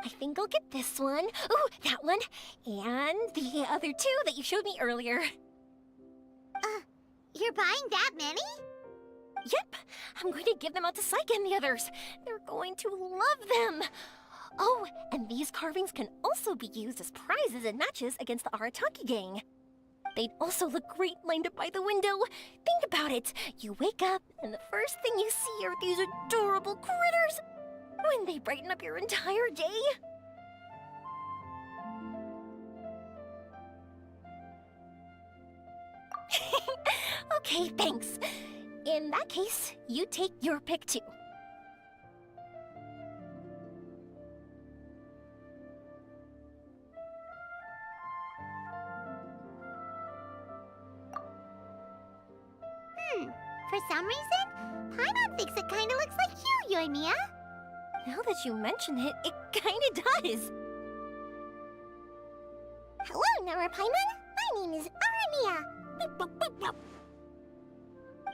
I think I'll get this one. Ooh, that one. And the other two that you showed me earlier. You're buying that many? Yep. I'm going to give them out to Saika and the others. They're going to love them. Oh, and these carvings can also be used as prizes and matches against the Arataki gang. They'd also look great lined up by the window. Think about it. You wake up, and the first thing you see are these adorable critters. Wouldn't they brighten up your entire day? Okay, thanks. In that case, you take your pick too. For some reason, Paimon thinks it kinda looks like you, Yoimiya. Now that you mention it, it kinda does. Hello, Nara Paimon. My name is Aramiya.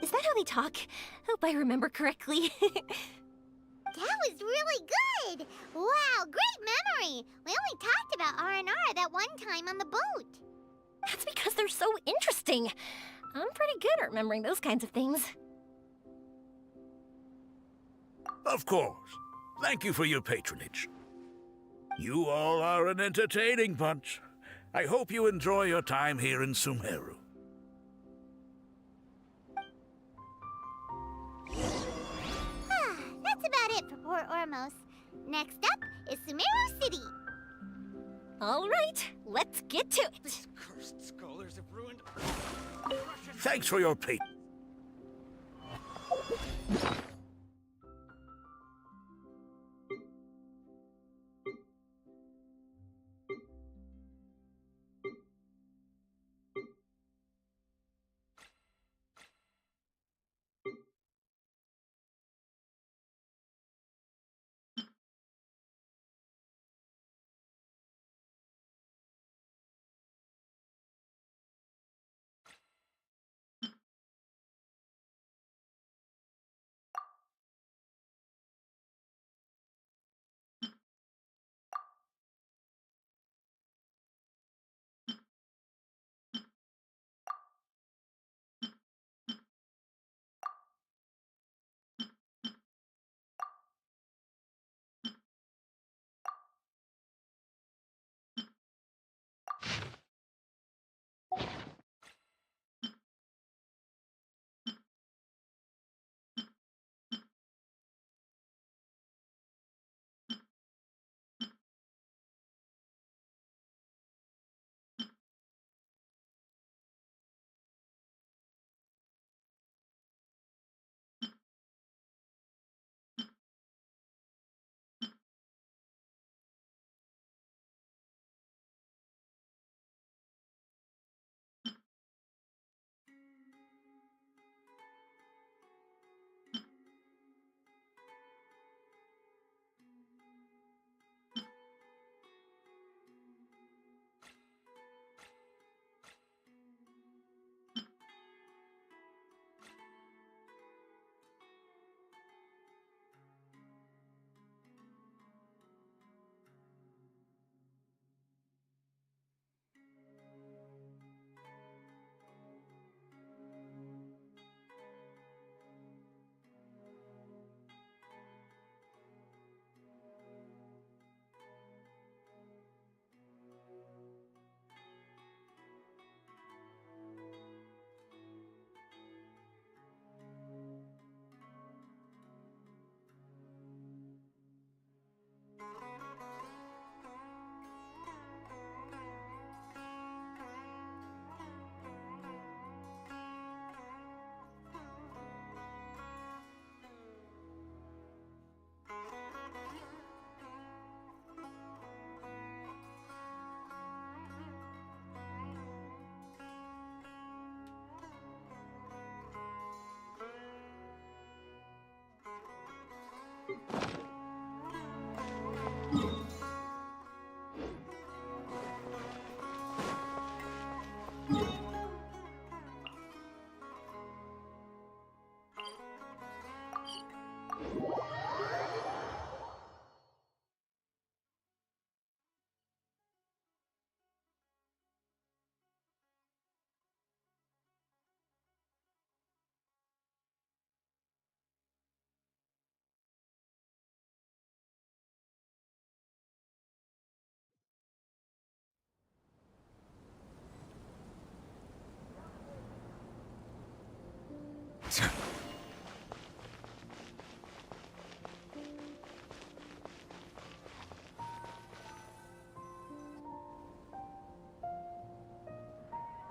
Is that how they talk? Hope I remember correctly. That was really good! Wow, great memory! We only talked about Aranara that one time on the boat. That's because they're so interesting. I'm pretty good at remembering those kinds of things. Of course. Thank you for your patronage. You all are an entertaining bunch. I hope you enjoy your time here in Sumeru. That's about it for Port Ormos. Next up is Sumeru City. All right, let's get to it. These cursed scholars have ruined... Thanks for your patience.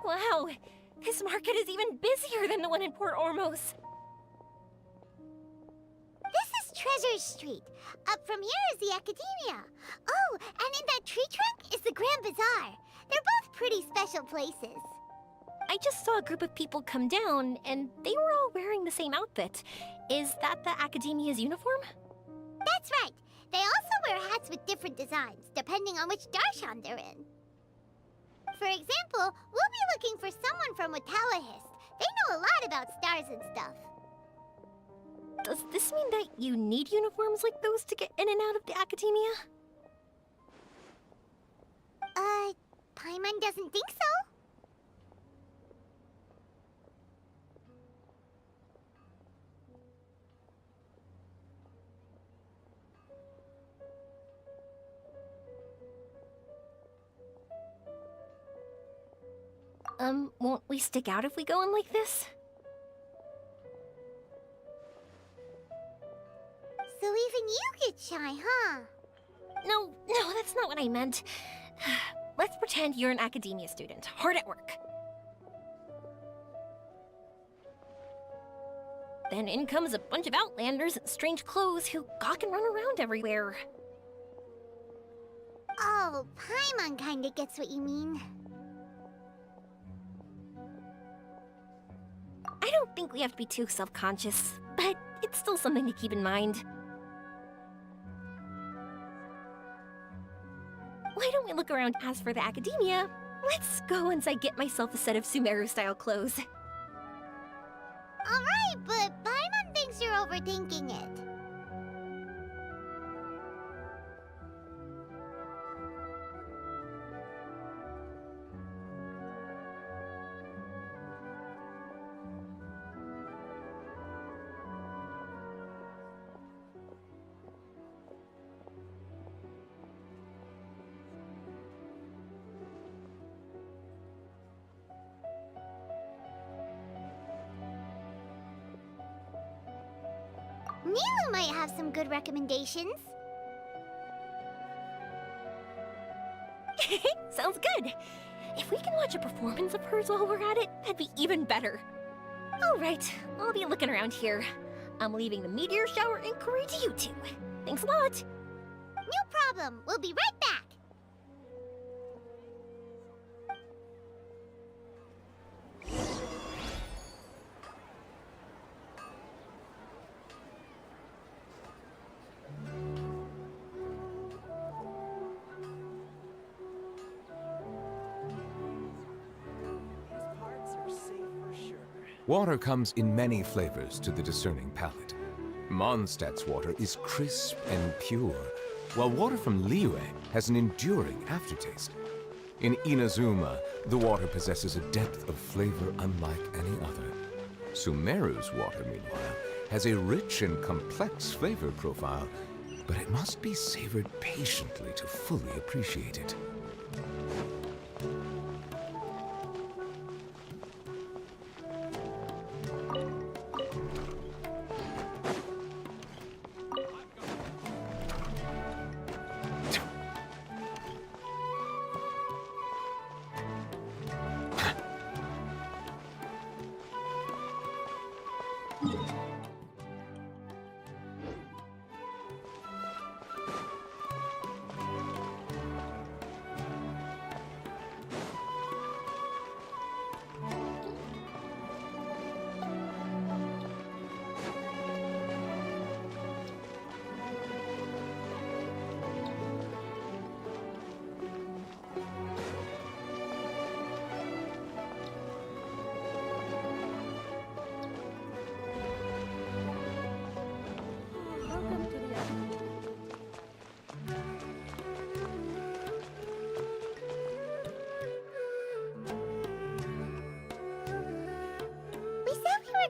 Wow, this market is even busier than the one in Port Ormos. This is Treasure Street. Up from here is the Academia. Oh, and in that tree trunk is the Grand Bazaar. They're both pretty special places. I just saw a group of people come down, and they were all wearing the same outfit. Is that the Academia's uniform? That's right. They also wear hats with different designs, depending on which darshan they're in. For example, we'll be looking for someone from Watawahist. They know a lot about stars and stuff. Does this mean that you need uniforms like those to get in and out of the Academia? Paimon doesn't think so. Won't we stick out if we go in like this? So even you get shy, huh? No, that's not what I meant. Let's pretend you're an academia student, hard at work. Then in comes a bunch of outlanders in strange clothes who gawk and run around everywhere. Oh, Paimon kinda gets what you mean. I don't think we have to be too self-conscious, but it's still something to keep in mind. Why don't we look around? As for the academia, let's go once I get myself a set of Sumeru-style clothes. Alright, but Paimon thinks you're overthinking it. Nilu might have some good recommendations. Sounds good. If we can watch a performance of hers while we're at it, that'd be even better. Alright, I'll be looking around here. I'm leaving the meteor shower inquiry to you two. Thanks a lot. No problem. We'll be right back. Water comes in many flavors to the discerning palate. Mondstadt's water is crisp and pure, while water from Liyue has an enduring aftertaste. In Inazuma, the water possesses a depth of flavor unlike any other. Sumeru's water, meanwhile, has a rich and complex flavor profile, but it must be savored patiently to fully appreciate it.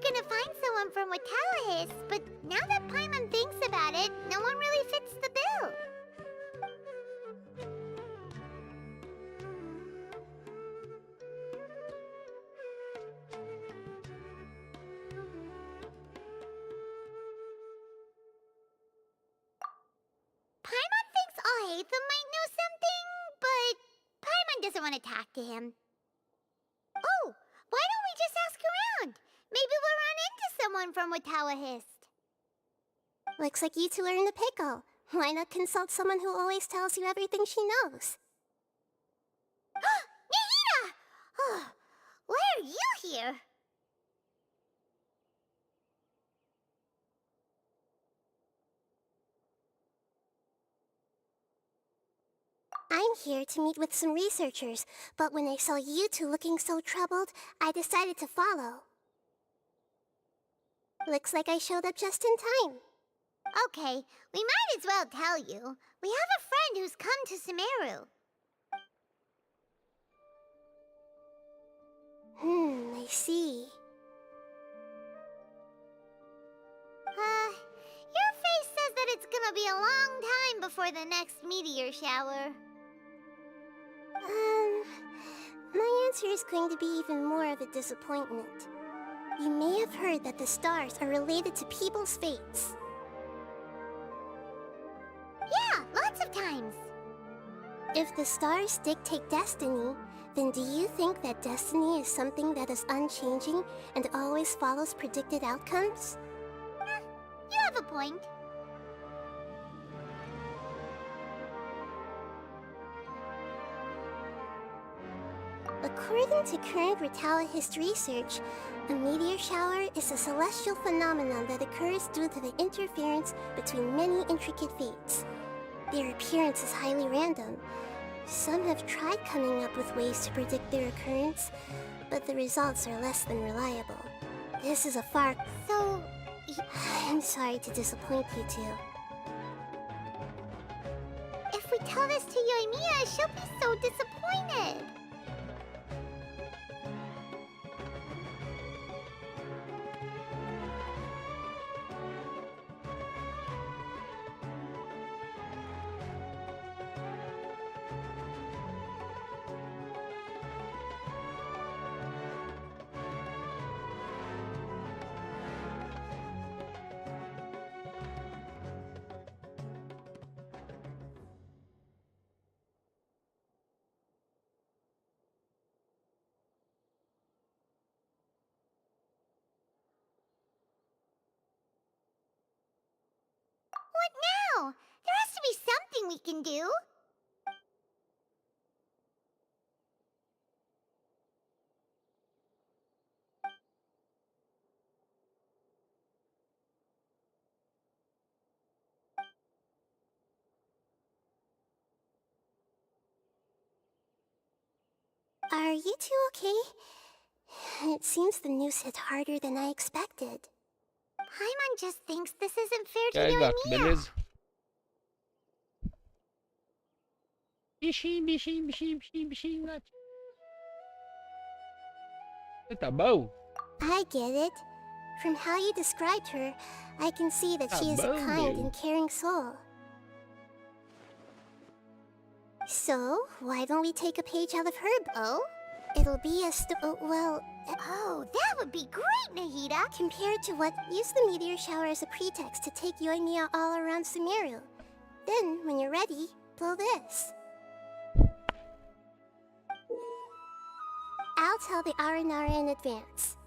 Gonna find someone from Watallahis, but now that Paimon thinks about it, no one really fits the bill. Paimon thinks Alhaitham might know something, but Paimon doesn't want to talk to him. Oh, why don't we just ask around? Maybe we'll run into someone from Watallahis. Looks like you two are in the pickle. Why not consult someone who always tells you everything she knows? Nahida! Oh, why are you here? I'm here to meet with some researchers, but when I saw you two looking so troubled, I decided to follow. Looks like I showed up just in time. Okay, we might as well tell you. We have a friend who's come to Sumeru. I see. Your face says that it's gonna be a long time before the next meteor shower. My answer is going to be even more of a disappointment. You may have heard that the stars are related to people's fates. Yeah, lots of times. If the stars dictate destiny, then do you think that destiny is something that is unchanging and always follows predicted outcomes? You have a point. According to current Retaliahist research, a meteor shower is a celestial phenomenon that occurs due to the interference between many intricate fates. Their appearance is highly random. Some have tried coming up with ways to predict their occurrence, but the results are less than reliable. This is a far... So... I'm sorry to disappoint you two. If we tell this to Yoimiya, she'll be so disappointed. What now? There has to be something we can do. Are you two okay? It seems the news hit harder than I expected. Paimon just thinks this isn't fair to Cai, gato, Yoimiya. beleza? Bichinho, bichinho, bichinho, bichinho, bichinho, gato. Você tá bom? I get it. From how you described her, I can see that she is a kind and caring soul. So, why don't we take a page out of her book? It'll be a Oh, that would be great, Nahida! Compared to what, use the meteor shower as a pretext to take Yoimiya all around Sumeru. Then, when you're ready, blow this. I'll tell the Aranara in advance.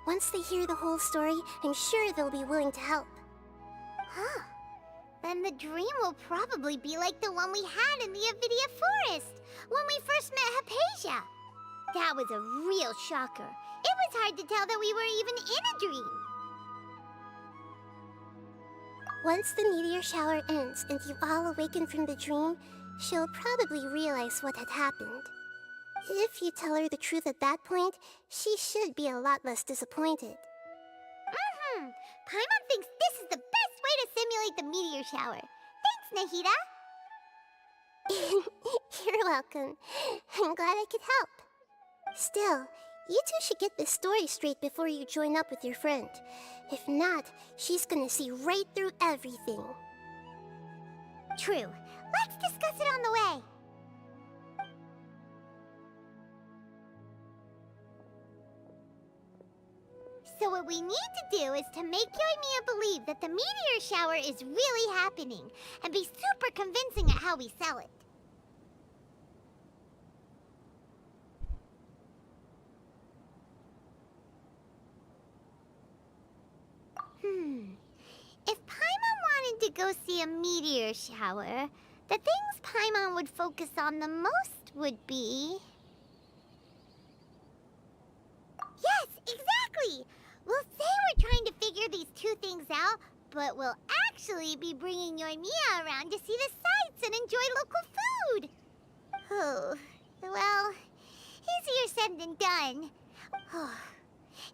Once they hear the whole story, I'm sure they'll be willing to help. Huh. Then the dream will probably be like the one we had in the Avidia Forest, when we first met Hypatia. That was a real shocker. It was hard to tell that we were even in a dream. Once the meteor shower ends and you all awaken from the dream, she'll probably realize what had happened. If you tell her the truth at that point, she should be a lot less disappointed. Paimon thinks this is the best way to simulate the meteor shower. Thanks, Nahida. You're welcome. I'm glad I could help. Still, you two should get this story straight before you join up with your friend. If not, she's gonna see right through everything. True. Let's discuss it on the way. So what we need to do is to make Yoimiya believe that the meteor shower is really happening, and be super convincing at how we sell it. If Paimon wanted to go see a meteor shower, the things Paimon would focus on the most would be... Yes, exactly! We'll say we're trying to figure these two things out, but we'll actually be bringing Yoimiya around to see the sights and enjoy local food! Oh, well, easier said than done.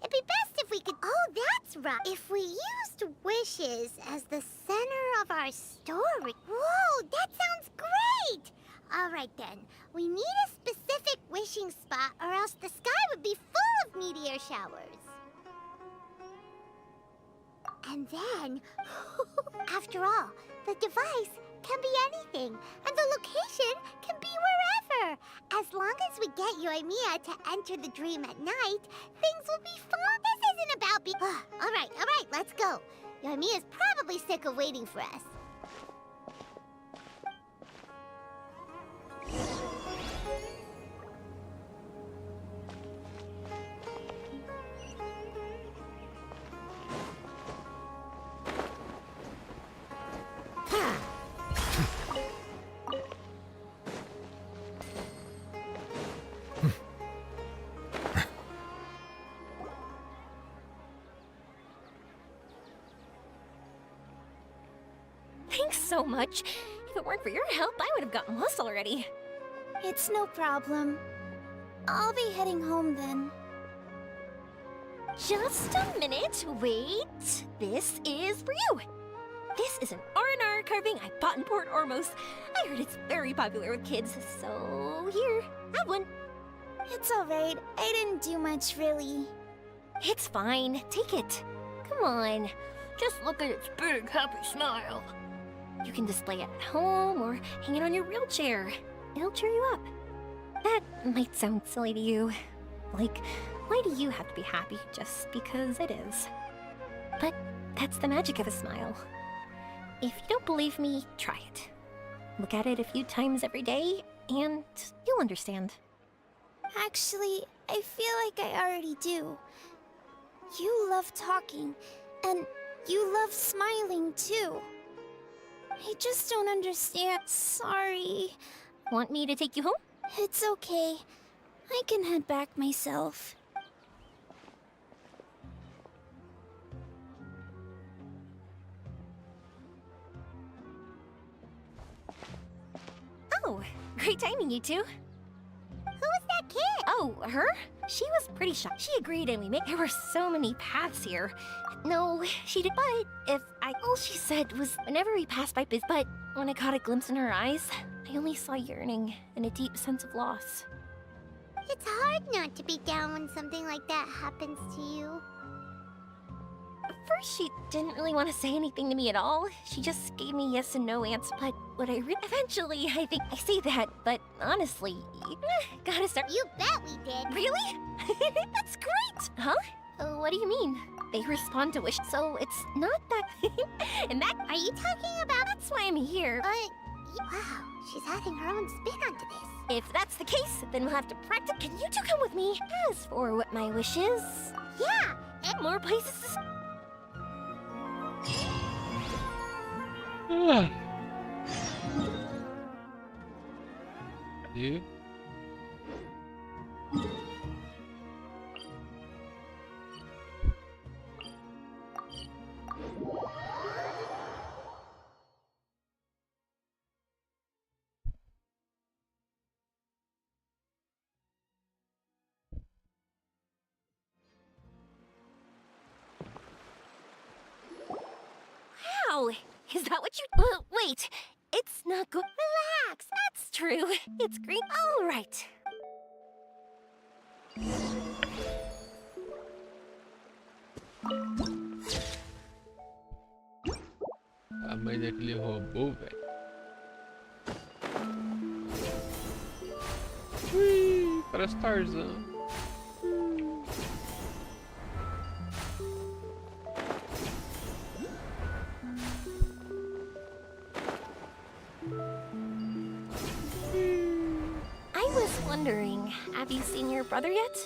It'd be best if we could... Oh, that's right! If we used wishes as the center of our story... Whoa, that sounds great! Alright then, we need a specific wishing spot or else the sky would be full of meteor showers. And then, after all, the device can be anything, and the location can be wherever. As long as we get Yoimiya to enter the dream at night, things will be fun. This isn't about all right, let's go. Yoimiya's probably sick of waiting for us. Thanks so much. If it weren't for your help, I would have gotten lost already. It's no problem. I'll be heading home then. Just a minute. Wait. This is for you. This is an R&R carving I bought in Port Ormos. I heard it's very popular with kids, so here, have one. It's alright. I didn't do much, really. It's fine. Take it. Come on. Just look at its big, happy smile. You can display it at home or hang it on your wheelchair. It'll cheer you up. That might sound silly to you. Like, why do you have to be happy just because it is? But that's the magic of a smile. If you don't believe me, try it. Look at it a few times every day, and you'll understand. Actually, I feel like I already do. You love talking, and you love smiling too. I just don't understand. Sorry. Want me to take you home? It's okay. I can head back myself. Oh, great timing, you two. Who was that kid? Oh, her? She was pretty shy. She agreed and we made— There were so many paths here. No, she did— But all she said was whenever we passed by but when I caught a glimpse in her eyes, I only saw yearning and a deep sense of loss. It's hard not to be down when something like that happens to you. At first, she didn't really want to say anything to me at all. She just gave me yes and no answers. But what eventually, I think I say that, but honestly, gotta start— You bet we did. Really? That's great! Huh? What do you mean? They respond to wish, so it's not that— And that— Are you talking about— That's why I'm here. Wow, she's adding her own spin onto this. If that's the case, then we'll have to practice. Can you two come with me? As for what my wish is— Yeah! And more places to— You? Wow! Is that what you— wait! It's not good— Relax! That's true. It's green. All right. A mãe daquele robô, velho. Ui, parece Tarzan. I was wondering, have you seen your brother yet?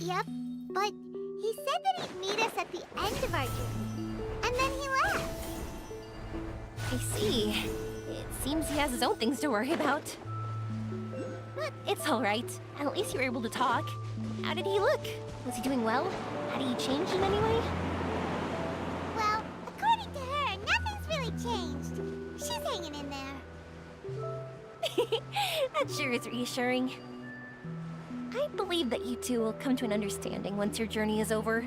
Yep, but he said that he'd meet us at the end of our journey. And then he left. I see. It seems he has his own things to worry about. But it's all right. At least you were able to talk. How did he look? Was he doing well? Had he changed in any way? Well, according to her, nothing's really changed. She's hanging in there. That sure is reassuring. I believe that you two will come to an understanding once your journey is over.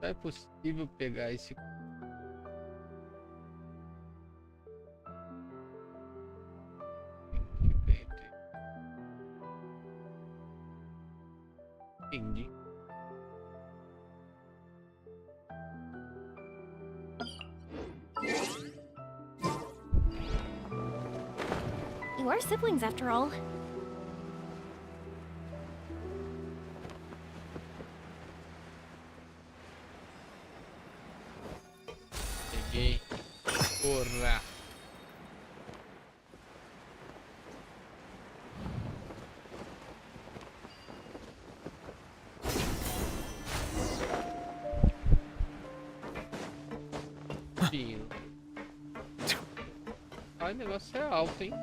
Não é possível pegar esse... are siblings after all. Peguei. Porra. Fino. Ai, o negócio é alto, hein?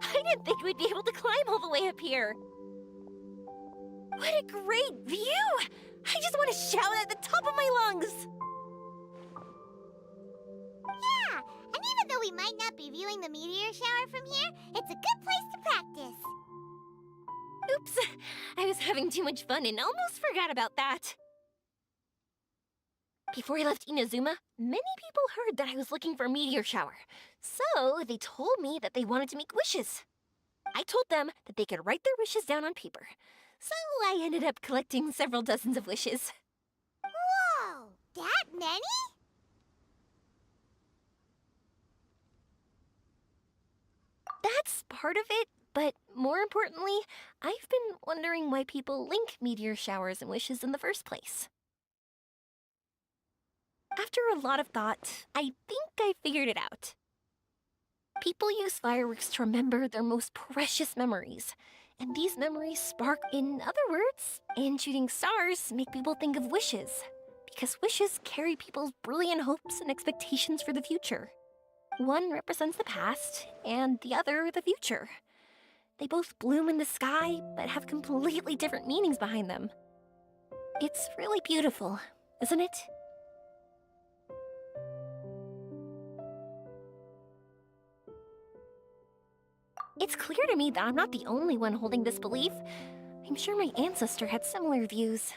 I didn't think we'd be able to climb all the way up here. What a great view! I just want to shout at the top of my lungs! Yeah, and even though we might not be viewing the meteor shower from here, it's a good place to practice. Oops, I was having too much fun and almost forgot about that. Before I left Inazuma, many people heard that I was looking for a meteor shower. So they told me that they wanted to make wishes. I told them that they could write their wishes down on paper. So I ended up collecting several dozens of wishes. Whoa! That many? That's part of it, but more importantly, I've been wondering why people link meteor showers and wishes in the first place. After a lot of thought, I think I figured it out. People use fireworks to remember their most precious memories. And these memories spark, in other words, and shooting stars make people think of wishes. Because wishes carry people's brilliant hopes and expectations for the future. One represents the past, and the other the future. They both bloom in the sky, but have completely different meanings behind them. It's really beautiful, isn't it? It's clear to me that I'm not the only one holding this belief. I'm sure my ancestor had similar views.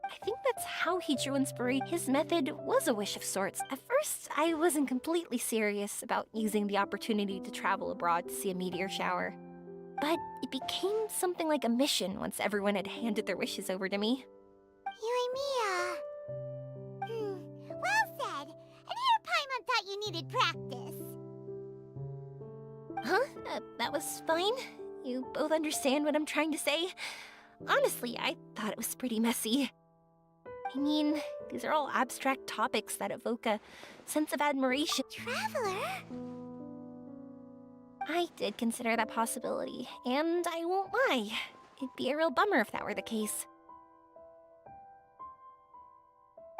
I think that's how he drew inspiration. His method was a wish of sorts. At first, I wasn't completely serious about using the opportunity to travel abroad to see a meteor shower. But it became something like a mission once everyone had handed their wishes over to me. Yoimiya. Well said. And here Paimon thought you needed practice. Huh? That was fine. You both understand what I'm trying to say? Honestly, I thought it was pretty messy. I mean, these are all abstract topics that evoke a sense of admiration. Traveler? I did consider that possibility, and I won't lie. It'd be a real bummer if that were the case.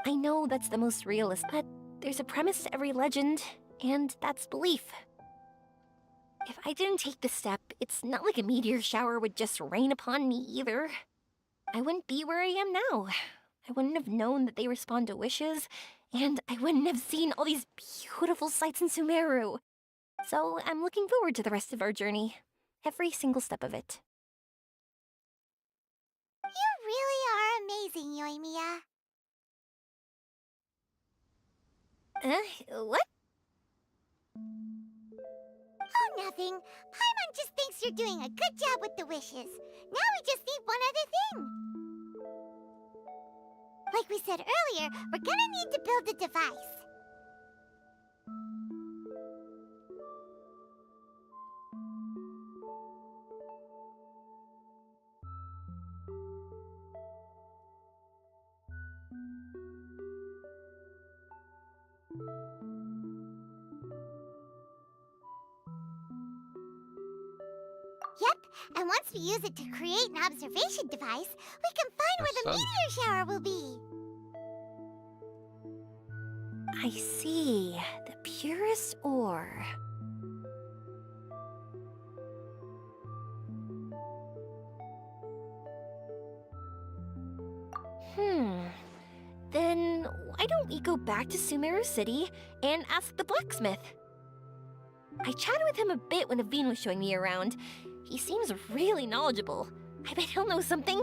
I know that's the most realistic, but there's a premise to every legend, and that's belief. If I didn't take this step, it's not like a meteor shower would just rain upon me either. I wouldn't be where I am now. I wouldn't have known that they respond to wishes, and I wouldn't have seen all these beautiful sights in Sumeru. So I'm looking forward to the rest of our journey. Every single step of it. You really are amazing, Yoimiya. What? Oh, nothing. Paimon just thinks you're doing a good job with the wishes. Now we just need one other thing. Like we said earlier, we're gonna need to build a device. Yep, and once we use it to create an observation device, we can find where the meteor shower will be. I see. The purest ore. Then why don't we go back to Sumeru City and ask the blacksmith? I chatted with him a bit when Aveen was showing me around. He seems really knowledgeable. I bet he'll know something.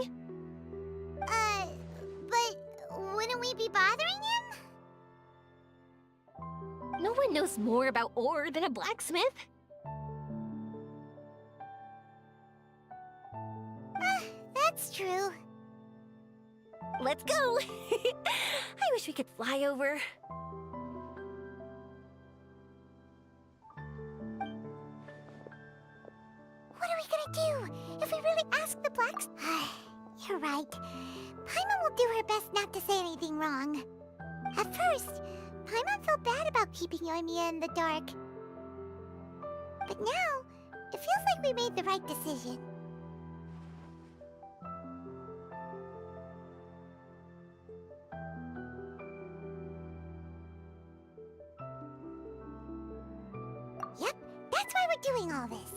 But wouldn't we be bothering him? No one knows more about ore than a blacksmith. That's true. Let's go! I wish we could fly over. What are we gonna do if we really ask the blacks? You're right. Paimon will do her best not to say anything wrong. At first, Paimon felt bad about keeping you and Mia in the dark. But now, it feels like we made the right decision. Yep, that's why we're doing all this.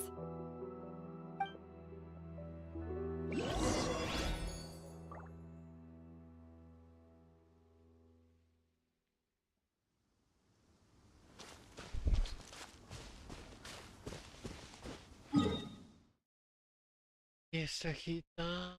Esse aqui tá...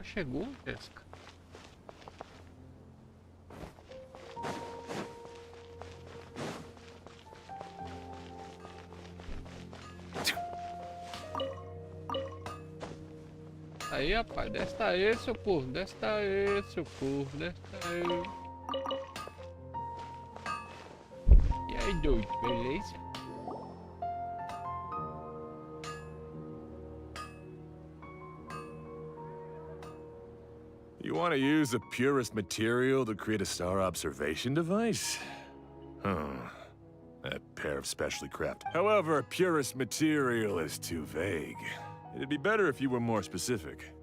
Chegou, Jéssica? Aí, rapaz, desce aí, seu porro, desce aí, seu porro, desce aí. E aí, doido, beleza? You want to use the purest material to create a star observation device? That pair of specially crafted. However, purest material is too vague. It'd be better if you were more specific.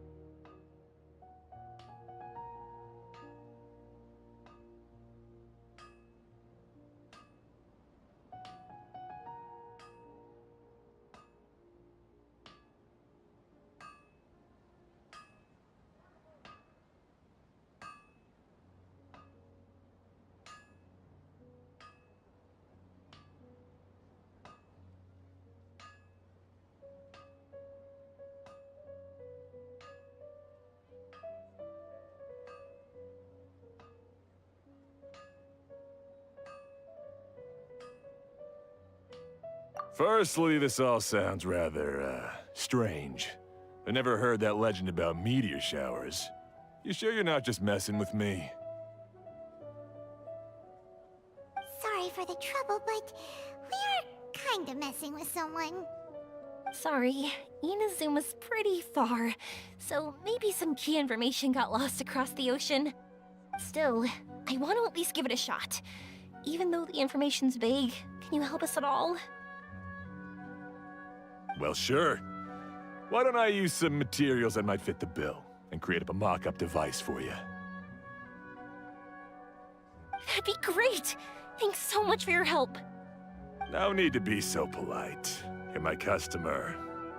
Firstly, this all sounds rather, strange. I never heard that legend about meteor showers. You sure you're not just messing with me? Sorry for the trouble, but we are kinda messing with someone. Sorry, Inazuma's pretty far, so maybe some key information got lost across the ocean. Still, I want to at least give it a shot. Even though the information's vague, can you help us at all? Well, sure. Why don't I use some materials that might fit the bill and create up a mock-up device for you? That'd be great! Thanks so much for your help. No need to be so polite. You're my customer.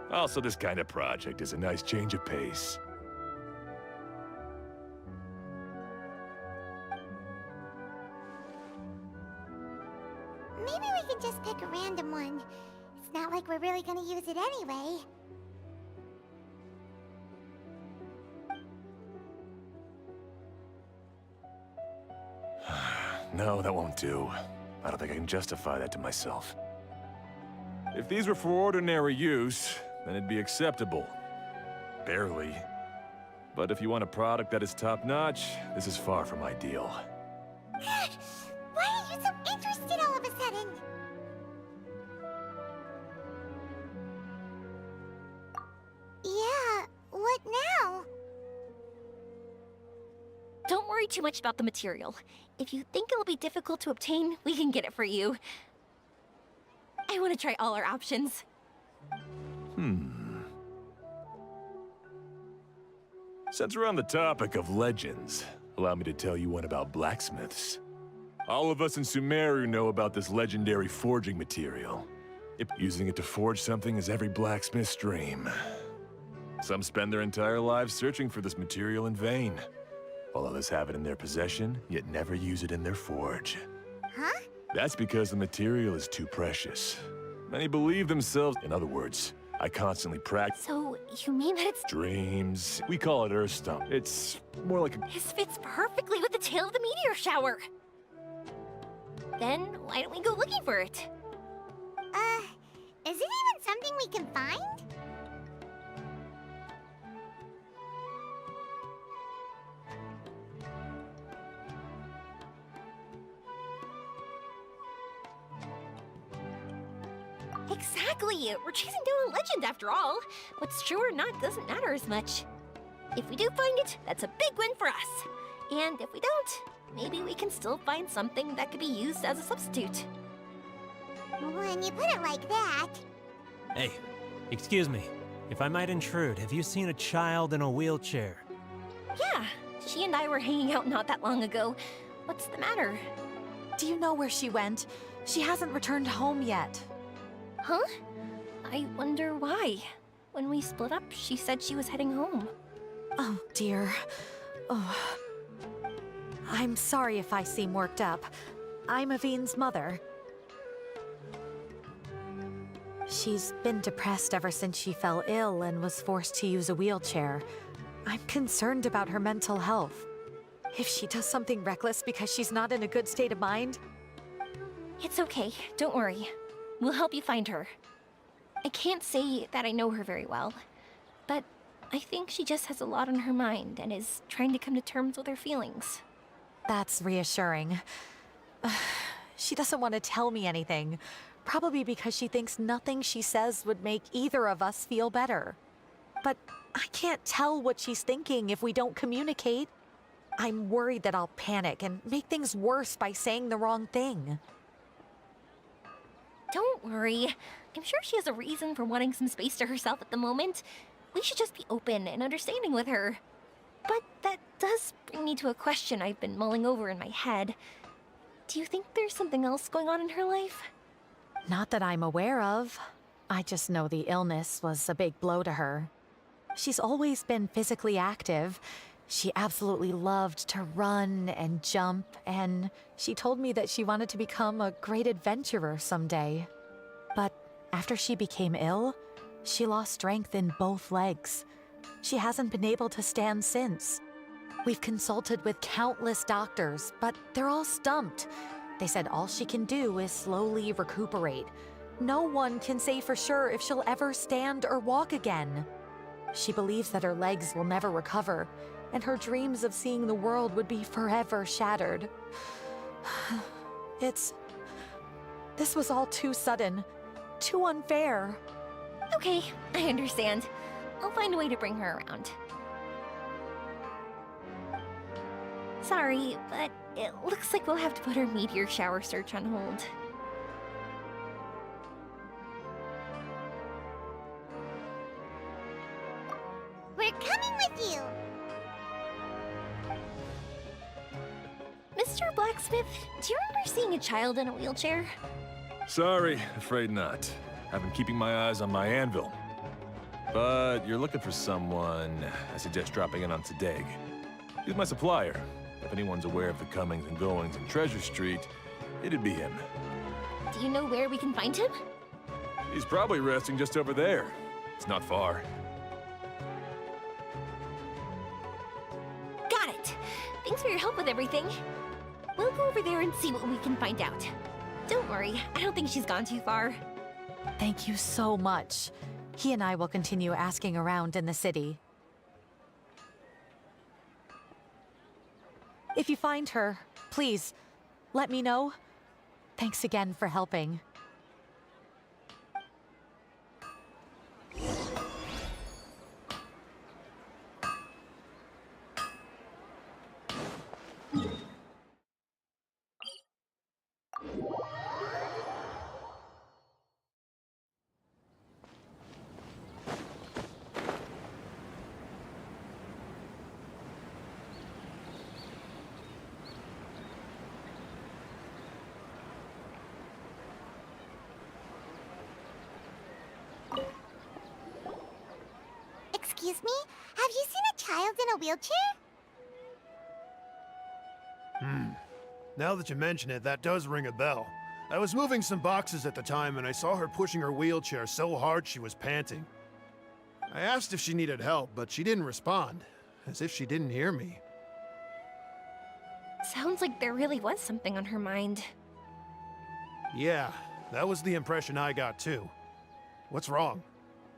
Also, this kind of project is a nice change of pace. Maybe we can just pick a random one. It's not like we're really gonna use it anyway. No, that won't do. I don't think I can justify that to myself. If these were for ordinary use, then it'd be acceptable. Barely. But if you want a product that is top-notch, this is far from ideal. Why are you so interested all of a sudden? worry too much about the material. If you think it'll be difficult to obtain, we can get it for you. I want to try all our options. Since we're on the topic of legends, allow me to tell you one about blacksmiths. All of us in Sumeru know about this legendary forging material. Using it to forge something is every blacksmith's dream. Some spend their entire lives searching for this material in vain, while others have it in their possession, yet never use it in their forge. Huh? That's because the material is too precious. Many believe themselves, in other words, I constantly practice. So, you mean that it's... Dreams. We call it Earthstone. It's more like a... This fits perfectly with the tale of the meteor shower. Then, why don't we go looking for it? Is it even something we can find? Exactly! We're chasing down a legend after all. What's true or not doesn't matter as much. If we do find it, that's a big win for us. And if we don't, maybe we can still find something that could be used as a substitute. When you put it like that... Hey, excuse me. If I might intrude, have you seen a child in a wheelchair? Yeah, she and I were hanging out not that long ago. What's the matter? Do you know where she went? She hasn't returned home yet. Huh? I wonder why. When we split up, she said she was heading home. Oh, dear. Oh. I'm sorry if I seem worked up. I'm Avine's mother. She's been depressed ever since she fell ill and was forced to use a wheelchair. I'm concerned about her mental health. If she does something reckless because she's not in a good state of mind... It's okay, don't worry. We'll help you find her. I can't say that I know her very well, but I think she just has a lot on her mind and is trying to come to terms with her feelings. That's reassuring. She doesn't want to tell me anything, probably because she thinks nothing she says would make either of us feel better. But I can't tell what she's thinking if we don't communicate. I'm worried that I'll panic and make things worse by saying the wrong thing. Don't worry. I'm sure she has a reason for wanting some space to herself at the moment. We should just be open and understanding with her. But that does bring me to a question I've been mulling over in my head. Do you think there's something else going on in her life? Not that I'm aware of. I just know the illness was a big blow to her. She's always been physically active. She absolutely loved to run and jump, and she told me that she wanted to become a great adventurer someday. But after she became ill, she lost strength in both legs. She hasn't been able to stand since. We've consulted with countless doctors, but they're all stumped. They said all she can do is slowly recuperate. No one can say for sure if she'll ever stand or walk again. She believes that her legs will never recover, and her dreams of seeing the world would be forever shattered. This was all too sudden, too unfair. Okay, I understand. I'll find a way to bring her around. Sorry, but it looks like we'll have to put our meteor shower search on hold. We're coming with you! Mr. Blacksmith, do you remember seeing a child in a wheelchair? Sorry, afraid not. I've been keeping my eyes on my anvil. But you're looking for someone, I suggest dropping in on Sadeg. He's my supplier. If anyone's aware of the comings and goings in Treasure Street, it'd be him. Do you know where we can find him? He's probably resting just over there. It's not far. Got it! Thanks for your help with everything. We'll go over there and see what we can find out. Don't worry, I don't think she's gone too far. Thank you so much. He and I will continue asking around in the city. If you find her, please, let me know. Thanks again for helping. Excuse me? Have you seen a child in a wheelchair? Now that you mention it, that does ring a bell. I was moving some boxes at the time and I saw her pushing her wheelchair so hard she was panting. I asked if she needed help, but she didn't respond, as if she didn't hear me. Sounds like there really was something on her mind. Yeah, that was the impression I got too. What's wrong?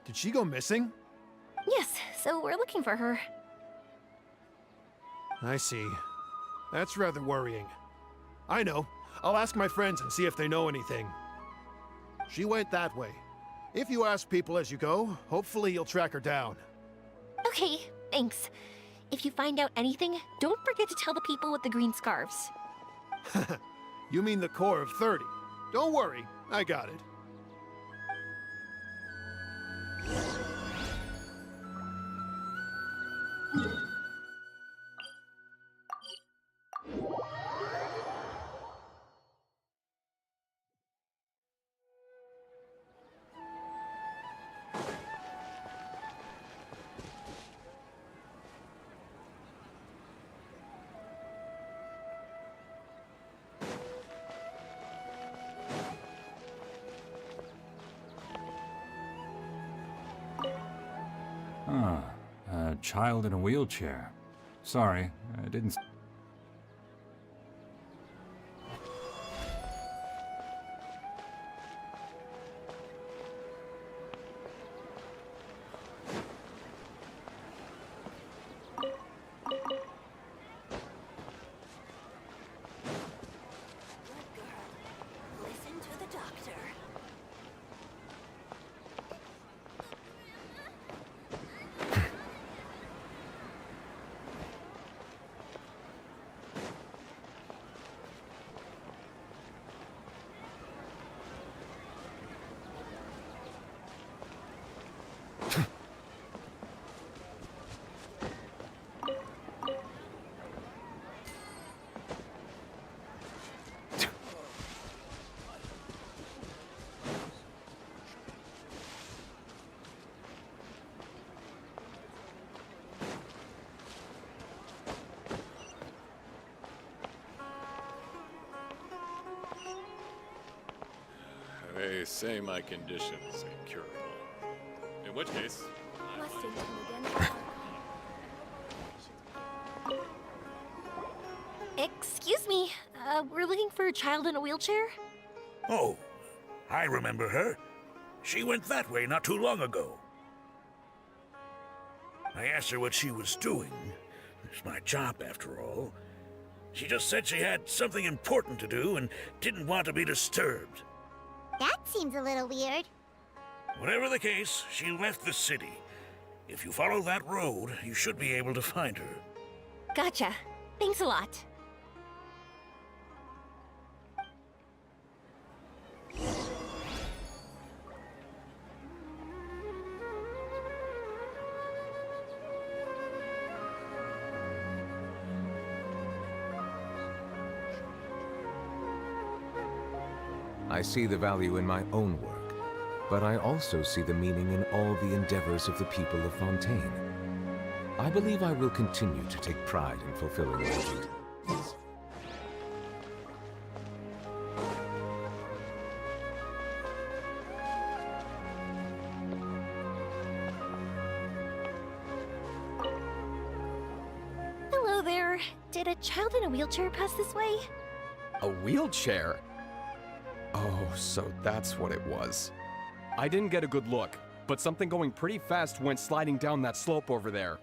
Did she go missing? Yes, so we're looking for her. I see. That's rather worrying. I know. I'll ask my friends and see if they know anything. She went that way. If you ask people as you go, hopefully you'll track her down. Okay, thanks. If you find out anything, don't forget to tell the people with the green scarves. You mean the core of 30. Don't worry, I got it. A child in a wheelchair. Sorry, I didn't... Listen to the doctor. They say my condition's incurable. In which case, Excuse me, we're looking for a child in a wheelchair? Oh, I remember her. She went that way not too long ago. I asked her what she was doing. It's my job, after all. She just said she had something important to do and didn't want to be disturbed. That seems a little weird. Whatever the case, she left the city. If you follow that road, you should be able to find her. Gotcha. Thanks a lot. I see the value in my own work, but I also see the meaning in all the endeavors of the people of Fontaine. I believe I will continue to take pride in fulfilling my duties. Hello there. Did a child in a wheelchair pass this way? A wheelchair? Oh, so that's what it was. I didn't get a good look, but something going pretty fast went sliding down that slope over there.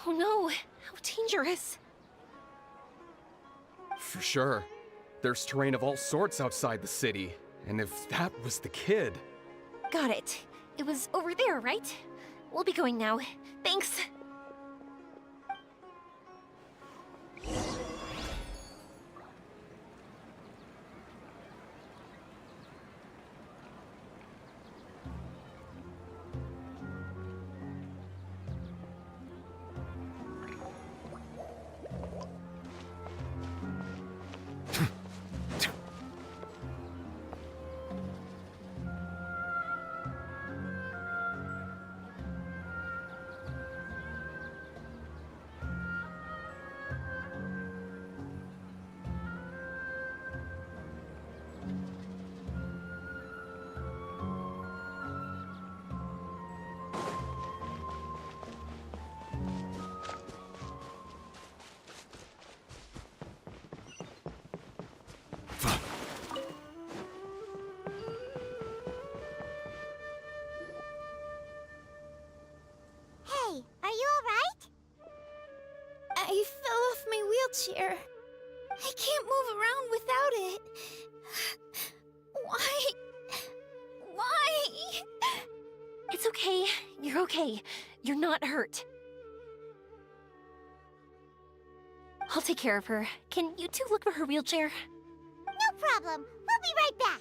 Oh no, how dangerous. For sure. There's terrain of all sorts outside the city, and if that was the kid... Got it. It was over there, right? We'll be going now. Thanks. wheelchair. I can't move around without it. Why? Why? It's okay. You're okay. You're not hurt. I'll take care of her. Can you two look for her wheelchair? No problem. We'll be right back.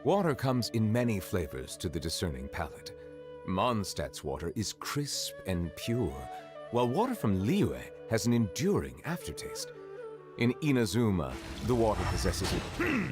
Water comes in many flavors to the discerning palate. Mondstadt's water is crisp and pure, while water from Liyue has an enduring aftertaste. In Inazuma, the water possesses a...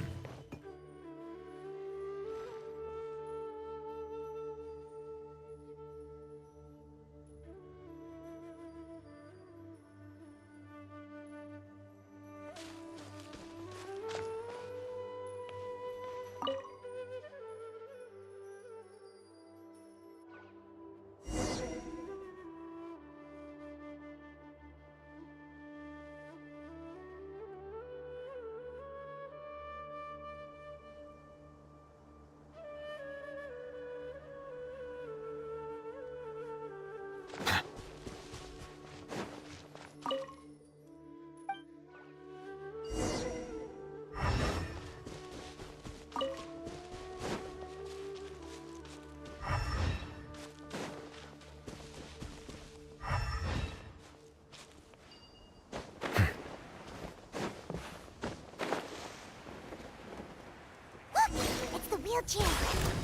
Wheelchair,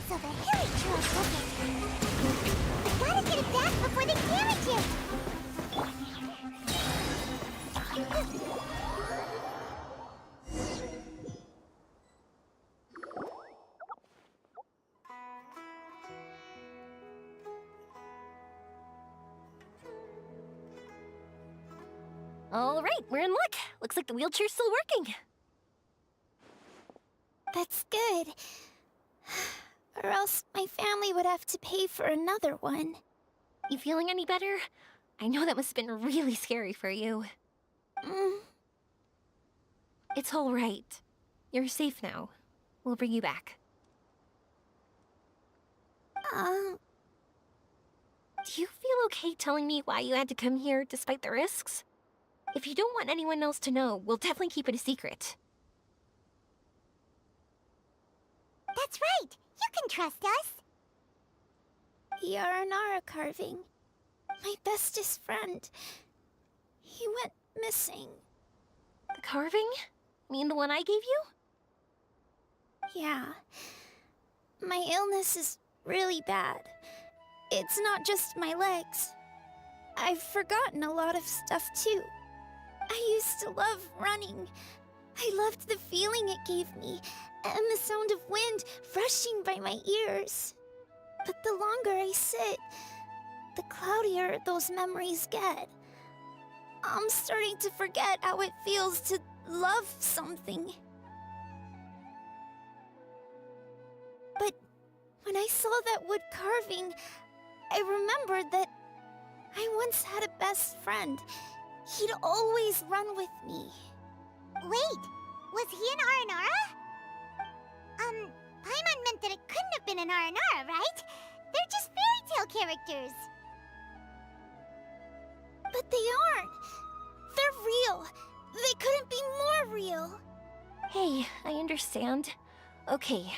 so the hairy trolls took it. We gotta get it back before they damage it. All right, we're in luck. Looks like the wheelchair's still working. That's good. Or else my family would have to pay for another one. You feeling any better? I know that must have been really scary for you. It's all right. You're safe now. We'll bring you back. Do you feel okay telling me why you had to come here despite the risks? If you don't want anyone else to know, we'll definitely keep it a secret. That's right! You can trust us! The Aranara carving. My bestest friend. He went missing. The carving? Mean the one I gave you? Yeah. My illness is really bad. It's not just my legs. I've forgotten a lot of stuff too. I used to love running. I loved the feeling it gave me, and the sound of wind rushing by my ears. But the longer I sit, the cloudier those memories get. I'm starting to forget how it feels to love something. But when I saw that wood carving, I remembered that I once had a best friend. He'd always run with me. Wait, was he an Aranara? Paimon meant that it couldn't have been an Aranara, right? They're just fairy tale characters. But they aren't. They're real. They couldn't be more real. Hey, I understand. Okay,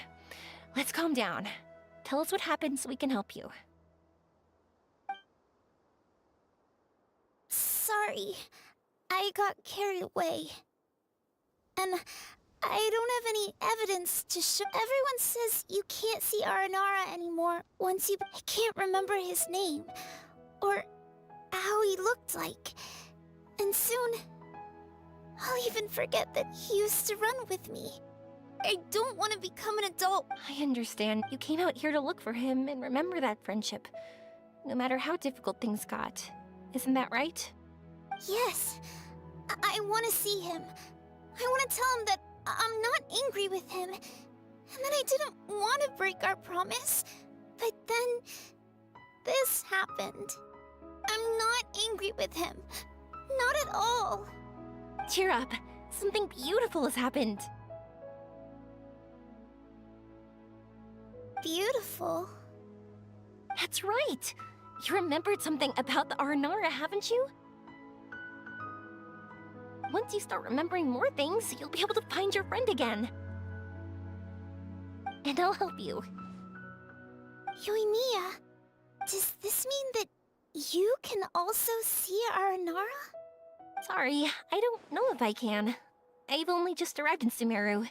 let's calm down. Tell us what happened so we can help you. Sorry. I got carried away. And I don't have any evidence to show. Everyone says you can't see Aranara anymore once you... I can't remember his name. Or how he looked like. And soon, I'll even forget that he used to run with me. I don't want to become an adult. I understand. You came out here to look for him and remember that friendship. No matter how difficult things got. Isn't that right? Yes. I want to see him. I want to tell him that I'm not angry with him, and that I didn't want to break our promise. But then, this happened. I'm not angry with him. Not at all. Cheer up. Something beautiful has happened. Beautiful? That's right. You remembered something about the Aranara, haven't you? Once you start remembering more things, you'll be able to find your friend again. And I'll help you. Yoimiya, does this mean that you can also see Aranara? Sorry, I don't know if I can. I've only just arrived in Sumeru.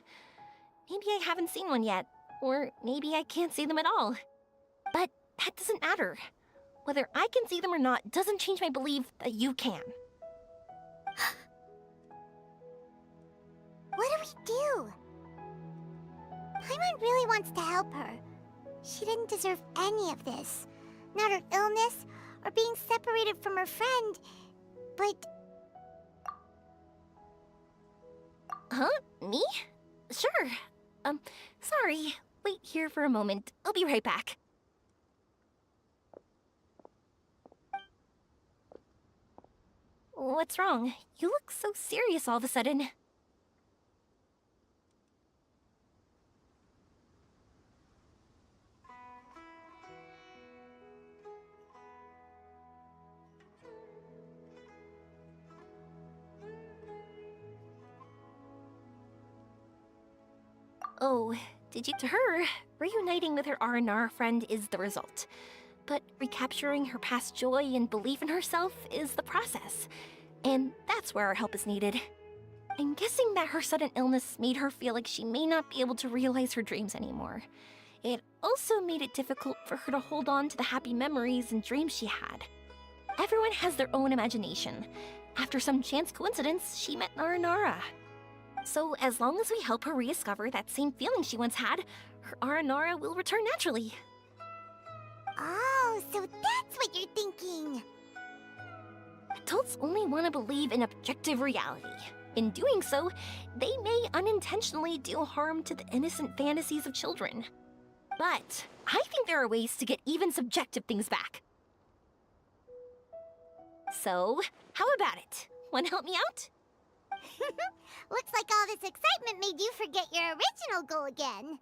Maybe I haven't seen one yet, or maybe I can't see them at all. But that doesn't matter. Whether I can see them or not doesn't change my belief that you can. What do we do? Paimon really wants to help her. She didn't deserve any of this. Not her illness, or being separated from her friend. But... Huh? Me? Sure. Sorry. Wait here for a moment. I'll be right back. What's wrong? You look so serious all of a sudden. Oh, did you? To her, reuniting with her Aranara friend is the result. But recapturing her past joy and belief in herself is the process. And that's where our help is needed. I'm guessing that her sudden illness made her feel like she may not be able to realize her dreams anymore. It also made it difficult for her to hold on to the happy memories and dreams she had. Everyone has their own imagination. After some chance coincidence, she met Aranara. So as long as we help her rediscover that same feeling she once had, her Aranara will return naturally. Oh, so that's what you're thinking! Adults only want to believe in objective reality. In doing so, they may unintentionally do harm to the innocent fantasies of children. But I think there are ways to get even subjective things back. So, how about it? Want to help me out? Looks like all this excitement made you forget your original goal again.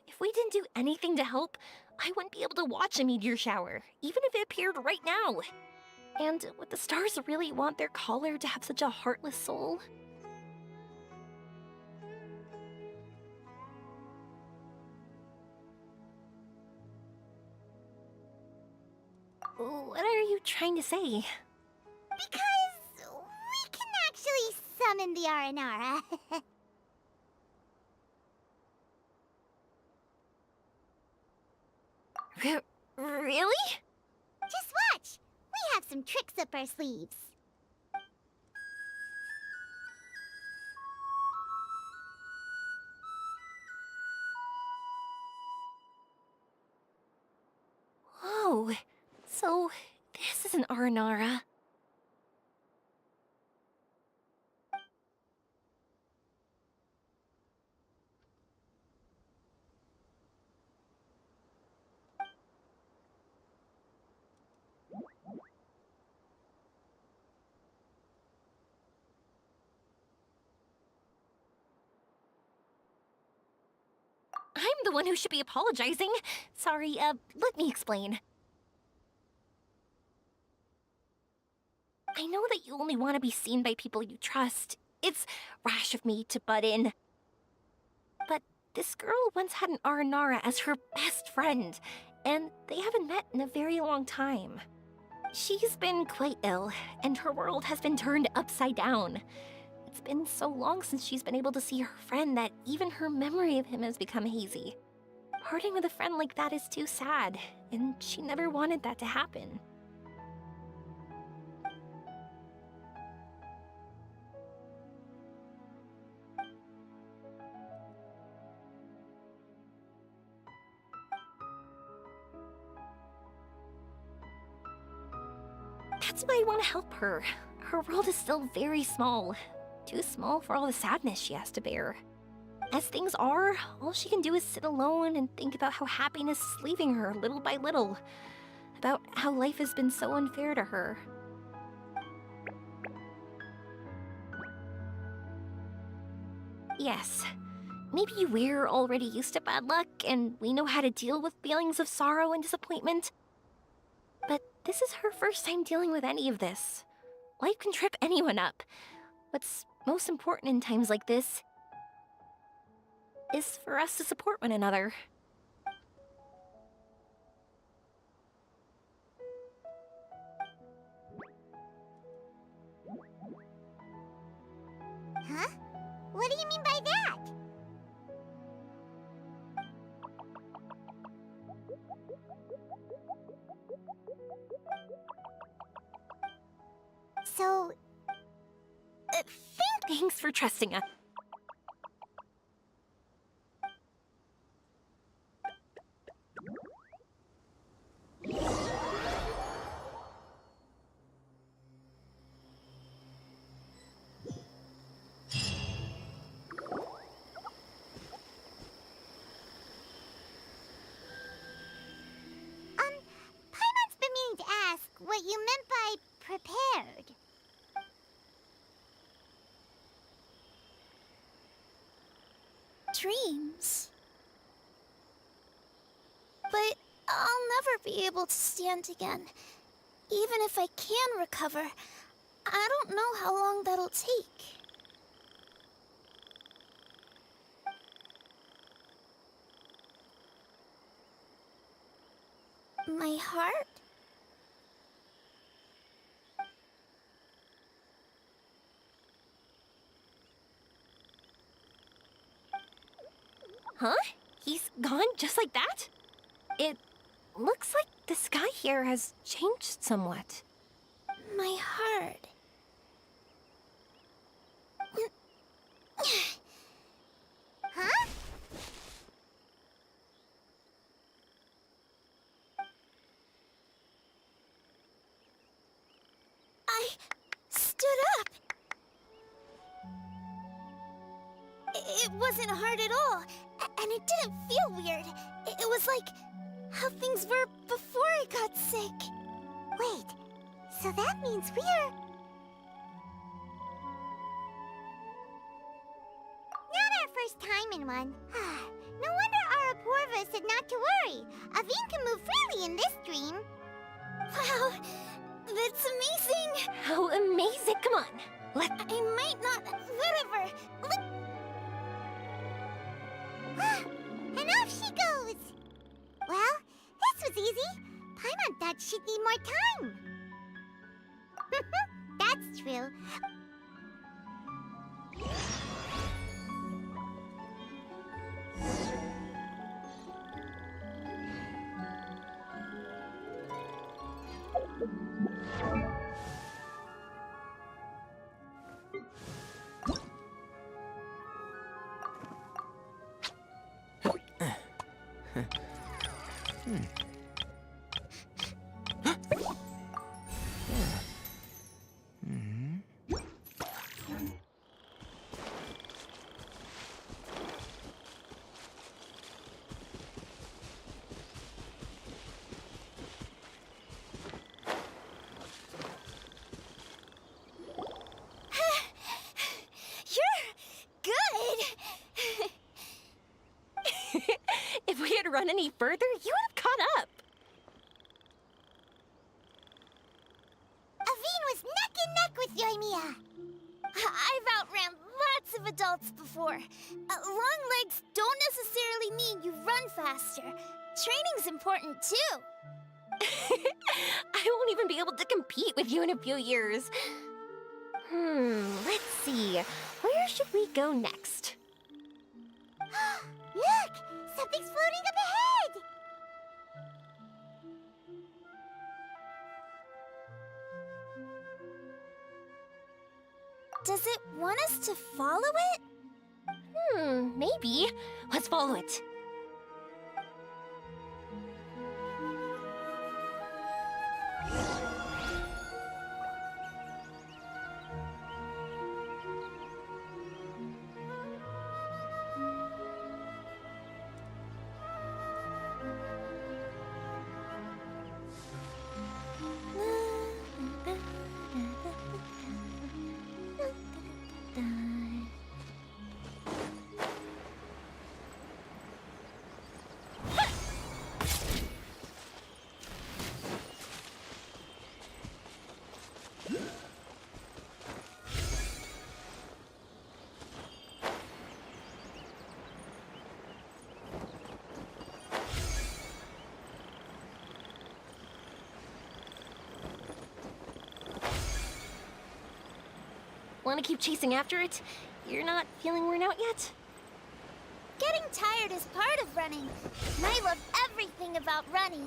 If we didn't do anything to help, I wouldn't be able to watch a meteor shower, even if it appeared right now. And would the stars really want their caller to have such a heartless soul? What are you trying to say? Because we can actually summon the Aranara. Really? Just watch! We have some tricks up our sleeves. Whoa, so this is an Aranara. I'm the one who should be apologizing. Sorry, let me explain. I know that you only want to be seen by people you trust. It's rash of me to butt in. But this girl once had an Aranara as her best friend, and they haven't met in a very long time. She's been quite ill, and her world has been turned upside down. It's been so long since she's been able to see her friend that even her memory of him has become hazy. Parting with a friend like that is too sad, and she never wanted that to happen. That's why I want to help her. her world is still very small. Too small for all the sadness she has to bear. As things are, all she can do is sit alone and think about how happiness is leaving her little by little. About how life has been so unfair to her. Yes, maybe we're already used to bad luck and we know how to deal with feelings of sorrow and disappointment. But this is her first time dealing with any of this. Life can trip anyone up. What's most important in times like this is for us to support one another. Huh? What do you mean by that? So... Thanks for trusting us. Paimon's been meaning to ask what you meant by prepared. Dreams. But I'll never be able to stand again. Even if I can recover, I don't know how long that'll take. My heart? Huh? He's gone just like that? It looks like the sky here has changed somewhat. My heart. Huh? I stood up. It wasn't hard at all, and it didn't feel weird. It was like how things were before I got sick. Wait, so that means we're... Not our first time in one. No wonder Araporva said not to worry. Aveen can move freely in this dream. Wow, that's amazing. How amazing! Come on, I might not... Whatever. And off she goes! Well, this was easy. Paimon thought she'd need more time. That's true. If we had run any further, you would have caught up. Aveen was neck and neck with Yoimiya. I've outran lots of adults before. Long legs don't necessarily mean you run faster. Training's important too. I won't even be able to compete with you in a few years. Let's see. Where should we go next? Look! Something's floating up ahead! Does it want us to follow it? Maybe. Let's follow it. Want to keep chasing after it? You're not feeling worn out yet? Getting tired is part of running, and I love everything about running.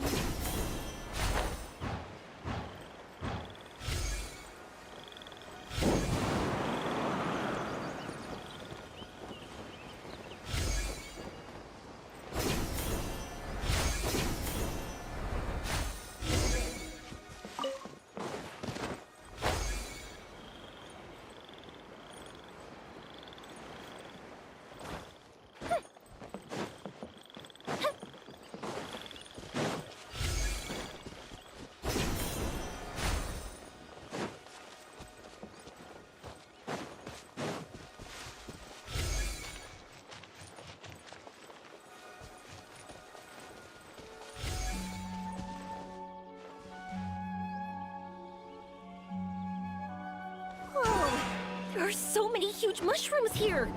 There are so many huge mushrooms here!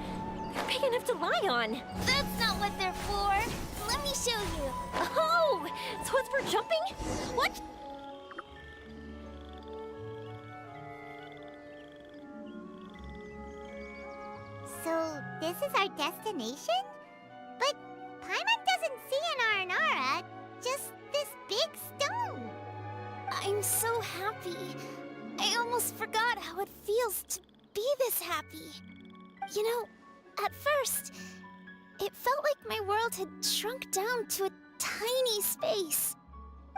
They're big enough to lie on! That's not what they're for! Let me show you! Oh! So it's for jumping? What? So, this is our destination? But Paimon doesn't see an Aranara, just this big stone. I'm so happy. I almost forgot how it feels to be this happy. You know, at first, it felt like my world had shrunk down to a tiny space.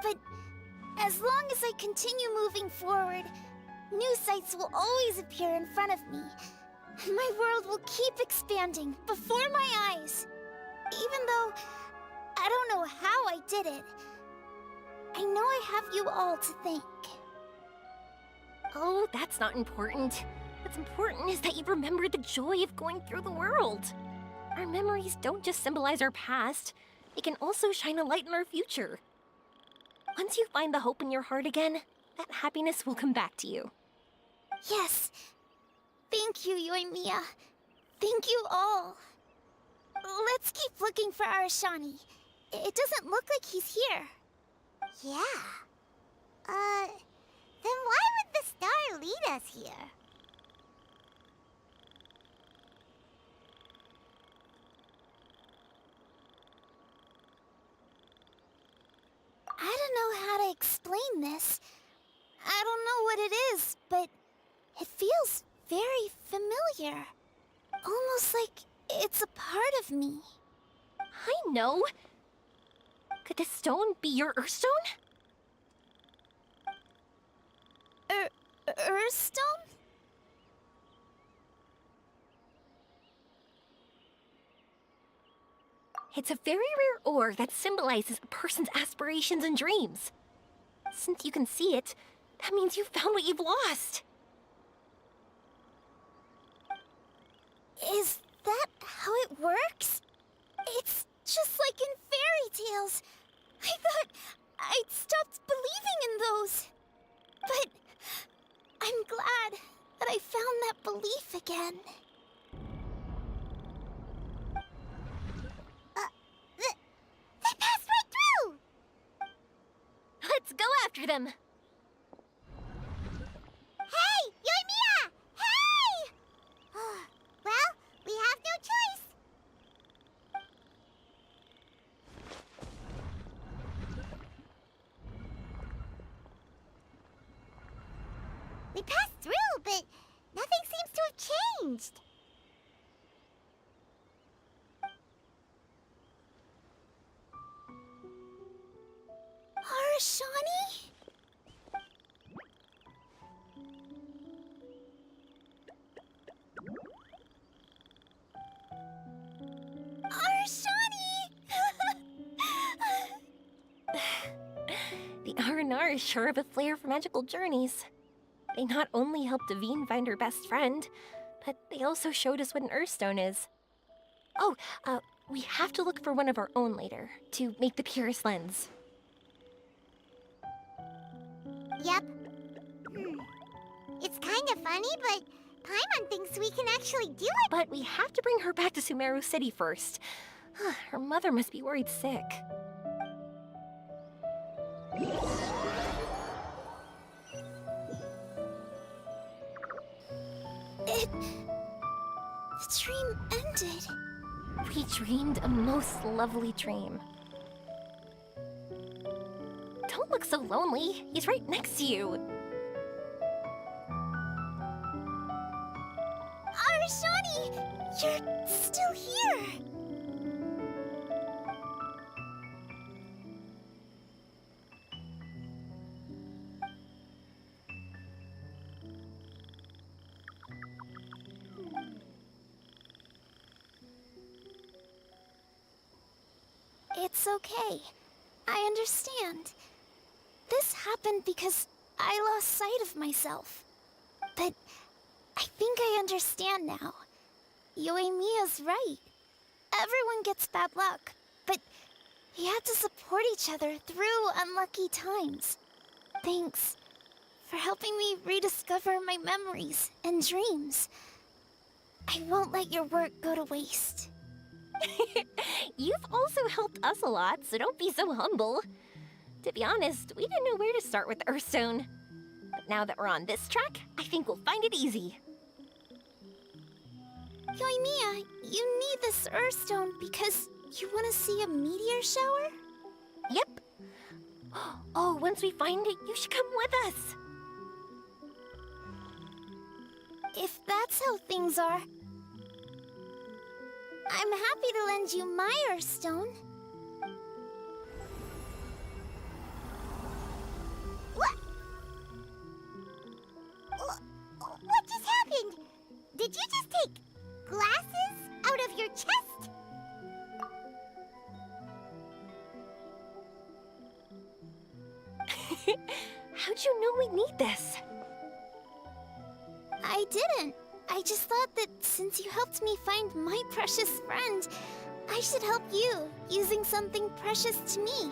But as long as I continue moving forward, new sights will always appear in front of me. And my world will keep expanding before my eyes. Even though I don't know how I did it, I know I have you all to thank. Oh, that's not important. What's important is that you remember the joy of going through the world. Our memories don't just symbolize our past, they can also shine a light in our future. Once you find the hope in your heart again, that happiness will come back to you. Yes. Thank you, Yoimiya. Thank you all. Let's keep looking for Arashani. It doesn't look like he's here. Yeah. Then why would the star lead us here? I don't know how to explain this. I don't know what it is, but it feels very familiar. Almost like it's a part of me. I know. Could this stone be your Earthstone? Earthstone? It's a very rare ore that symbolizes a person's aspirations and dreams. Since you can see it, that means you found what you've lost. Is that how it works? It's just like in fairy tales. I thought I'd stopped believing in those. But I'm glad that I found that belief again. They passed right through! Let's go after them. Hey, Yoimiya! Hey! Well, we have no choice. We passed through, but nothing seems to have changed. Arashani? The R&R is sure of a flair for magical journeys. They not only helped Devine find her best friend, but they also showed us what an Earthstone is. Oh, we have to look for one of our own later, to make the purest lens. Yep. It's kind of funny, but Paimon thinks we can actually do it. But we have to bring her back to Sumeru City first. Her mother must be worried sick. The dream ended. We dreamed a most lovely dream. Don't look so lonely. He's right next to you. Arshani, you're still here. It's okay. I understand. This happened because I lost sight of myself. But I think I understand now. Yoimiya's right. Everyone gets bad luck, but we had to support each other through unlucky times. Thanks for helping me rediscover my memories and dreams. I won't let your work go to waste. You've also helped us a lot, so don't be so humble. To be honest, we didn't know where to start with the Earthstone. But now that we're on this track, I think we'll find it easy. Yoimiya, you need this Earthstone because you want to see a meteor shower? Yep. Oh, once we find it, you should come with us. If that's how things are, I'm happy to lend you my Earthstone. What just happened? Did you just take glasses out of your chest? How'd you know we'd need this? I didn't. I just thought that since you helped me find my precious friend, I should help you using something precious to me.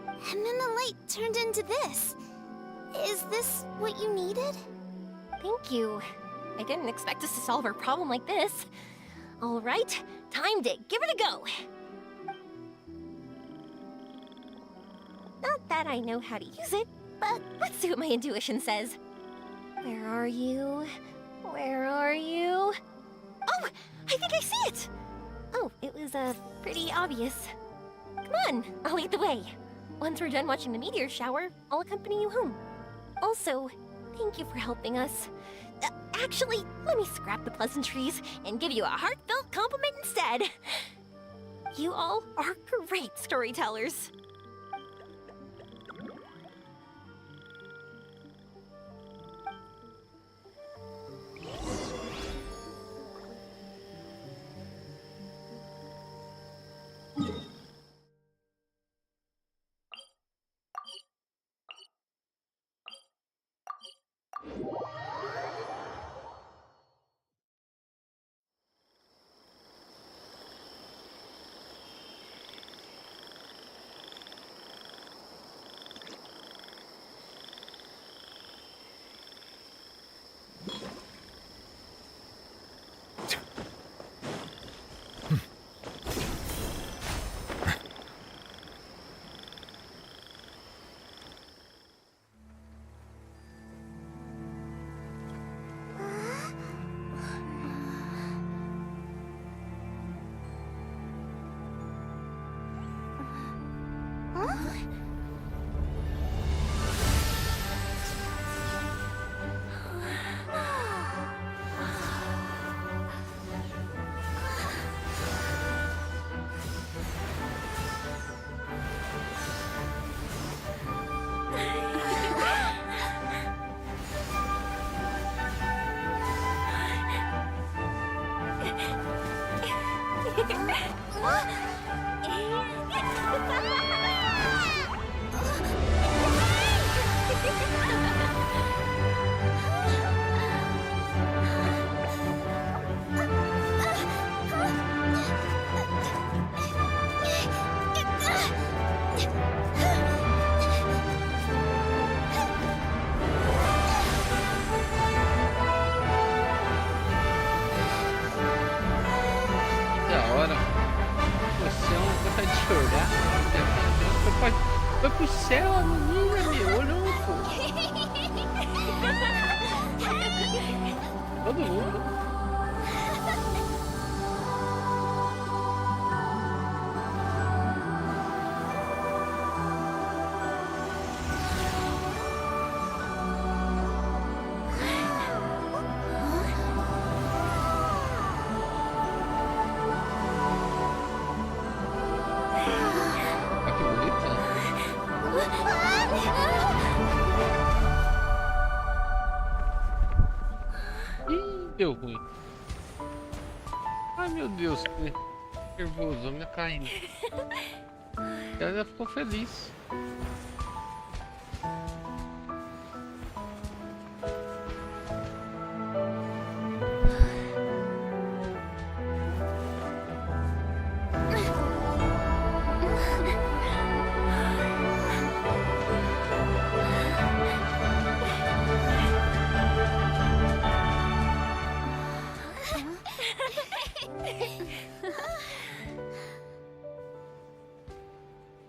And then the light turned into this. Is this what you needed? Thank you. I didn't expect us to solve our problem like this. All right, time to give it a go. Not that I know how to use it, but let's see what my intuition says. Where are you? Where are you? Oh, I think I see it! Oh, it was, pretty obvious. Come on, I'll lead the way. Once we're done watching the meteor shower, I'll accompany you home. Also, thank you for helping us. Actually, let me scrap the pleasantries and give you a heartfelt compliment instead. You all are great storytellers. Foi pro céu, a menina, meu, Oloco. Todo mundo. Deu ruim. Ai meu Deus, que nervoso, a minha caindo. Ela ficou feliz.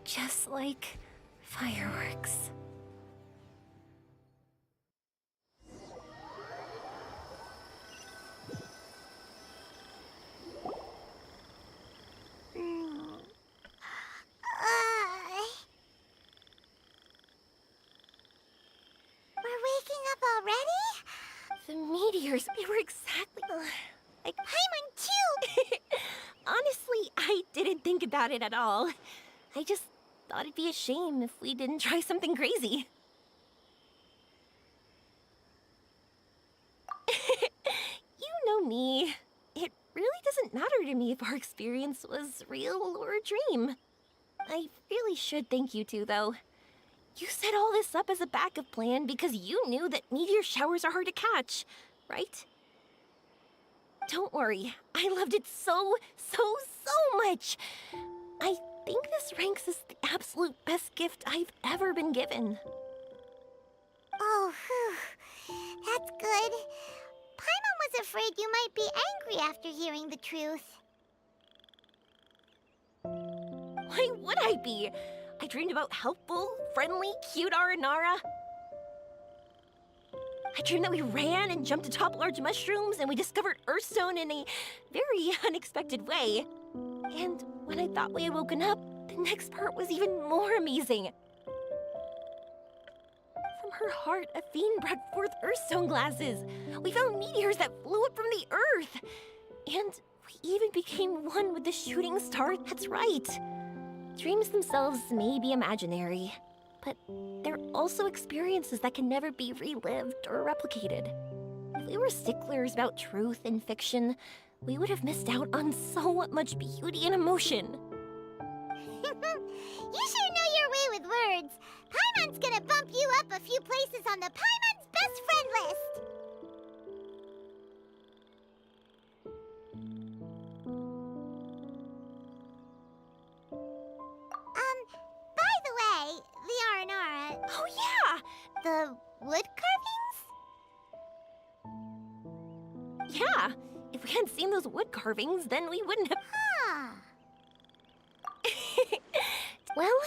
Just like fireworks. We're waking up already? The meteors, they were exactly like Paimon too! Honestly, I didn't think about it at all. I just thought it'd be a shame if we didn't try something crazy. You know me. It really doesn't matter to me if our experience was real or a dream. I really should thank you two, though. You set all this up as a backup plan because you knew that meteor showers are hard to catch, right? Don't worry, I loved it so much. I think this ranks as the absolute best gift I've ever been given. Oh, whew. That's good. Paimon was afraid you might be angry after hearing the truth. Why would I be? I dreamed about helpful, friendly, cute Aranara. I dreamed that we ran and jumped atop large mushrooms and we discovered Earthstone in a very unexpected way. And when I thought we had woken up, the next part was even more amazing. From her heart, Athene brought forth Earthstone glasses. We found meteors that flew up from the Earth. And we even became one with the shooting star. That's right. Dreams themselves may be imaginary, but they're also experiences that can never be relived or replicated. If we were sticklers about truth and fiction, we would have missed out on so much beauty and emotion. You sure know your way with words. Paimon's gonna bump you up a few places on the Paimon's best friend list. By the way, the Aranara... Oh, yeah! The wood carvings? Yeah, if we hadn't seen those wood carvings, then we wouldn't have... Huh. Well...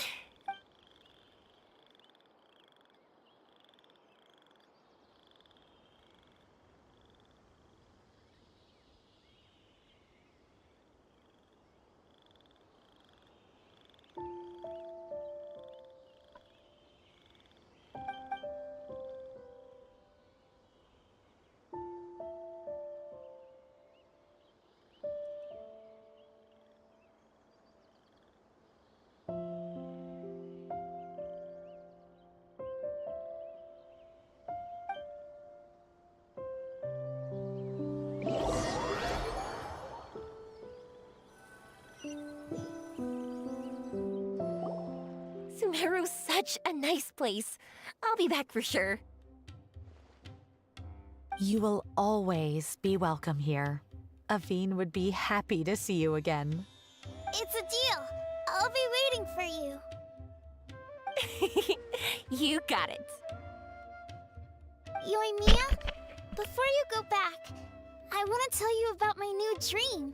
Sumeru's such a nice place. I'll be back for sure. You will always be welcome here. Athene would be happy to see you again. It's a deal. I'll be waiting for you. You got it. Yoimiya, before you go back, I want to tell you about my new dream.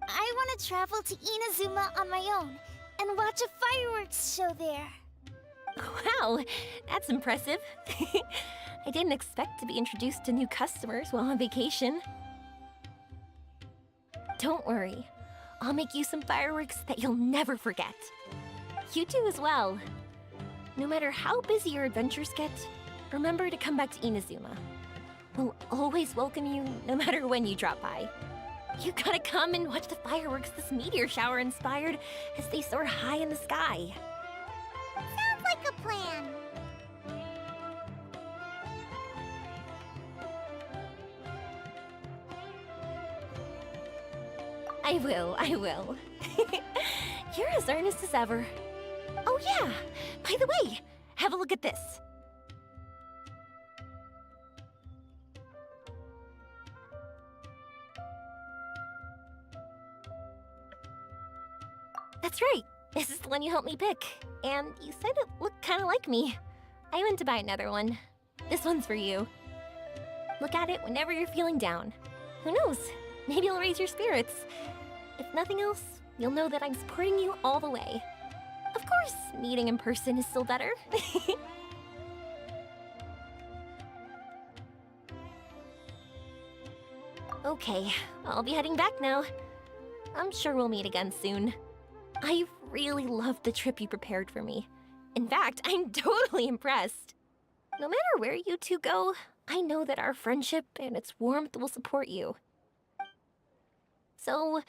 I want to travel to Inazuma on my own and watch a fireworks show there. Wow, that's impressive. I didn't expect to be introduced to new customers while on vacation. Don't worry, I'll make you some fireworks that you'll never forget. You do as well. No matter how busy your adventures get, remember to come back to Inazuma. We'll always welcome you, no matter when you drop by. You gotta come and watch the fireworks this meteor shower inspired as they soar high in the sky. Sounds like a plan. I will. You're as earnest as ever. Oh yeah, by the way, have a look at this. That's right. This is the one you helped me pick. And you said it looked kind of like me. I went to buy another one. This one's for you. Look at it whenever you're feeling down. Who knows? Maybe it'll raise your spirits. If nothing else, you'll know that I'm supporting you all the way. Of course, meeting in person is still better. Okay, I'll be heading back now. I'm sure we'll meet again soon. I really loved the trip you prepared for me. In fact, I'm totally impressed. No matter where you two go, I know that our friendship and its warmth will support you. So,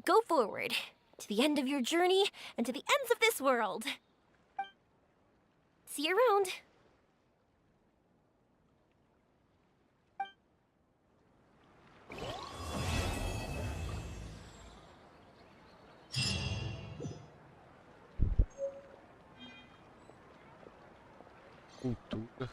go forward, to the end of your journey and to the ends of this world. See you around. Cultura.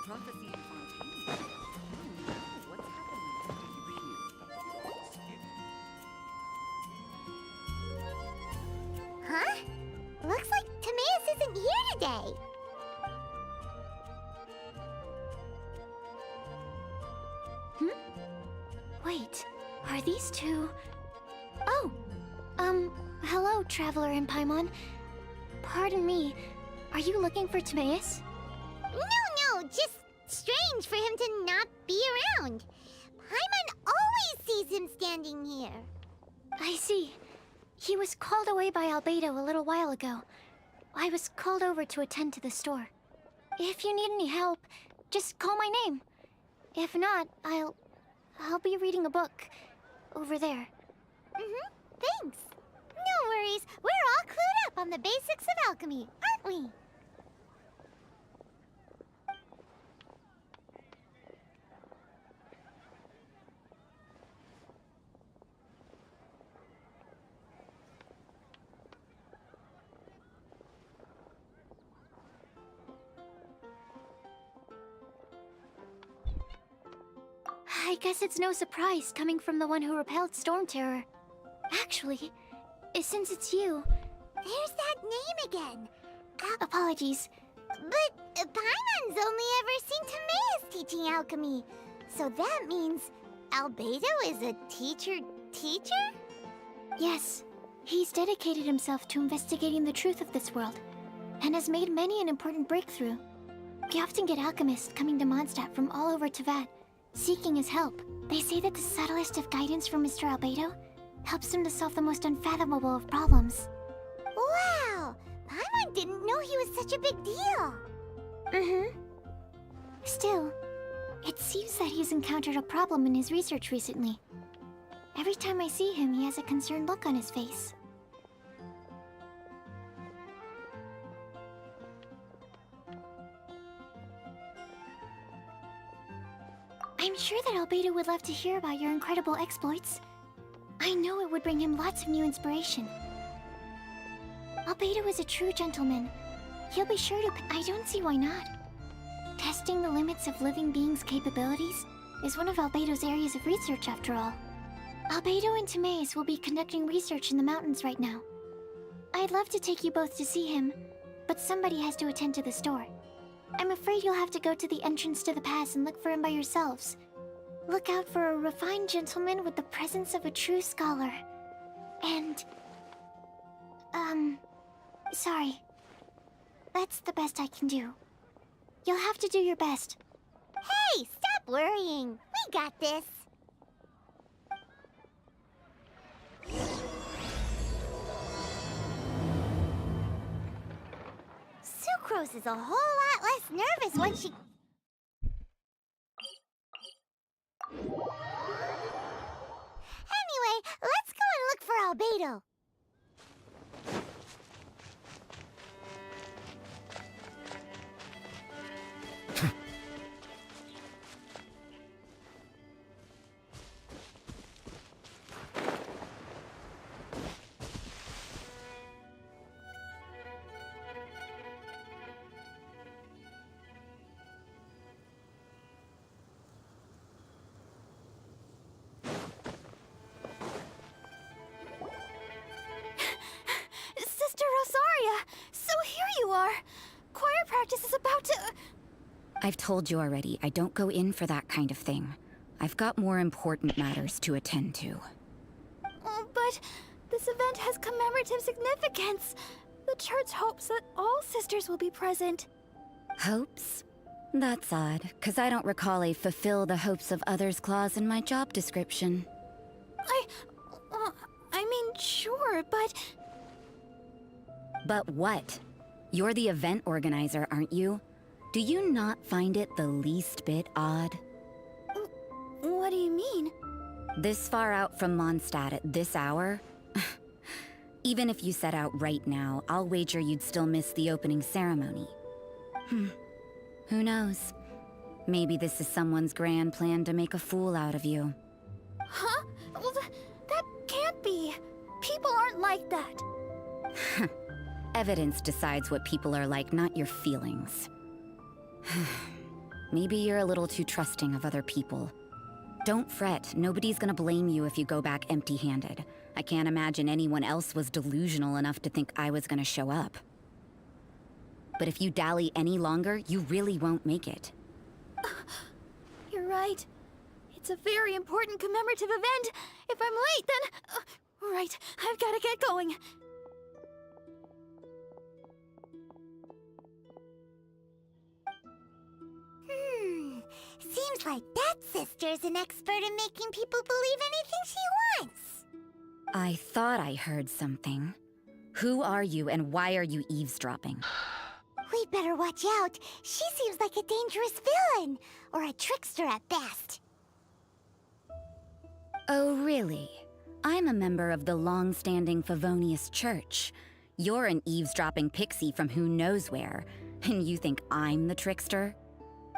Prophecy in Fontaine. Oh no, what's happening? Huh? Looks like Timaeus isn't here today. Wait, are these two... Oh! Hello, Traveler in Paimon. Pardon me, are you looking for Timaeus? No, just strange for him to not be around. Paimon always sees him standing here. I see. He was called away by Albedo a little while ago. I was called over to attend to the store. If you need any help, just call my name. If not, I'll be reading a book over there. Thanks. No worries, we're all clued up on the basics of alchemy, aren't we? I guess it's no surprise coming from the one who repelled Storm Terror. Actually, since it's you... There's that name again. Apologies. But Paimon's only ever seen Timaeus teaching alchemy. So that means Albedo is a teacher? Yes. He's dedicated himself to investigating the truth of this world, and has made many an important breakthrough. We often get alchemists coming to Mondstadt from all over Teyvat, seeking his help. They say that the subtlest of guidance from Mr. Albedo helps him to solve the most unfathomable of problems. Wow! Paimon didn't know he was such a big deal. Still, it seems that he's encountered a problem in his research recently. Every time I see him, he has a concerned look on his face. sure that Albedo would love to hear about your incredible exploits. I know it would bring him lots of new inspiration. Albedo is a true gentleman. He'll be sure to... I don't see why not. Testing the limits of living beings' capabilities is one of Albedo's areas of research, after all. Albedo and Timaeus will be conducting research in the mountains right now. I'd love to take you both to see him, but somebody has to attend to the store. I'm afraid you'll have to go to the entrance to the pass and look for him by yourselves. Look out for a refined gentleman with the presence of a true scholar. And... sorry. That's the best I can do. You'll have to do your best. Hey, stop worrying. We got this. Sucrose is a whole lot less nervous when she... Anyway, let's go and look for Albedo. Sister Rosaria! So here you are! Choir practice is about to... I've told you already, I don't go in for that kind of thing. I've got more important matters to attend to. But this event has commemorative significance. The church hopes that all sisters will be present. Hopes? That's odd, 'cause I don't recall a fulfill the hopes of others clause in my job description. I mean, sure, but... But what? You're the event organizer, aren't you? Do you not find it the least bit odd? What do you mean? This far out from Mondstadt at this hour? Even if you set out right now, I'll wager you'd still miss the opening ceremony. Who knows? Maybe this is someone's grand plan to make a fool out of you. Huh? Well, that can't be. People aren't like that. Evidence decides what people are like, not your feelings. Maybe you're a little too trusting of other people. Don't fret, nobody's gonna blame you if you go back empty-handed. I can't imagine anyone else was delusional enough to think I was gonna show up. But if you dally any longer, you really won't make it. You're right. It's a very important commemorative event. If I'm late, then... right, I've gotta get going. Seems like that sister's an expert in making people believe anything she wants. I thought I heard something. Who are you and why are you eavesdropping? We'd better watch out. She seems like a dangerous villain, or a trickster at best. Oh, really? I'm a member of the long-standing Favonius Church. You're an eavesdropping pixie from who knows where, and you think I'm the trickster?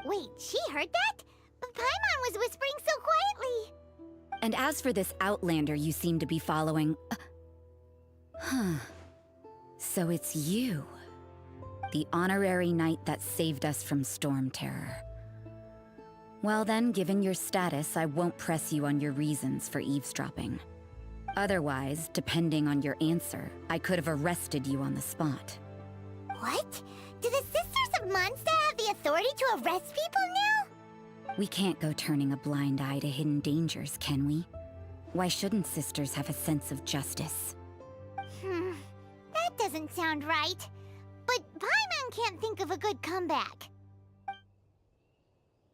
Wait, she heard that? But Paimon was whispering so quietly. And as for this outlander you seem to be following... So it's you. The honorary knight that saved us from storm terror. Well then, given your status, I won't press you on your reasons for eavesdropping. Otherwise, depending on your answer, I could have arrested you on the spot. What? Do the Sisters of Mondstadt have the authority to arrest people now? We can't go turning a blind eye to hidden dangers, can we? Why shouldn't sisters have a sense of justice? That doesn't sound right. But Paimon can't think of a good comeback.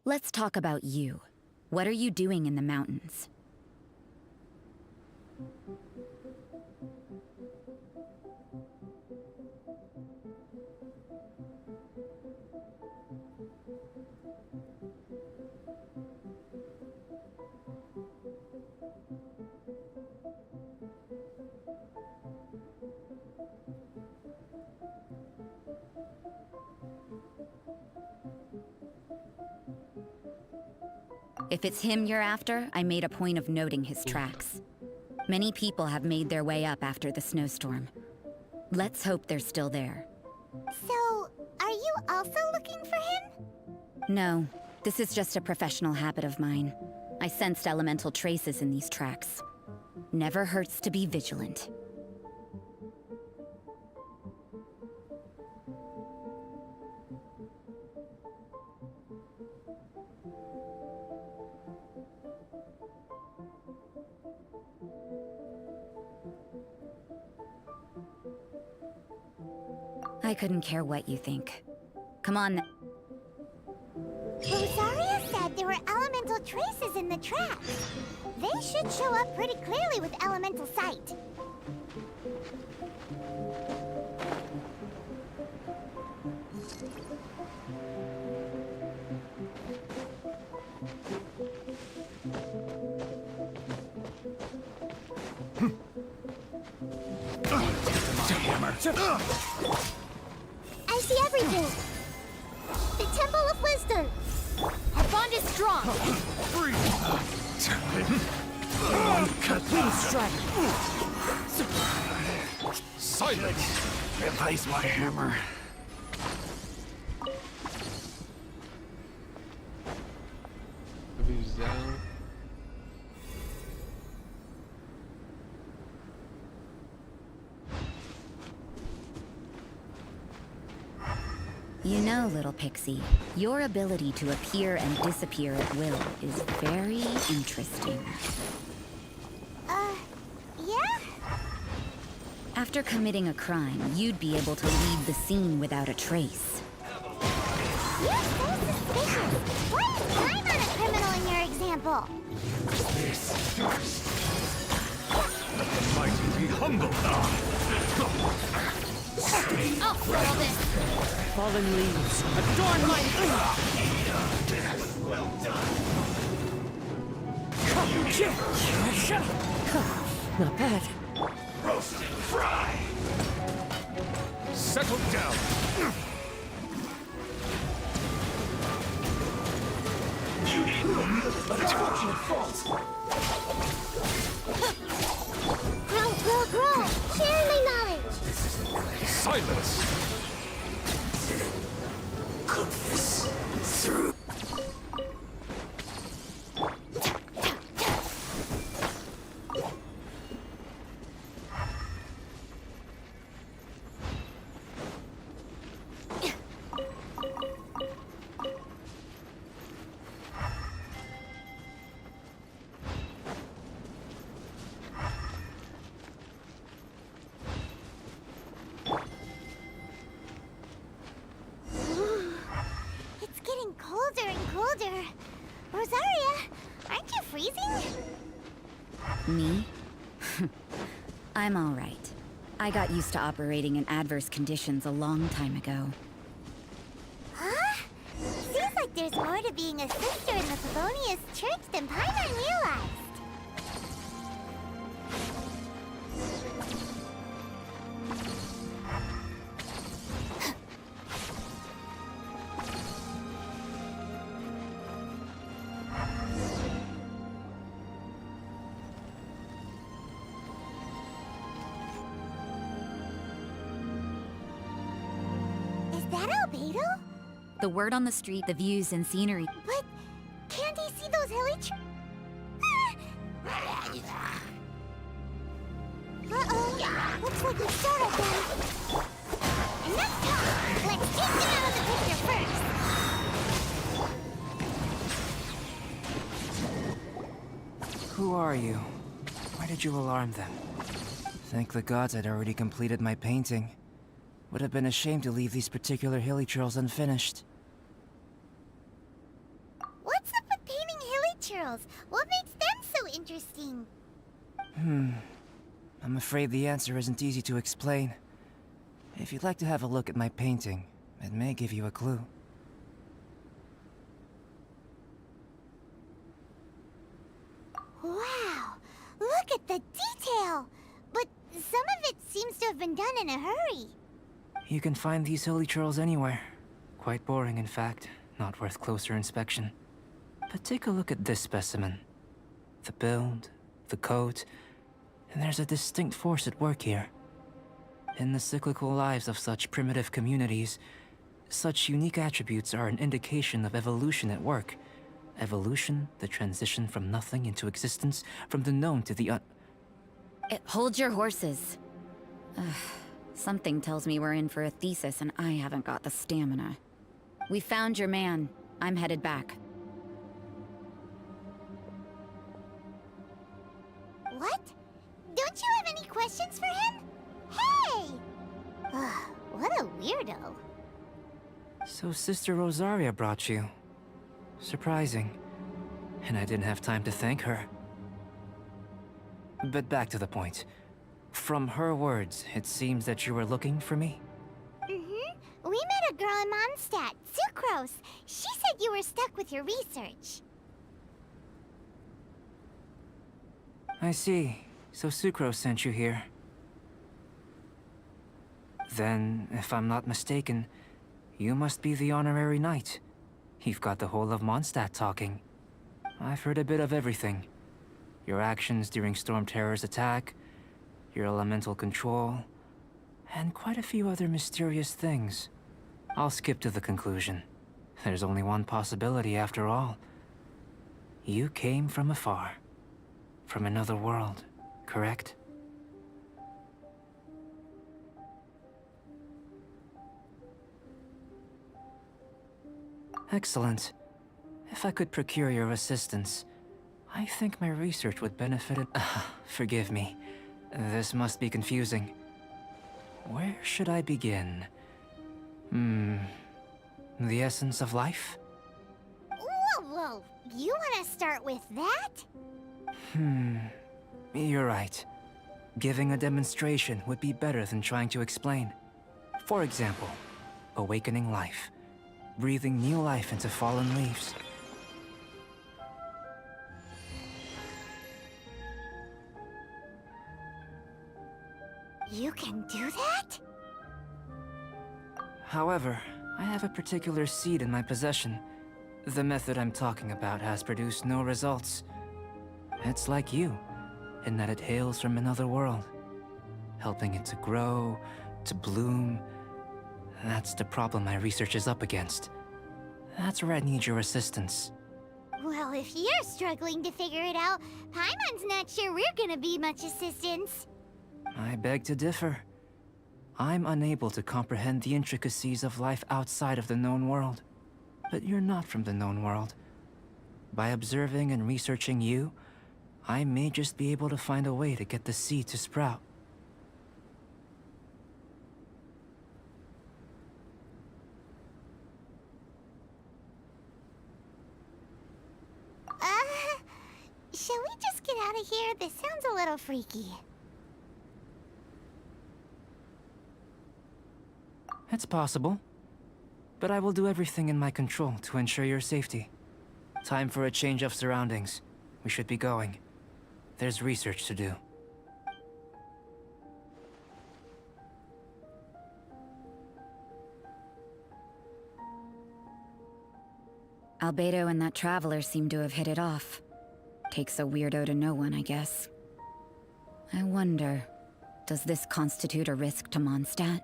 Let's talk about you. What are you doing in the mountains? If it's him you're after, I made a point of noting his tracks. Many people have made their way up after the snowstorm. Let's hope they're still there. So, are you also looking for him? No, this is just a professional habit of mine. I sensed elemental traces in these tracks. Never hurts to be vigilant. I couldn't care what you think. Come on. Rosaria said there were elemental traces in the tracks. They should show up pretty clearly with elemental sight. I see everything. The Temple of Wisdom. Our bond is strong. Silence! Replace my hammer. Livezinha. You know, little pixie, your ability to appear and disappear at will is very interesting. Yeah? After committing a crime, you'd be able to leave the scene without a trace. You're so suspicious. Why is I'm not a criminal in your example? This first. Let the mighty be humbled. I'll throw this. Fallen leaves, adorn my... Well done. Not bad. Roast and fry. Settle down. You need but it's fortunate fault. Grow. Share my knowledge. Silence. Cook this through. Colder and colder. Rosaria, aren't you freezing? Me? I'm all right. I got used to operating in adverse conditions a long time ago. Huh? Seems like there's more to being a sister in the Favonius Church than Paimon realized. The word on the street, the views and scenery. But can't he see those hilly Uh-oh. Looks like we started them. Enough talk. Let's take them out of the picture first. Who are you? Why did you alarm them? Thank the gods I'd already completed my painting. Would have been a shame to leave these particular hilly churls unfinished. What's up with painting hilly churls? What makes them so interesting? I'm afraid the answer isn't easy to explain. If you'd like to have a look at my painting, it may give you a clue. Wow! Look at the detail! But some of it seems to have been done in a hurry. You can find these hilly churls anywhere. Quite boring, in fact. Not worth closer inspection. But take a look at this specimen. The build, the coat, and there's a distinct force at work here. In the cyclical lives of such primitive communities, such unique attributes are an indication of evolution at work. Evolution, the transition from nothing into existence, from the known to the Hold your horses. Ugh, something tells me we're in for a thesis and I haven't got the stamina. We found your man. I'm headed back. What? Don't you have any questions for him? Hey! Ugh, what a weirdo. So Sister Rosaria brought you. Surprising. And I didn't have time to thank her. But back to the point. From her words, it seems that you were looking for me? Mm-hmm. We met a girl in Mondstadt, Sucrose. She said you were stuck with your research. I see. So Sucrose sent you here. Then, if I'm not mistaken, you must be the honorary knight. You've got the whole of Mondstadt talking. I've heard a bit of everything. Your actions during Storm Terror's attack, your elemental control, and quite a few other mysterious things. I'll skip to the conclusion. There's only one possibility after all. You came from afar. From another world, correct? Excellent. If I could procure your assistance, I think my research would benefit it. Forgive me. This must be confusing. Where should I begin? The essence of life? Whoa. You want to start with that? You're right. Giving a demonstration would be better than trying to explain. For example, awakening life. Breathing new life into fallen leaves. You can do that? However, I have a particular seed in my possession. The method I'm talking about has produced no results. It's like you, in that it hails from another world. Helping it to grow, to bloom. That's the problem my research is up against. That's where I need your assistance. Well, if you're struggling to figure it out, Paimon's not sure we're gonna be much assistance. I beg to differ. I'm unable to comprehend the intricacies of life outside of the known world. But you're not from the known world. By observing and researching you, I may just be able to find a way to get the seed to sprout. Shall we just get out of here? This sounds a little freaky. It's possible. But I will do everything in my control to ensure your safety. Time for a change of surroundings. We should be going. There's research to do. Albedo and that traveler seem to have hit it off. Takes a weirdo to know one, I guess. I wonder, does this constitute a risk to Mondstadt?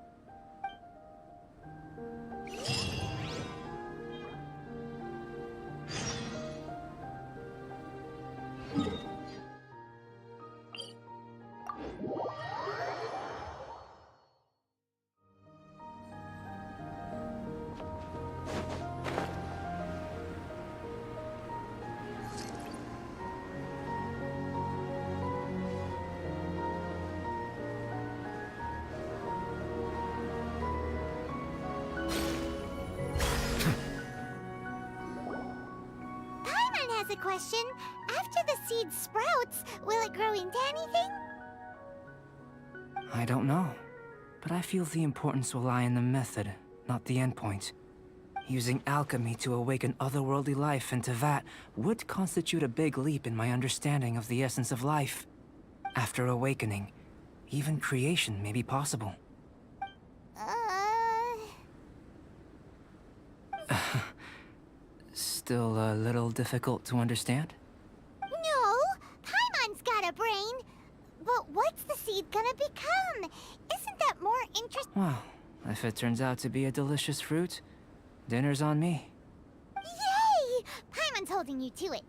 A question. After the seed sprouts, will it grow into anything? I don't know. But I feel the importance will lie in the method, not the endpoint. Using alchemy to awaken otherworldly life into that would constitute a big leap in my understanding of the essence of life. After awakening, even creation may be possible. Still a little difficult to understand? No, Paimon's got a brain. But what's the seed gonna become? Isn't that more interesting? Well, if it turns out to be a delicious fruit, dinner's on me. Yay! Paimon's holding you to it.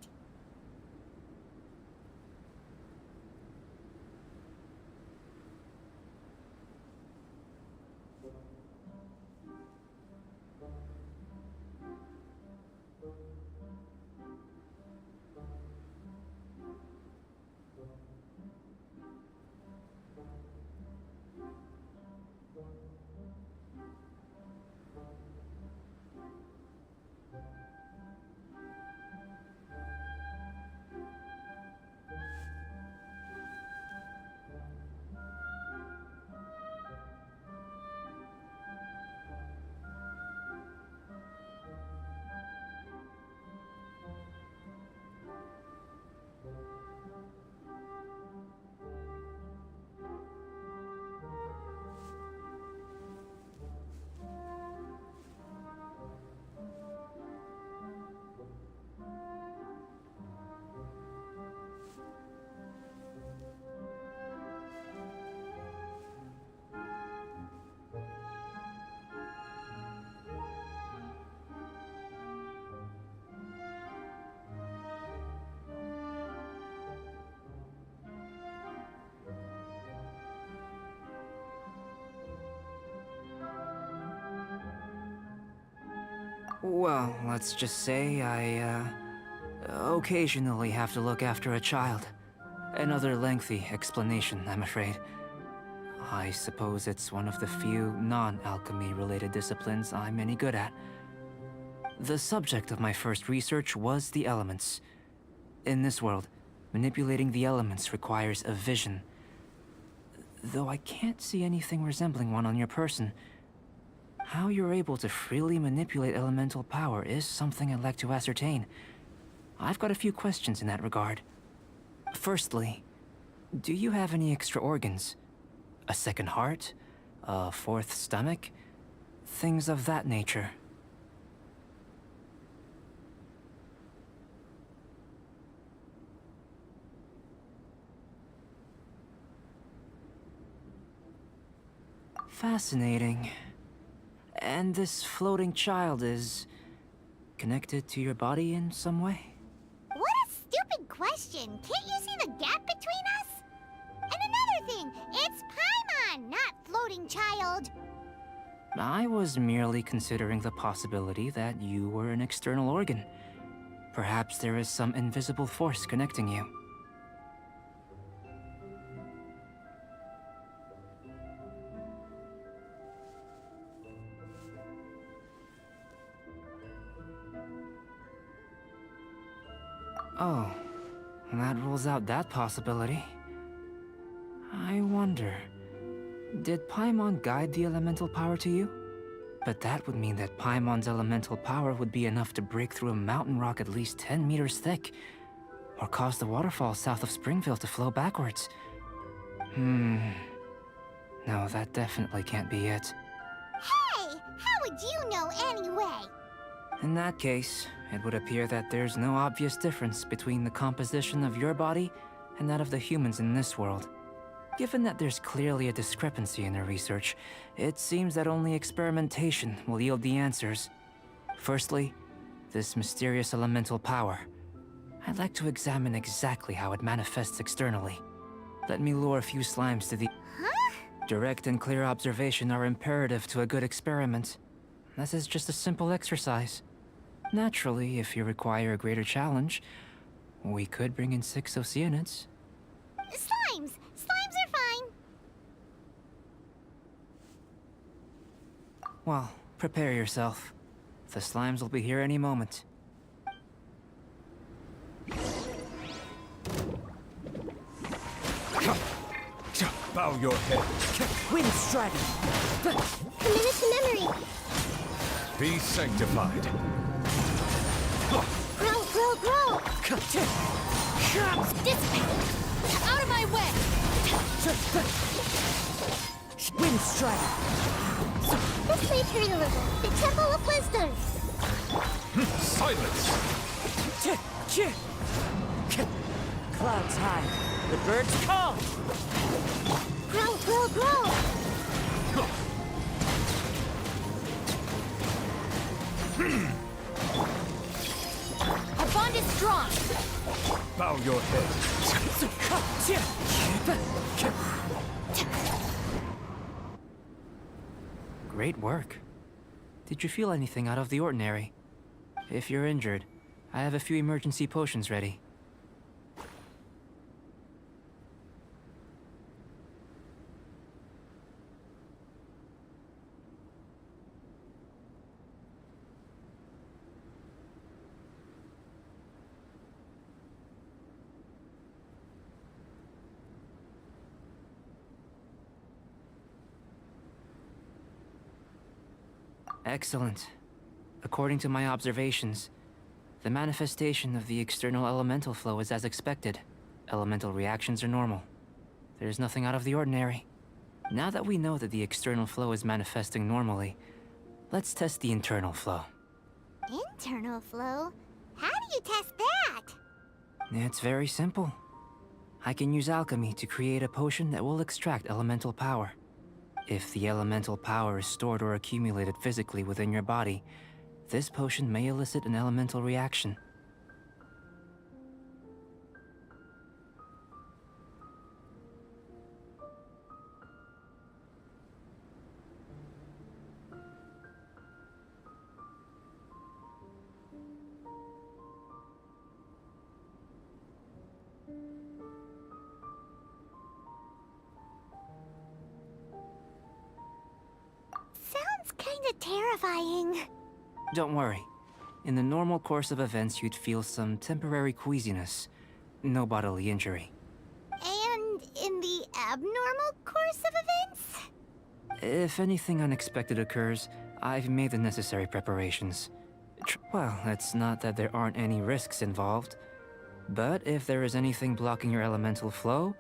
Well, let's just say I, occasionally have to look after a child. Another lengthy explanation, I'm afraid. I suppose it's one of the few non-alchemy related disciplines I'm any good at. The subject of my first research was the elements. In this world, manipulating the elements requires a vision. Though I can't see anything resembling one on your person, how you're able to freely manipulate elemental power is something I'd like to ascertain. I've got a few questions in that regard. Firstly, do you have any extra organs? A second heart? A fourth stomach? Things of that nature. Fascinating. And this floating child is connected to your body in some way? What a stupid question! Can't you see the gap between us? And another thing, it's Paimon, not floating child. I was merely considering the possibility that you were an external organ. Perhaps there is some invisible force connecting you. Oh, that rules out that possibility. I wonder, did Paimon guide the elemental power to you? But that would mean that Paimon's elemental power would be enough to break through a mountain rock at least 10 meters thick, or cause the waterfall south of Springfield to flow backwards. No, that definitely can't be it. Hey! How would you know anyway? In that case, it would appear that there's no obvious difference between the composition of your body and that of the humans in this world. Given that there's clearly a discrepancy in the research, it seems that only experimentation will yield the answers. Firstly, this mysterious elemental power. I'd like to examine exactly how it manifests externally. Let me lure a few slimes to the... Huh? Direct and clear observation are imperative to a good experiment. This is just a simple exercise. Naturally, if you require a greater challenge, we could bring in 6 Oceanids. Slimes! Slimes are fine! Well, prepare yourself. The slimes will be here any moment. Bow your head. Wind Strider! Commit to memory! Be sanctified. Grow, grow, grow! Dissipate! Out of my way! Wind Strider! This may turn a little. The Temple of Wisdom! Silence! Clouds high. The birds call. Growl, growl, growl! Our bond is strong. Bow your head. Great work. Did you feel anything out of the ordinary? If you're injured, I have a few emergency potions ready. Excellent. According to my observations, the manifestation of the external elemental flow is as expected. Elemental reactions are normal. There's nothing out of the ordinary. Now that we know that the external flow is manifesting normally, let's test the internal flow. Internal flow? How do you test that? It's very simple. I can use alchemy to create a potion that will extract elemental power. If the elemental power is stored or accumulated physically within your body, this potion may elicit an elemental reaction. Sounds kinda terrifying. Don't worry. In the normal course of events, you'd feel some temporary queasiness. No bodily injury. And in the abnormal course of events? If anything unexpected occurs, I've made the necessary preparations. Well, it's not that there aren't any risks involved. But if there is anything blocking your elemental flow,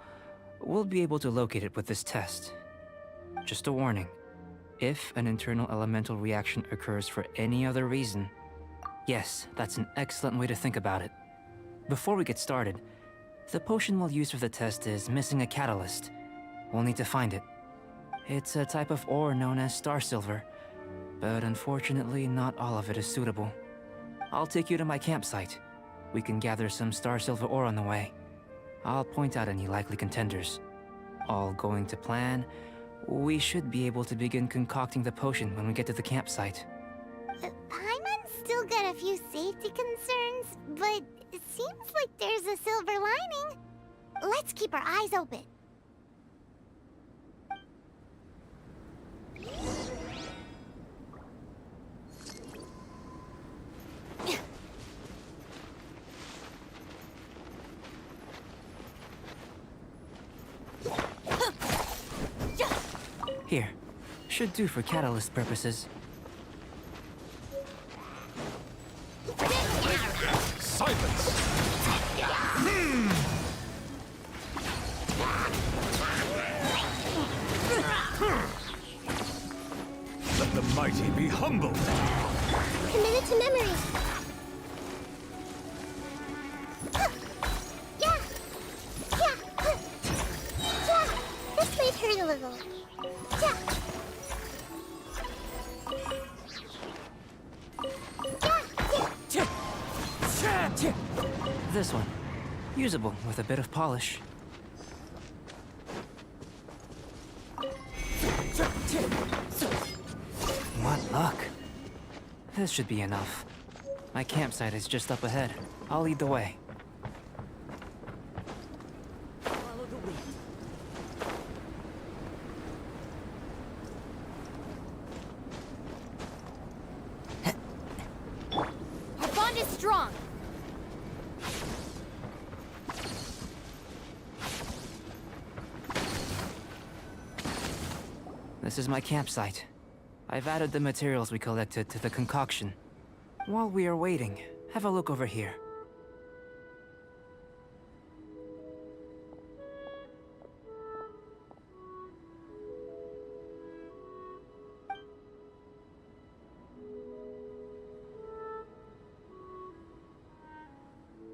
we'll be able to locate it with this test. Just a warning. If an internal elemental reaction occurs for any other reason, yes, that's an excellent way to think about it. Before we get started, the potion we'll use for the test is missing a catalyst. We'll need to find it. It's a type of ore known as star silver, but unfortunately not all of it is suitable. I'll take you to my campsite. We can gather some star silver ore on the way. I'll point out any likely contenders. All going to plan, we should be able to begin concocting the potion when we get to the campsite. Paimon's still got a few safety concerns, but it seems like there's a silver lining. Let's keep our eyes open. Here. Should do for catalyst purposes. Silence! Let the mighty be humbled! Commit it to memory. Yeah! Yeah! Yeah! This might hurt a little. Yeah! This one. Usable with a bit of polish. What luck. This should be enough. My campsite is just up ahead. I'll lead the way. Follow the wind. Our bond is strong. This is my campsite. I've added the materials we collected to the concoction. While we are waiting, have a look over here.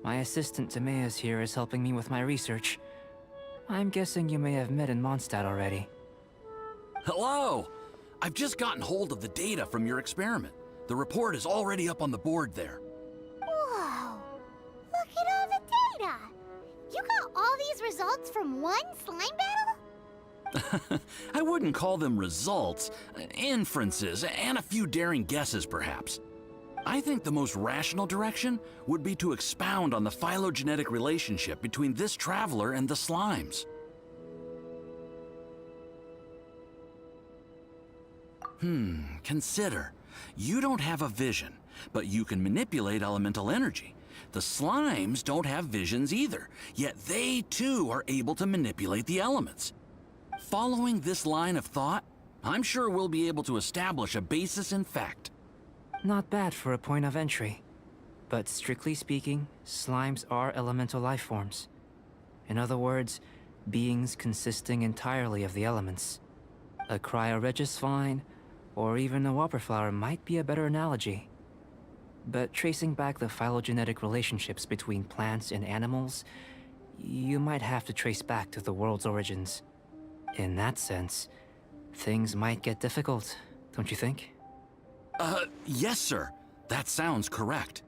My assistant Timaeus here is helping me with my research. I'm guessing you may have met in Mondstadt already. Hello! I've just gotten hold of the data from your experiment. The report is already up on the board there. Whoa! Look at all the data! You got all these results from one slime battle? I wouldn't call them results, inferences, and a few daring guesses perhaps. I think the most rational direction would be to expound on the phylogenetic relationship between this traveler and the slimes. Consider. You don't have a vision, but you can manipulate elemental energy. The slimes don't have visions either, yet they too are able to manipulate the elements. Following this line of thought, I'm sure we'll be able to establish a basis in fact. Not bad for a point of entry. But strictly speaking, slimes are elemental life forms. In other words, beings consisting entirely of the elements. A cryoregis vine, or even a whopperflower might be a better analogy. But tracing back the phylogenetic relationships between plants and animals, you might have to trace back to the world's origins. In that sense, things might get difficult, don't you think? Yes, sir. That sounds correct.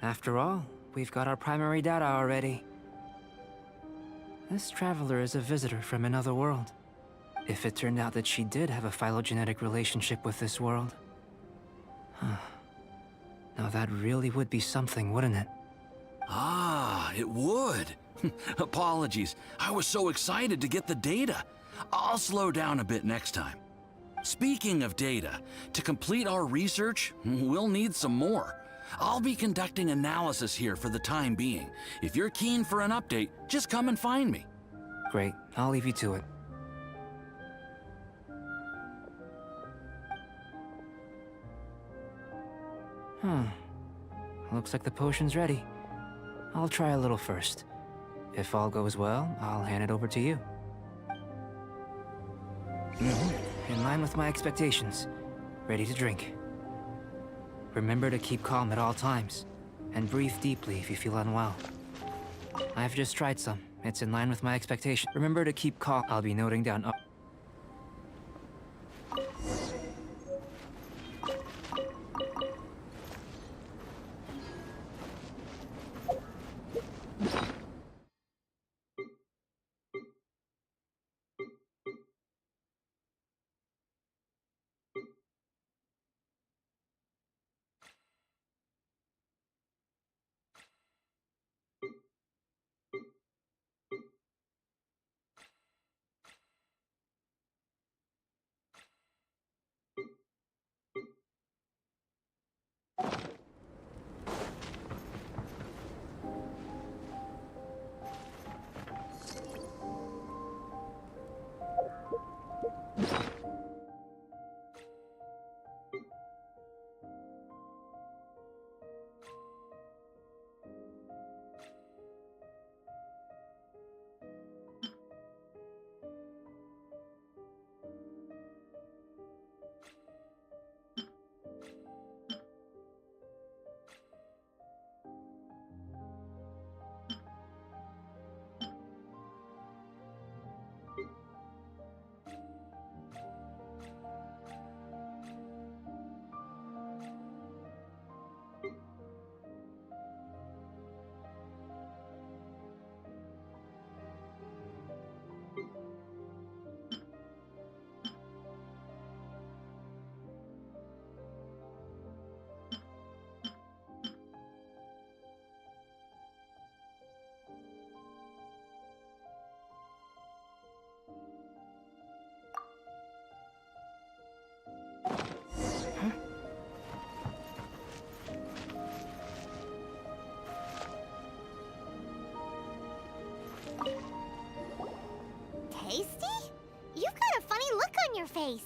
After all, we've got our primary data already. This traveler is a visitor from another world. If it turned out that she did have a phylogenetic relationship with this world. Now that really would be something, wouldn't it? Ah, it would. Apologies. I was so excited to get the data. I'll slow down a bit next time. Speaking of data, to complete our research, we'll need some more. I'll be conducting analysis here for the time being. If you're keen for an update, just come and find me. Great. I'll leave you to it. Looks like the potion's ready. I'll try a little first. If all goes well, I'll hand it over to you. In line with my expectations. Ready to drink. Remember to keep calm at all times, and breathe deeply if you feel unwell. I've just tried some. It's in line with my expectation. Remember to keep calm. I'll be noting down. Tasty? You've got a funny look on your face.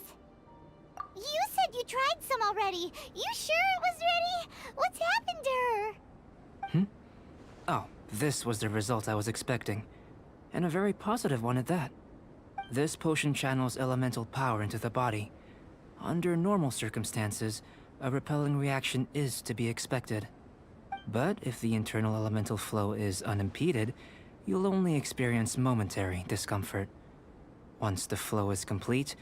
You said you tried some already. You sure it was ready? What's happened to her? Oh, this was the result I was expecting. And a very positive one at that. This potion channels elemental power into the body. Under normal circumstances, a repelling reaction is to be expected. But if the internal elemental flow is unimpeded, you'll only experience momentary discomfort. Once the flow is complete,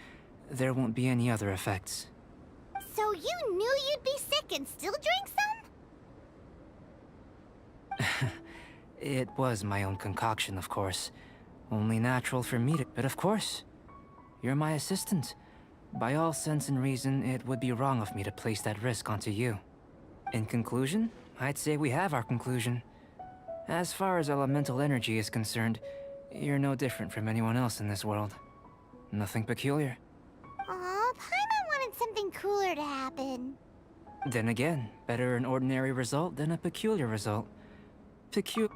there won't be any other effects. So you knew you'd be sick and still drank some? It was my own concoction, of course. Only natural for me to... But of course, you're my assistant. By all sense and reason, it would be wrong of me to place that risk onto you. In conclusion, I'd say we have our conclusion. As far as elemental energy is concerned, you're no different from anyone else in this world. Nothing peculiar. Aw, Paimon wanted something cooler to happen. Then again, better an ordinary result than a peculiar result.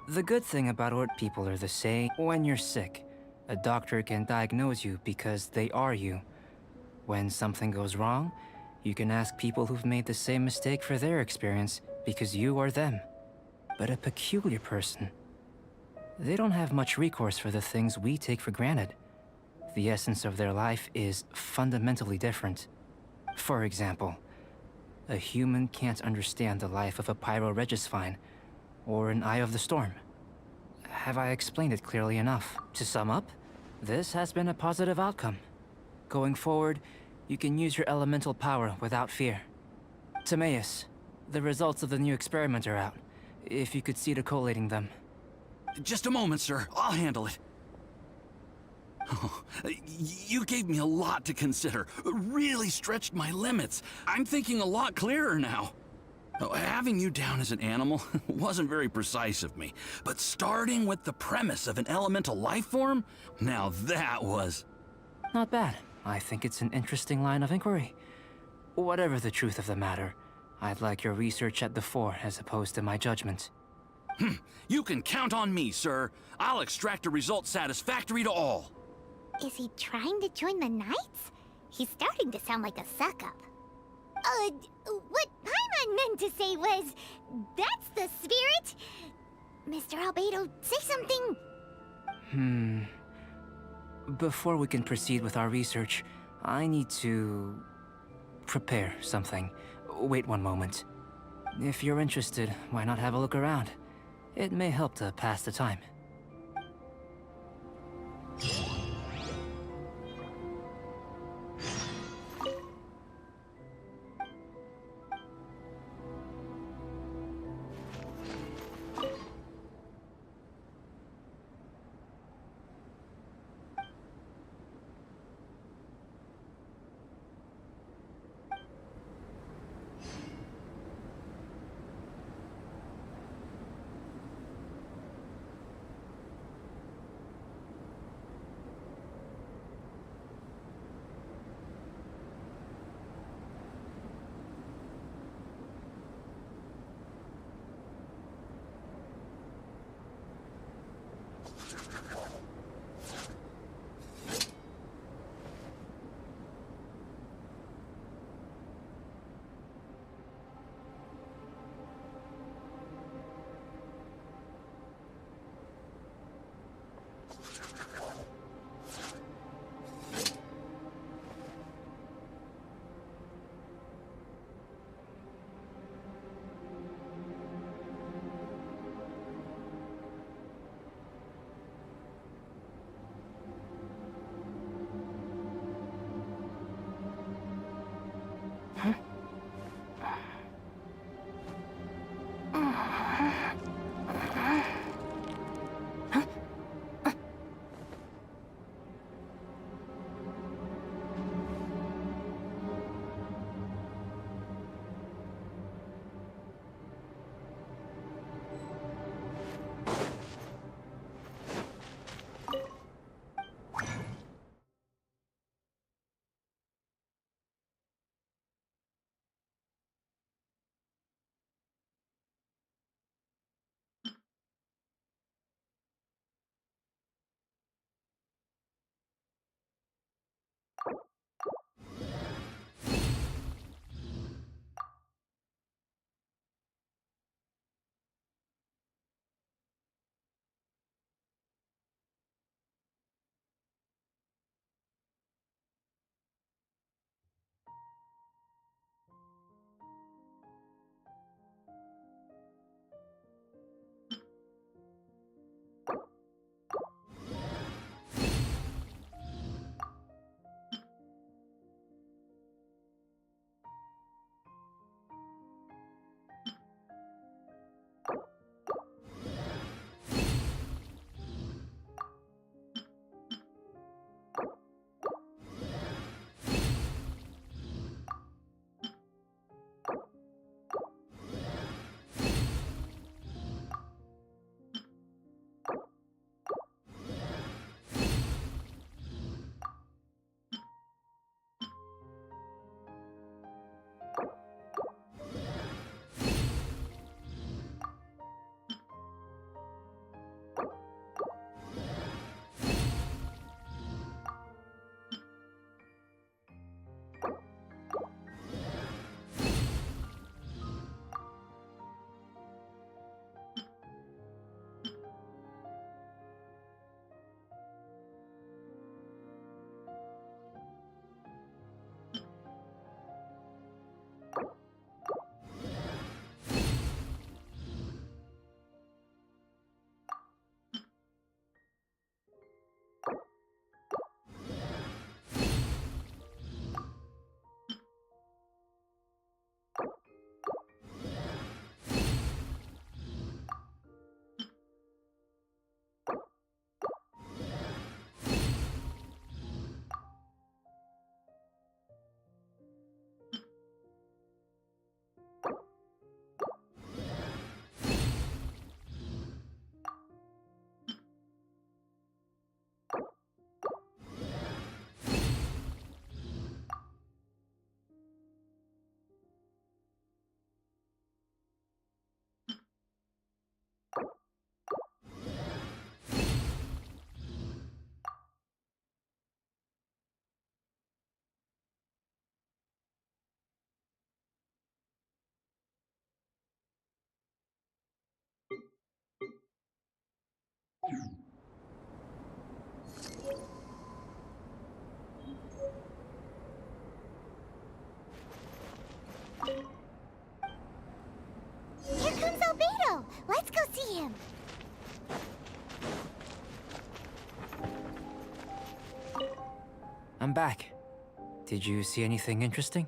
The good thing about people are the same. When you're sick, a doctor can diagnose you because they are you. When something goes wrong, you can ask people who've made the same mistake for their experience because you are them. But a peculiar person, they don't have much recourse for the things we take for granted. The essence of their life is fundamentally different. For example, a human can't understand the life of a pyroregisvine or an Eye of the Storm. Have I explained it clearly enough? To sum up, this has been a positive outcome. Going forward, you can use your elemental power without fear. Timaeus, the results of the new experiment are out. If you could see to collating them. Just a moment, sir. I'll handle it. Oh, you gave me a lot to consider. Really stretched my limits. I'm thinking a lot clearer now. Having you down as an animal wasn't very precise of me, but starting with the premise of an elemental life form, now that was... Not bad. I think it's an interesting line of inquiry. Whatever the truth of the matter, I'd like your research at the fore as opposed to my judgment. You can count on me, sir. I'll extract a result satisfactory to all. Is he trying to join the Knights? He's starting to sound like a suck-up. What Paimon meant to say was, that's the spirit. Mr. Albedo, say something. Before we can proceed with our research, I need to... prepare something. Wait one moment. If you're interested, why not have a look around? It may help to pass the time. I'm back. Did you see anything interesting?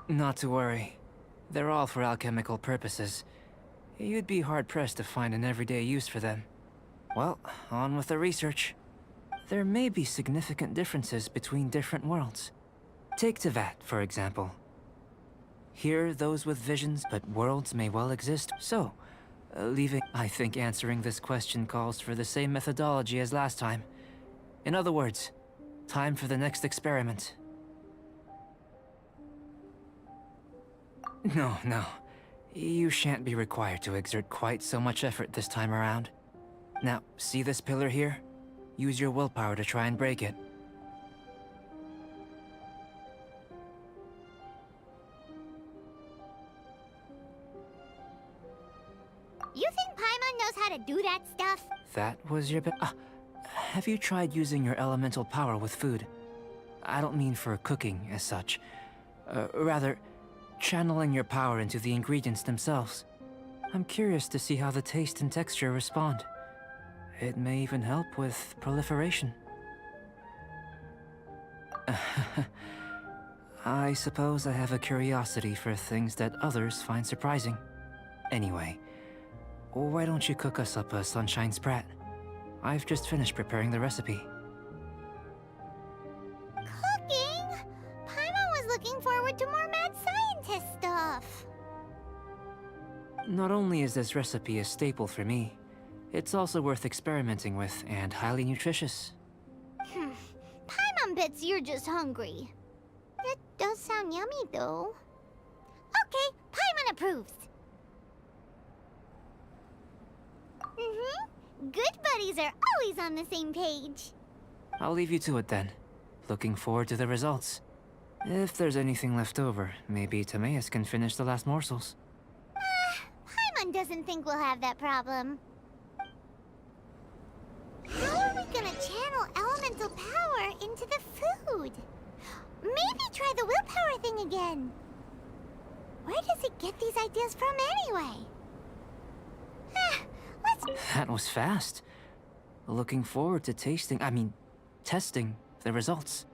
Not to worry. They're all for alchemical purposes. You'd be hard-pressed to find an everyday use for them. Well, on with the research. There may be significant differences between different worlds. Take Tevat, for example. Here, those with visions, but worlds may well exist. So, I think answering this question calls for the same methodology as last time. In other words, time for the next experiment. No, no. You shan't be required to exert quite so much effort this time around. Now, see this pillar here? Use your willpower to try and break it. You think Paimon knows how to do that stuff? That was your have you tried using your elemental power with food? I don't mean for cooking as such. Rather, channeling your power into the ingredients themselves. I'm curious to see how the taste and texture respond. It may even help with proliferation. I suppose I have a curiosity for things that others find surprising. Anyway, why don't you cook us up a sunshine sprat? I've just finished preparing the recipe. Cooking? Paimon was looking forward to more mad scientist stuff. Not only is this recipe a staple for me, it's also worth experimenting with and highly nutritious. Paimon bets you're just hungry. It does sound yummy, though. Okay, Paimon approves. Good buddies are always on the same page. I'll leave you to it then. Looking forward to the results. If there's anything left over, maybe Timaeus can finish the last morsels. Paimon doesn't think we'll have that problem. How are we gonna channel elemental power into the food? Maybe try the willpower thing again. Where does it get these ideas from anyway? That was fast. Looking forward to testing the results.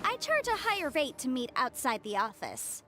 I charge a higher rate to meet outside the office.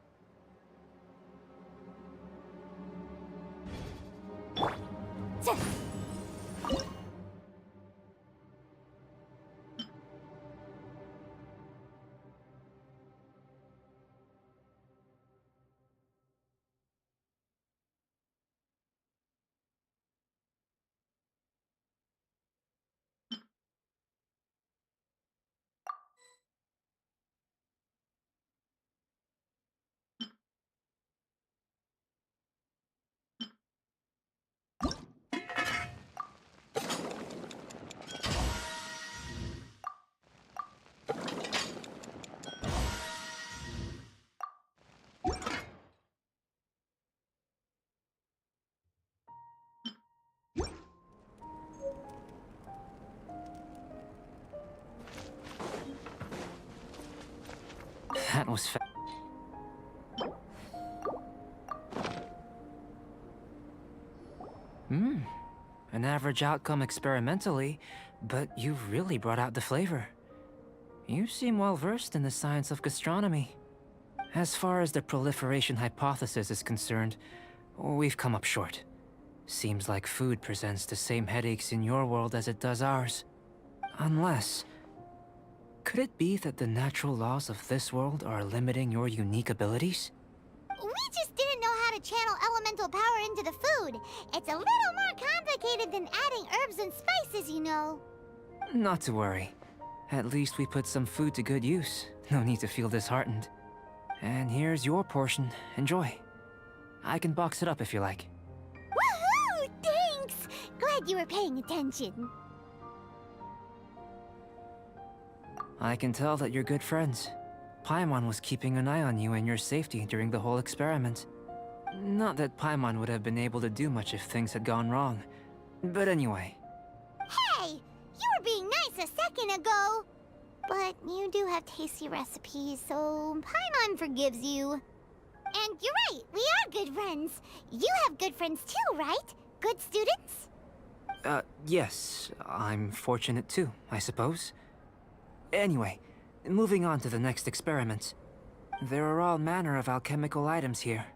That was an average outcome experimentally, but you've really brought out the flavor. You seem well versed in the science of gastronomy. As far as the proliferation hypothesis is concerned, we've come up short. Seems like food presents the same headaches in your world as it does ours. Unless... could it be that the natural laws of this world are limiting your unique abilities? We just didn't know how to channel elemental power into the food. It's a little more complicated than adding herbs and spices, you know. Not to worry. At least we put some food to good use. No need to feel disheartened. And here's your portion. Enjoy. I can box it up if you like. Woohoo! Thanks! Glad you were paying attention. I can tell that you're good friends. Paimon was keeping an eye on you and your safety during the whole experiment. Not that Paimon would have been able to do much if things had gone wrong. But anyway. Hey! You were being nice a second ago! But you do have tasty recipes, so Paimon forgives you. And you're right, we are good friends. You have good friends too, right? Good students? Yes. I'm fortunate too, I suppose. Anyway, moving on to the next experiment. There are all manner of alchemical items here.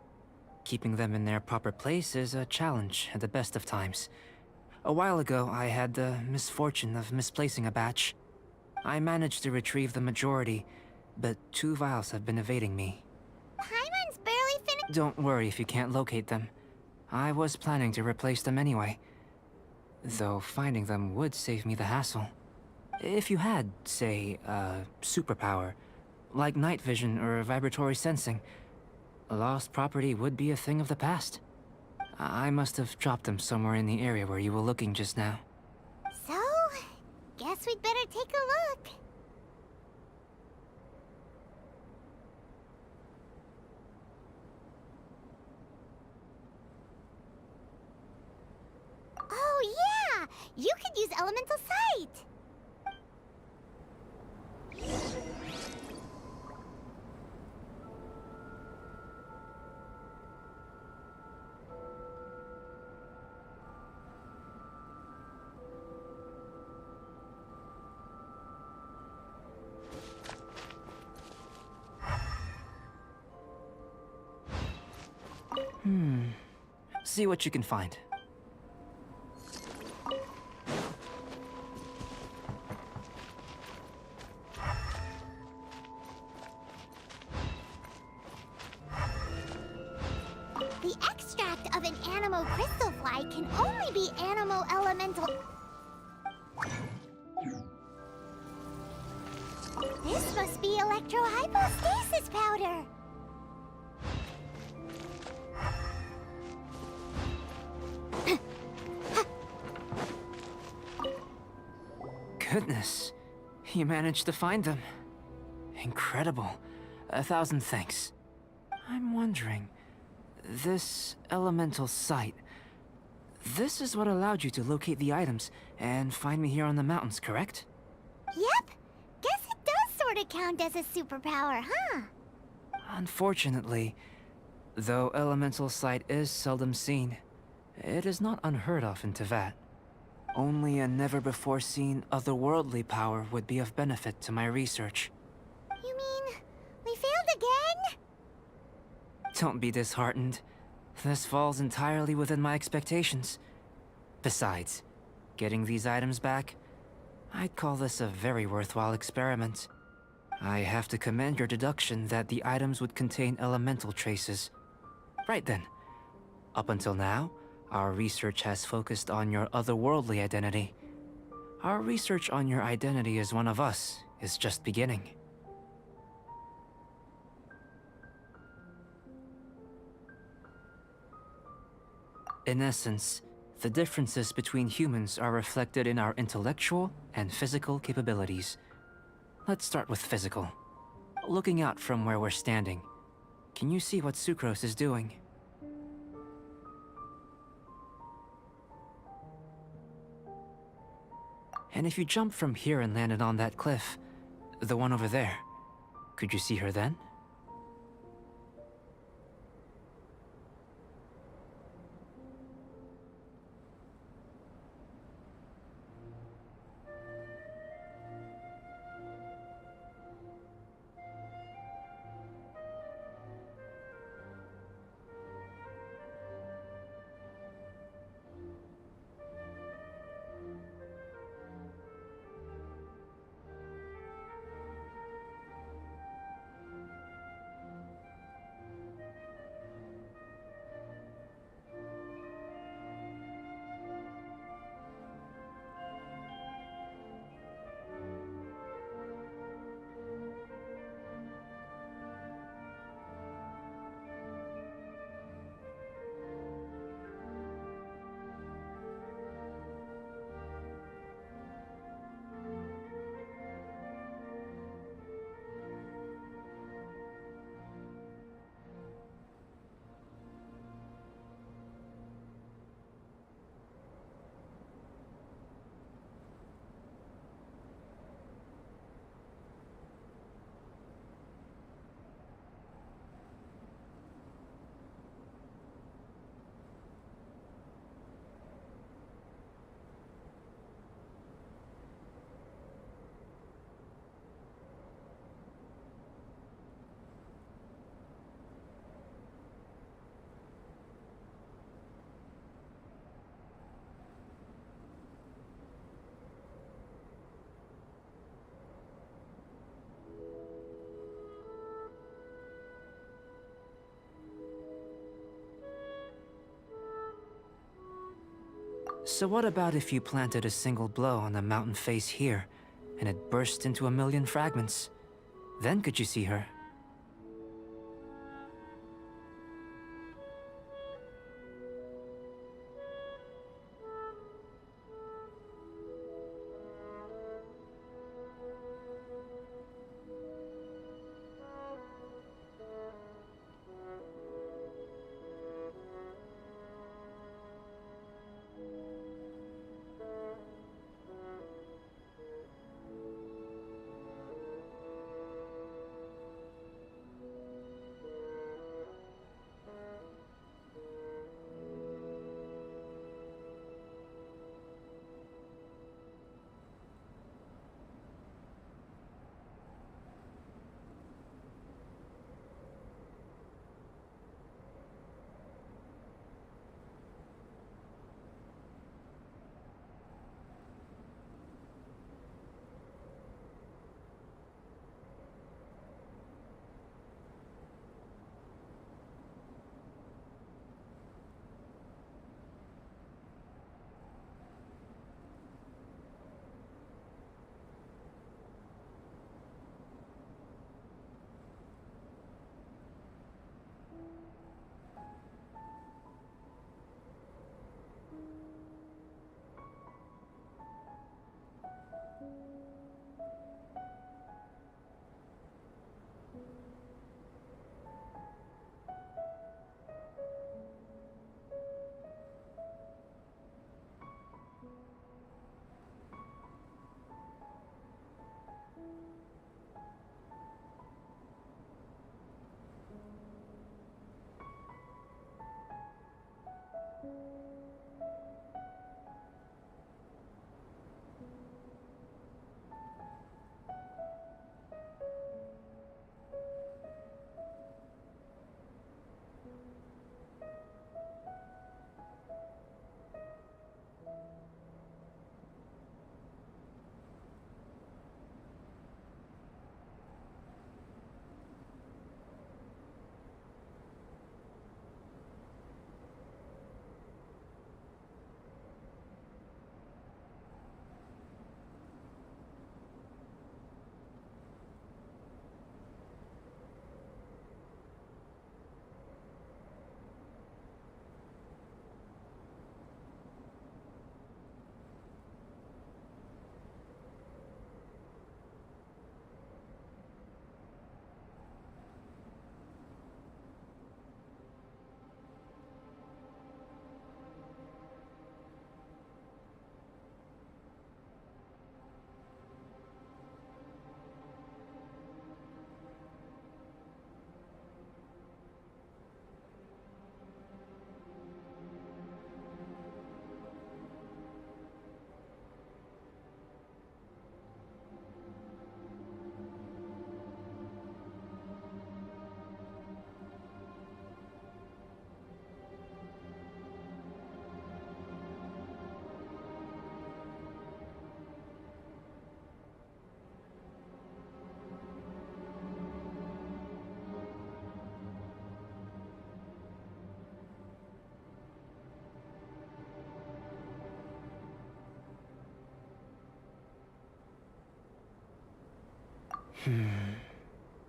Keeping them in their proper place is a challenge at the best of times. A while ago, I had the misfortune of misplacing a batch. I managed to retrieve the majority, but 2 vials have been evading me. Paimon's barely finished. Don't worry if you can't locate them. I was planning to replace them anyway. Though finding them would save me the hassle. If you had, say, superpower, like night vision or vibratory sensing, lost property would be a thing of the past. I must have dropped them somewhere in the area where you were looking just now. So, guess we'd better take a look. Oh yeah! You could use elemental sight! See what you can find. The extract of an animo crystal fly can only be animo elemental. This must be electrohypostasis powder. Goodness, you managed to find them. Incredible. 1,000 thanks. I'm wondering, this elemental sight, this is what allowed you to locate the items and find me here on the mountains, correct? Yep. Guess it does sort of count as a superpower, huh? Unfortunately, though elemental sight is seldom seen, it is not unheard of in Teyvat. Only a never-before-seen otherworldly power would be of benefit to my research. You mean, we failed again? Don't be disheartened. This falls entirely within my expectations. Besides, getting these items back, I'd call this a very worthwhile experiment. I have to commend your deduction that the items would contain elemental traces. Right then. Up until now, our research has focused on your otherworldly identity. Our research on your identity as one of us is just beginning. In essence, the differences between humans are reflected in our intellectual and physical capabilities. Let's start with physical. Looking out from where we're standing, can you see what Sucrose is doing? And if you jumped from here and landed on that cliff, the one over there, could you see her then? So what about if you planted a single blow on the mountain face here, and it burst into a million fragments? Then could you see her?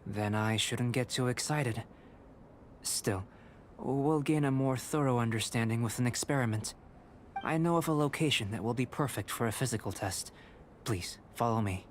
Then I shouldn't get too excited. Still, we'll gain a more thorough understanding with an experiment. I know of a location that will be perfect for a physical test. Please, follow me.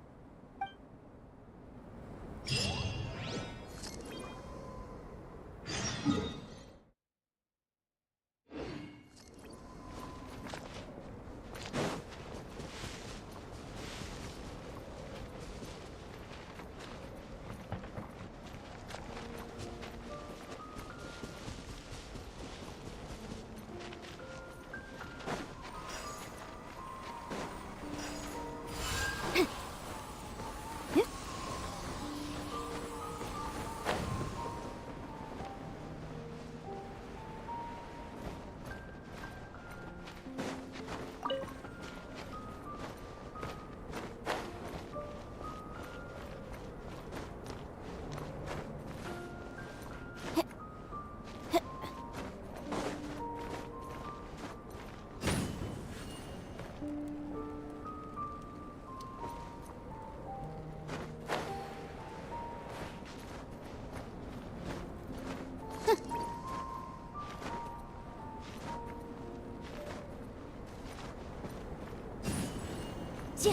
You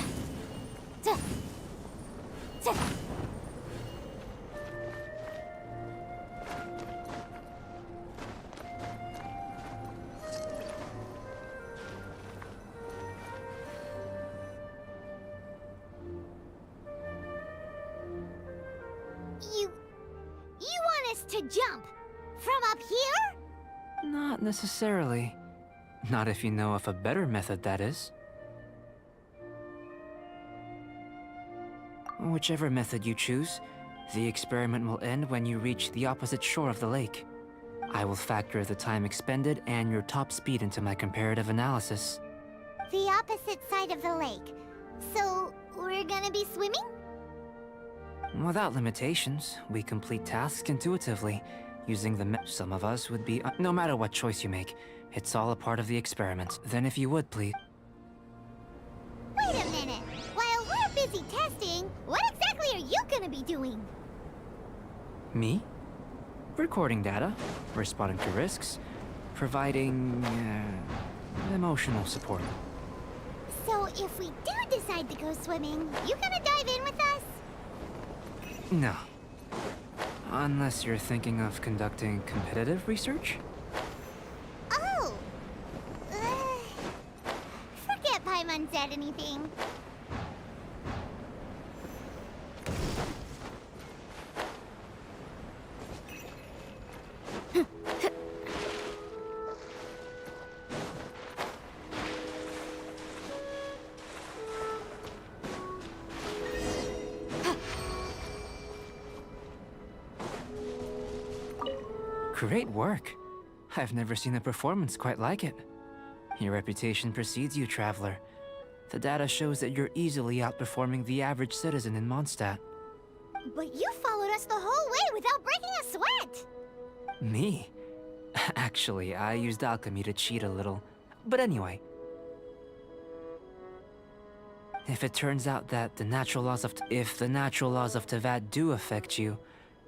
want us to jump? From up here? Not necessarily. Not if you know of a better method, that is. Whichever method you choose, the experiment will end when you reach the opposite shore of the lake. I will factor the time expended and your top speed into my comparative analysis. The opposite side of the lake. So, we're gonna be swimming? Without limitations, we complete tasks intuitively, using the some of us would be no matter what choice you make, it's all a part of the experiment. Then if you would, please. Wait a minute! While we're busy testing, what exactly are you gonna be doing? Me? Recording data, responding to risks, providing emotional support. So if we do decide to go swimming, you gonna dive in with us? No. Unless you're thinking of conducting competitive research? Oh! Forget Paimon said anything. Great work. I've never seen a performance quite like it. Your reputation precedes you, Traveler. The data shows that you're easily outperforming the average citizen in Mondstadt. But you followed us the whole way without breaking a sweat! Me? Actually, I used alchemy to cheat a little. But anyway. If it turns out that the natural laws of Tevat do affect you,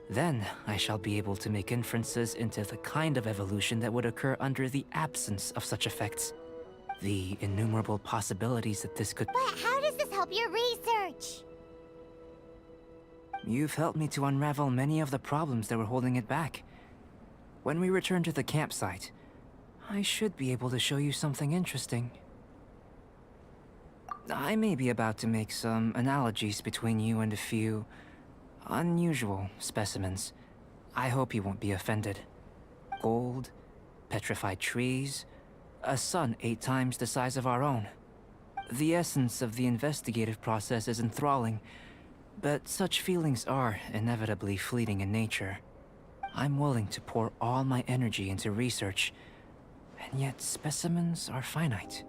then I shall be able to make inferences into the kind of evolution that would occur under the absence of such effects. The innumerable possibilities that this could— But how does this help your research? You've helped me to unravel many of the problems that were holding it back. When we return to the campsite, I should be able to show you something interesting. I may be about to make some analogies between you and a few unusual specimens. I hope you won't be offended. Gold, petrified trees, a sun 8 times the size of our own. The essence of the investigative process is enthralling, but such feelings are inevitably fleeting in nature. I'm willing to pour all my energy into research, and yet specimens are finite.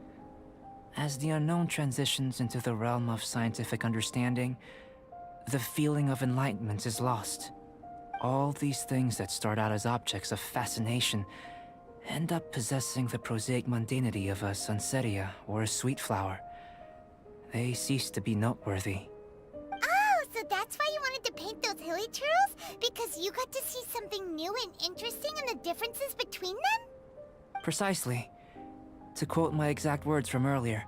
As the unknown transitions into the realm of scientific understanding, the feeling of enlightenment is lost. All these things that start out as objects of fascination end up possessing the prosaic mundanity of a sunsetia or a sweet flower. They cease to be noteworthy. Oh, so that's why you wanted to paint those hilly turtles? Because you got to see something new and interesting in the differences between them? Precisely. To quote my exact words from earlier,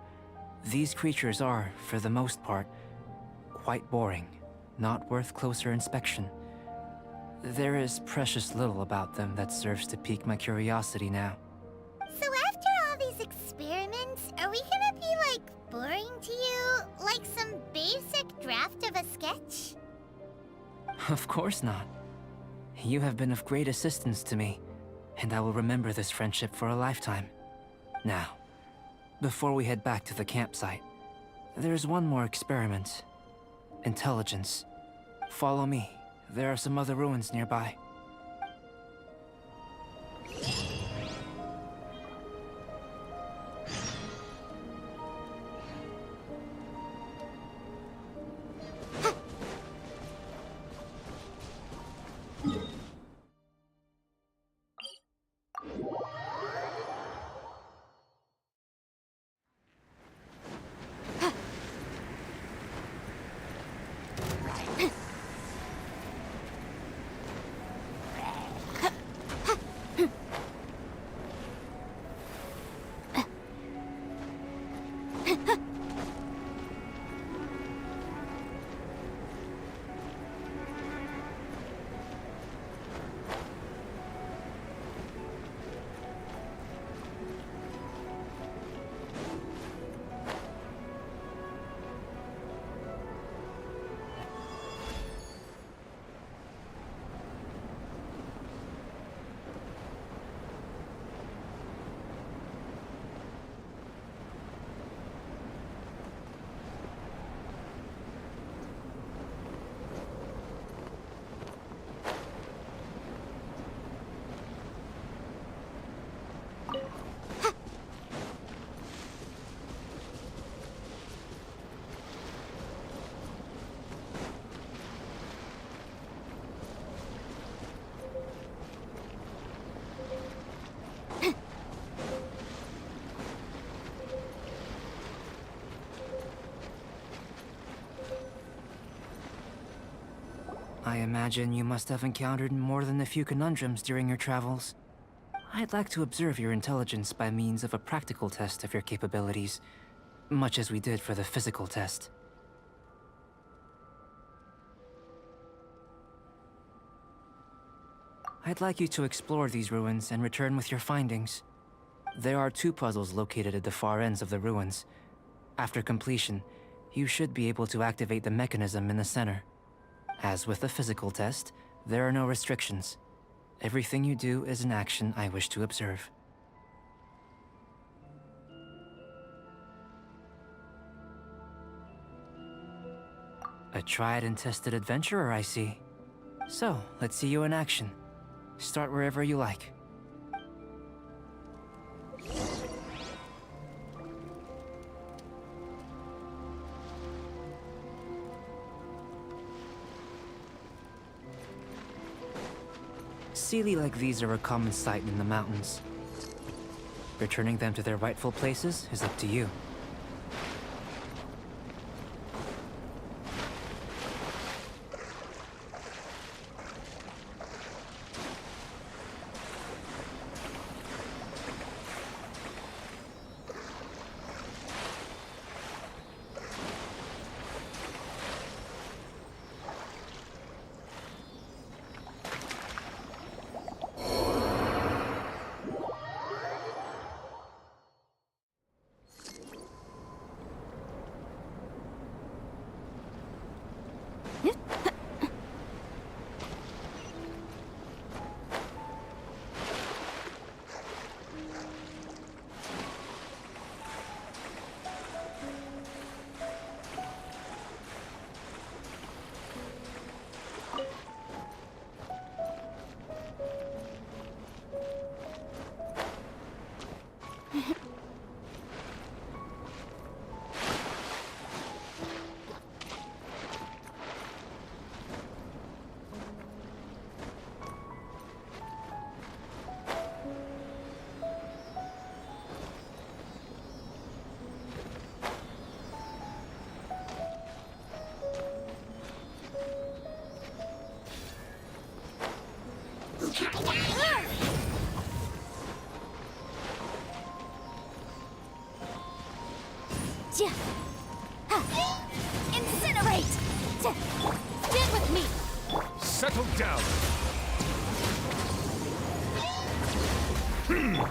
these creatures are, for the most part, quite boring. Not worth closer inspection. There is precious little about them that serves to pique my curiosity now. So after all these experiments, are we gonna be, like, boring to you? Like some basic draft of a sketch? Of course not. You have been of great assistance to me, and I will remember this friendship for a lifetime. Now, before we head back to the campsite, there's one more experiment. Intelligence. Follow me. There are some other ruins nearby. I imagine you must have encountered more than a few conundrums during your travels. I'd like to observe your intelligence by means of a practical test of your capabilities, much as we did for the physical test. I'd like you to explore these ruins and return with your findings. There are 2 puzzles located at the far ends of the ruins. After completion, you should be able to activate the mechanism in the center. As with the physical test, there are no restrictions. Everything you do is an action I wish to observe. A tried and tested adventurer, I see. So, let's see you in action. Start wherever you like. Sealy like these are a common sight in the mountains. Returning them to their rightful places is up to you. Incinerate! Stand with me! Settle down! Boom!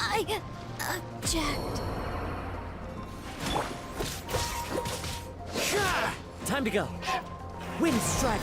I object. Time to go. Wind strike.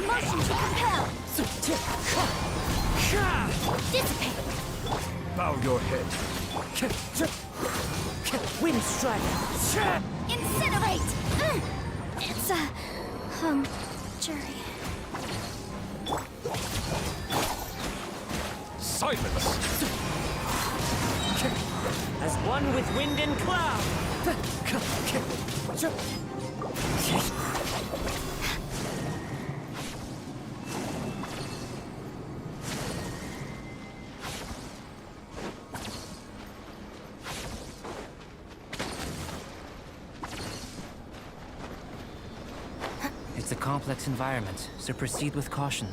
Motion to compel! Dissipate! Bow your head. Wind strike. Incinerate! It's a jury. Silence! As one with wind and cloud. It's a complex environment, so proceed with caution.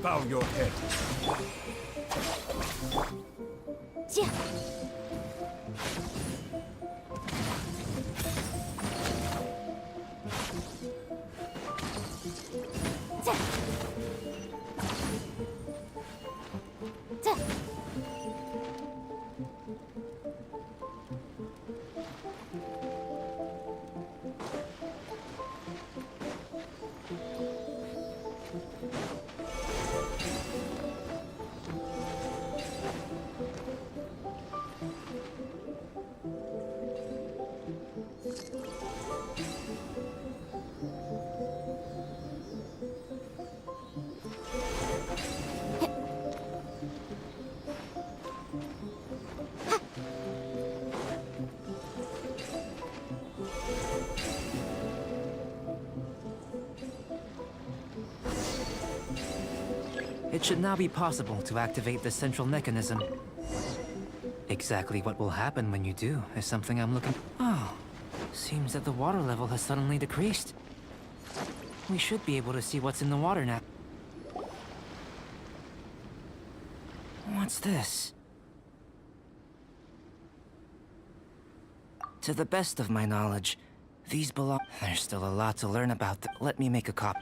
Bow your head. It should now be possible to activate the central mechanism. Exactly what will happen when you do is something I'm looking... Oh, seems that the water level has suddenly decreased. We should be able to see what's in the water now. What's this? To the best of my knowledge, these belong... There's still a lot to learn about. Let me make a copy.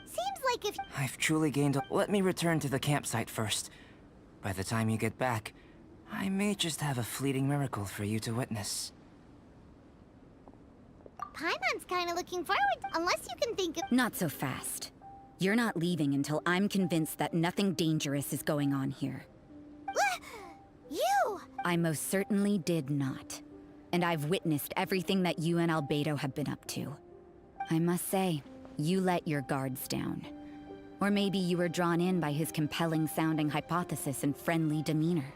Seems like if... I've truly gained a... Let me return to the campsite first. By the time you get back, I may just have a fleeting miracle for you to witness. Paimon's kinda looking forward, unless you can think of... Not so fast. You're not leaving until I'm convinced that nothing dangerous is going on here. You! I most certainly did not. And I've witnessed everything that you and Albedo have been up to. I must say, you let your guards down. Or maybe you were drawn in by his compelling-sounding hypothesis and friendly demeanor.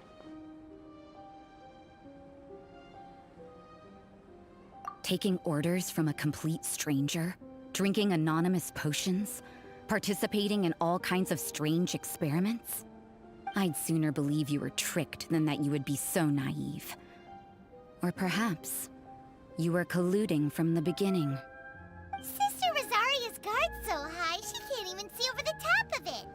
Taking orders from a complete stranger? Drinking anonymous potions? Participating in all kinds of strange experiments? I'd sooner believe you were tricked than that you would be so naive. Or perhaps, you were colluding from the beginning. Sister Rosaria's guard's so high, she can't even see over the top of it.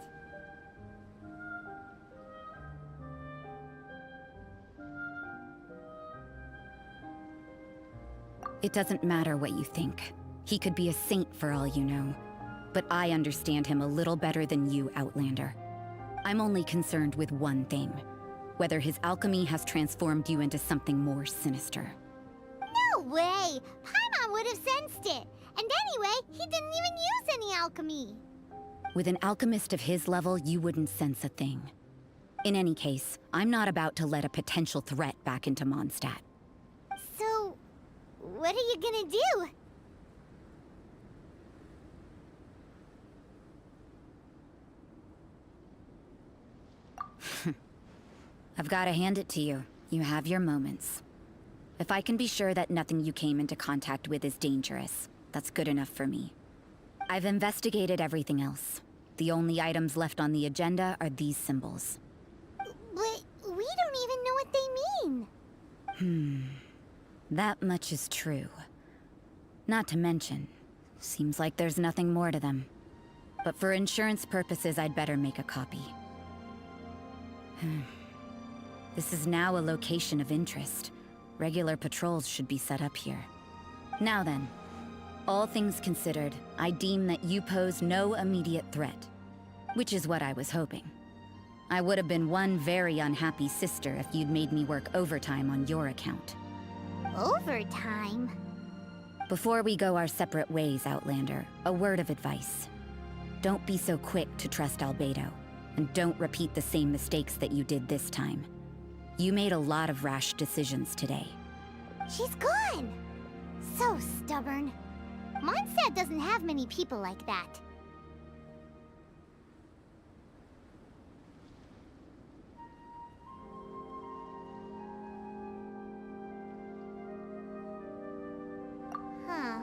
It doesn't matter what you think. He could be a saint for all you know. But I understand him a little better than you, Outlander. I'm only concerned with one thing. Whether his alchemy has transformed you into something more sinister. No way! Paimon would have sensed it. And anyway, he didn't even use any alchemy. With an alchemist of his level, you wouldn't sense a thing. In any case, I'm not about to let a potential threat back into Mondstadt. So, what are you gonna do? I've got to hand it to you. You have your moments. If I can be sure that nothing you came into contact with is dangerous, that's good enough for me. I've investigated everything else. The only items left on the agenda are these symbols. But we don't even know what they mean. That much is true. Not to mention, seems like there's nothing more to them. But for insurance purposes, I'd better make a copy. This is now a location of interest. Regular patrols should be set up here. Now then, all things considered, I deem that you pose no immediate threat. Which is what I was hoping. I would have been one very unhappy sister if you'd made me work overtime on your account. Overtime? Before we go our separate ways, Outlander, a word of advice. Don't be so quick to trust Albedo, and don't repeat the same mistakes that you did this time. You made a lot of rash decisions today. She's gone! So stubborn. Mondstadt doesn't have many people like that. Huh.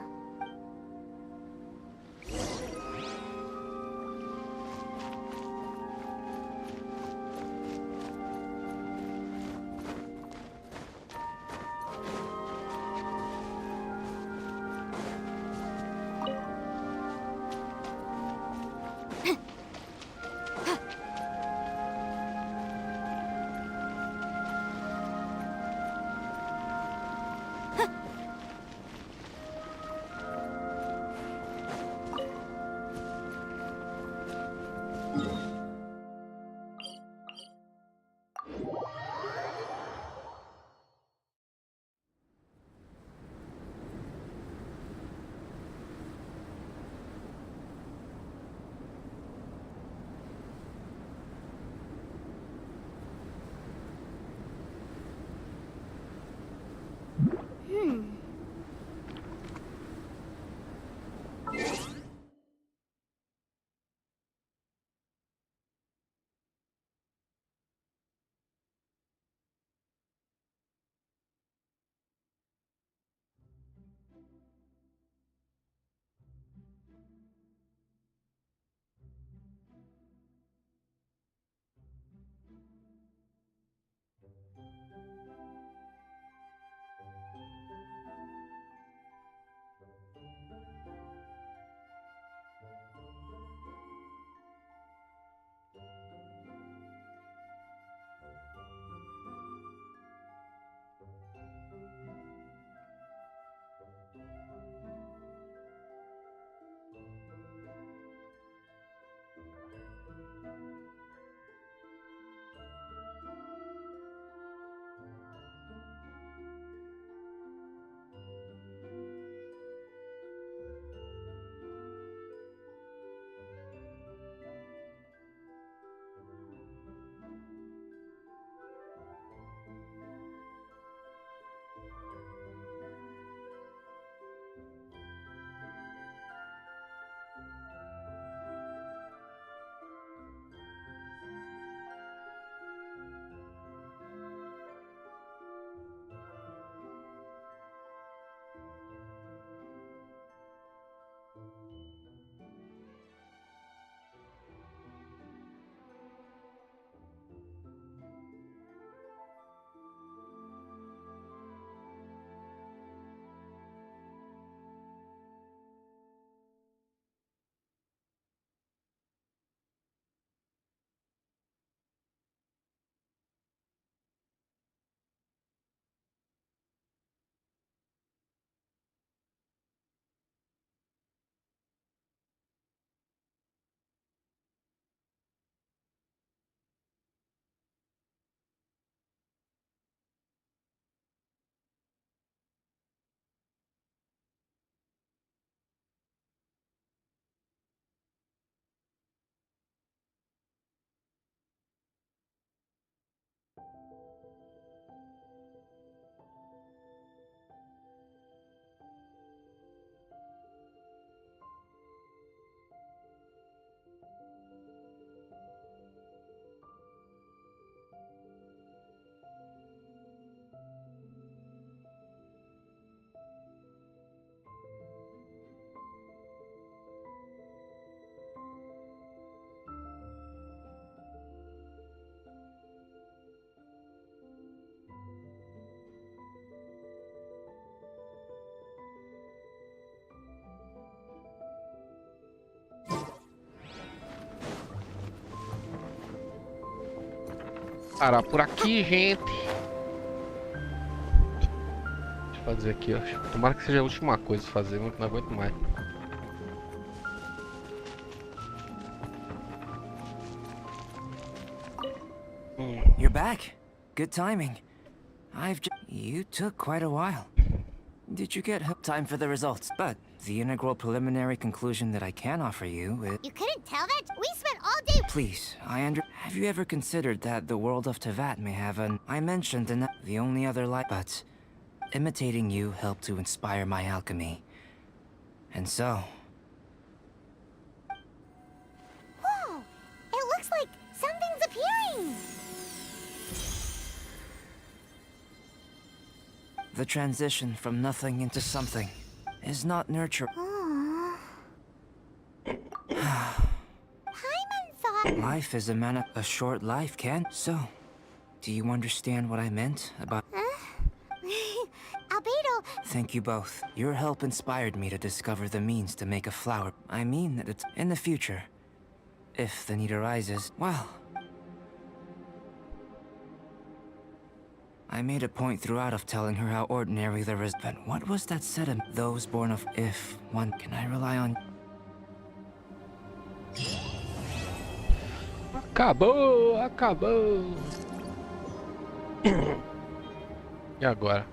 parar por aqui, gente. Deixa eu fazer aqui, ó. Tomara que seja a última coisa a fazer, não aguento mais. You're back. Good timing. You took quite a while. Did you get time for the results? But the integral preliminary conclusion that I can offer you is... You couldn't tell that? We spent all day... Please, Have you ever considered that the world of Tevat may have an... I mentioned the only other light, but imitating you helped to inspire my alchemy. And so... Whoa! It looks like something's appearing! The transition from nothing into something is not nurture. Paimon thought... Life is a short life, Ken. So, do you understand what I meant about... Albedo... Thank you both. Your help inspired me to discover the means to make a flower. I mean that it's in the future. If the need arises, well... I made a point throughout of telling her how ordinary there is. But what was that said of those born of if one? Can I rely on? Acabou, acabou. E agora?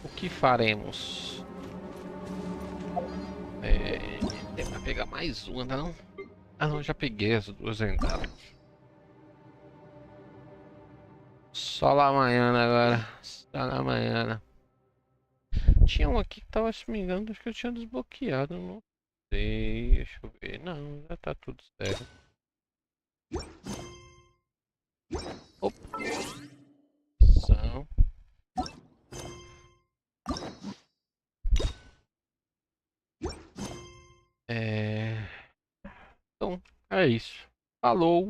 O que faremos? Tem pra pegar mais uma, não? Ah não, já peguei as duas entradas. Só lá amanhã agora. Só lá amanhã. Tinha um aqui que tava, se me engano, acho que eu tinha desbloqueado. Não sei. Deixa eu ver. Não, já tá tudo certo. Opa. São. Então, é isso. Falou!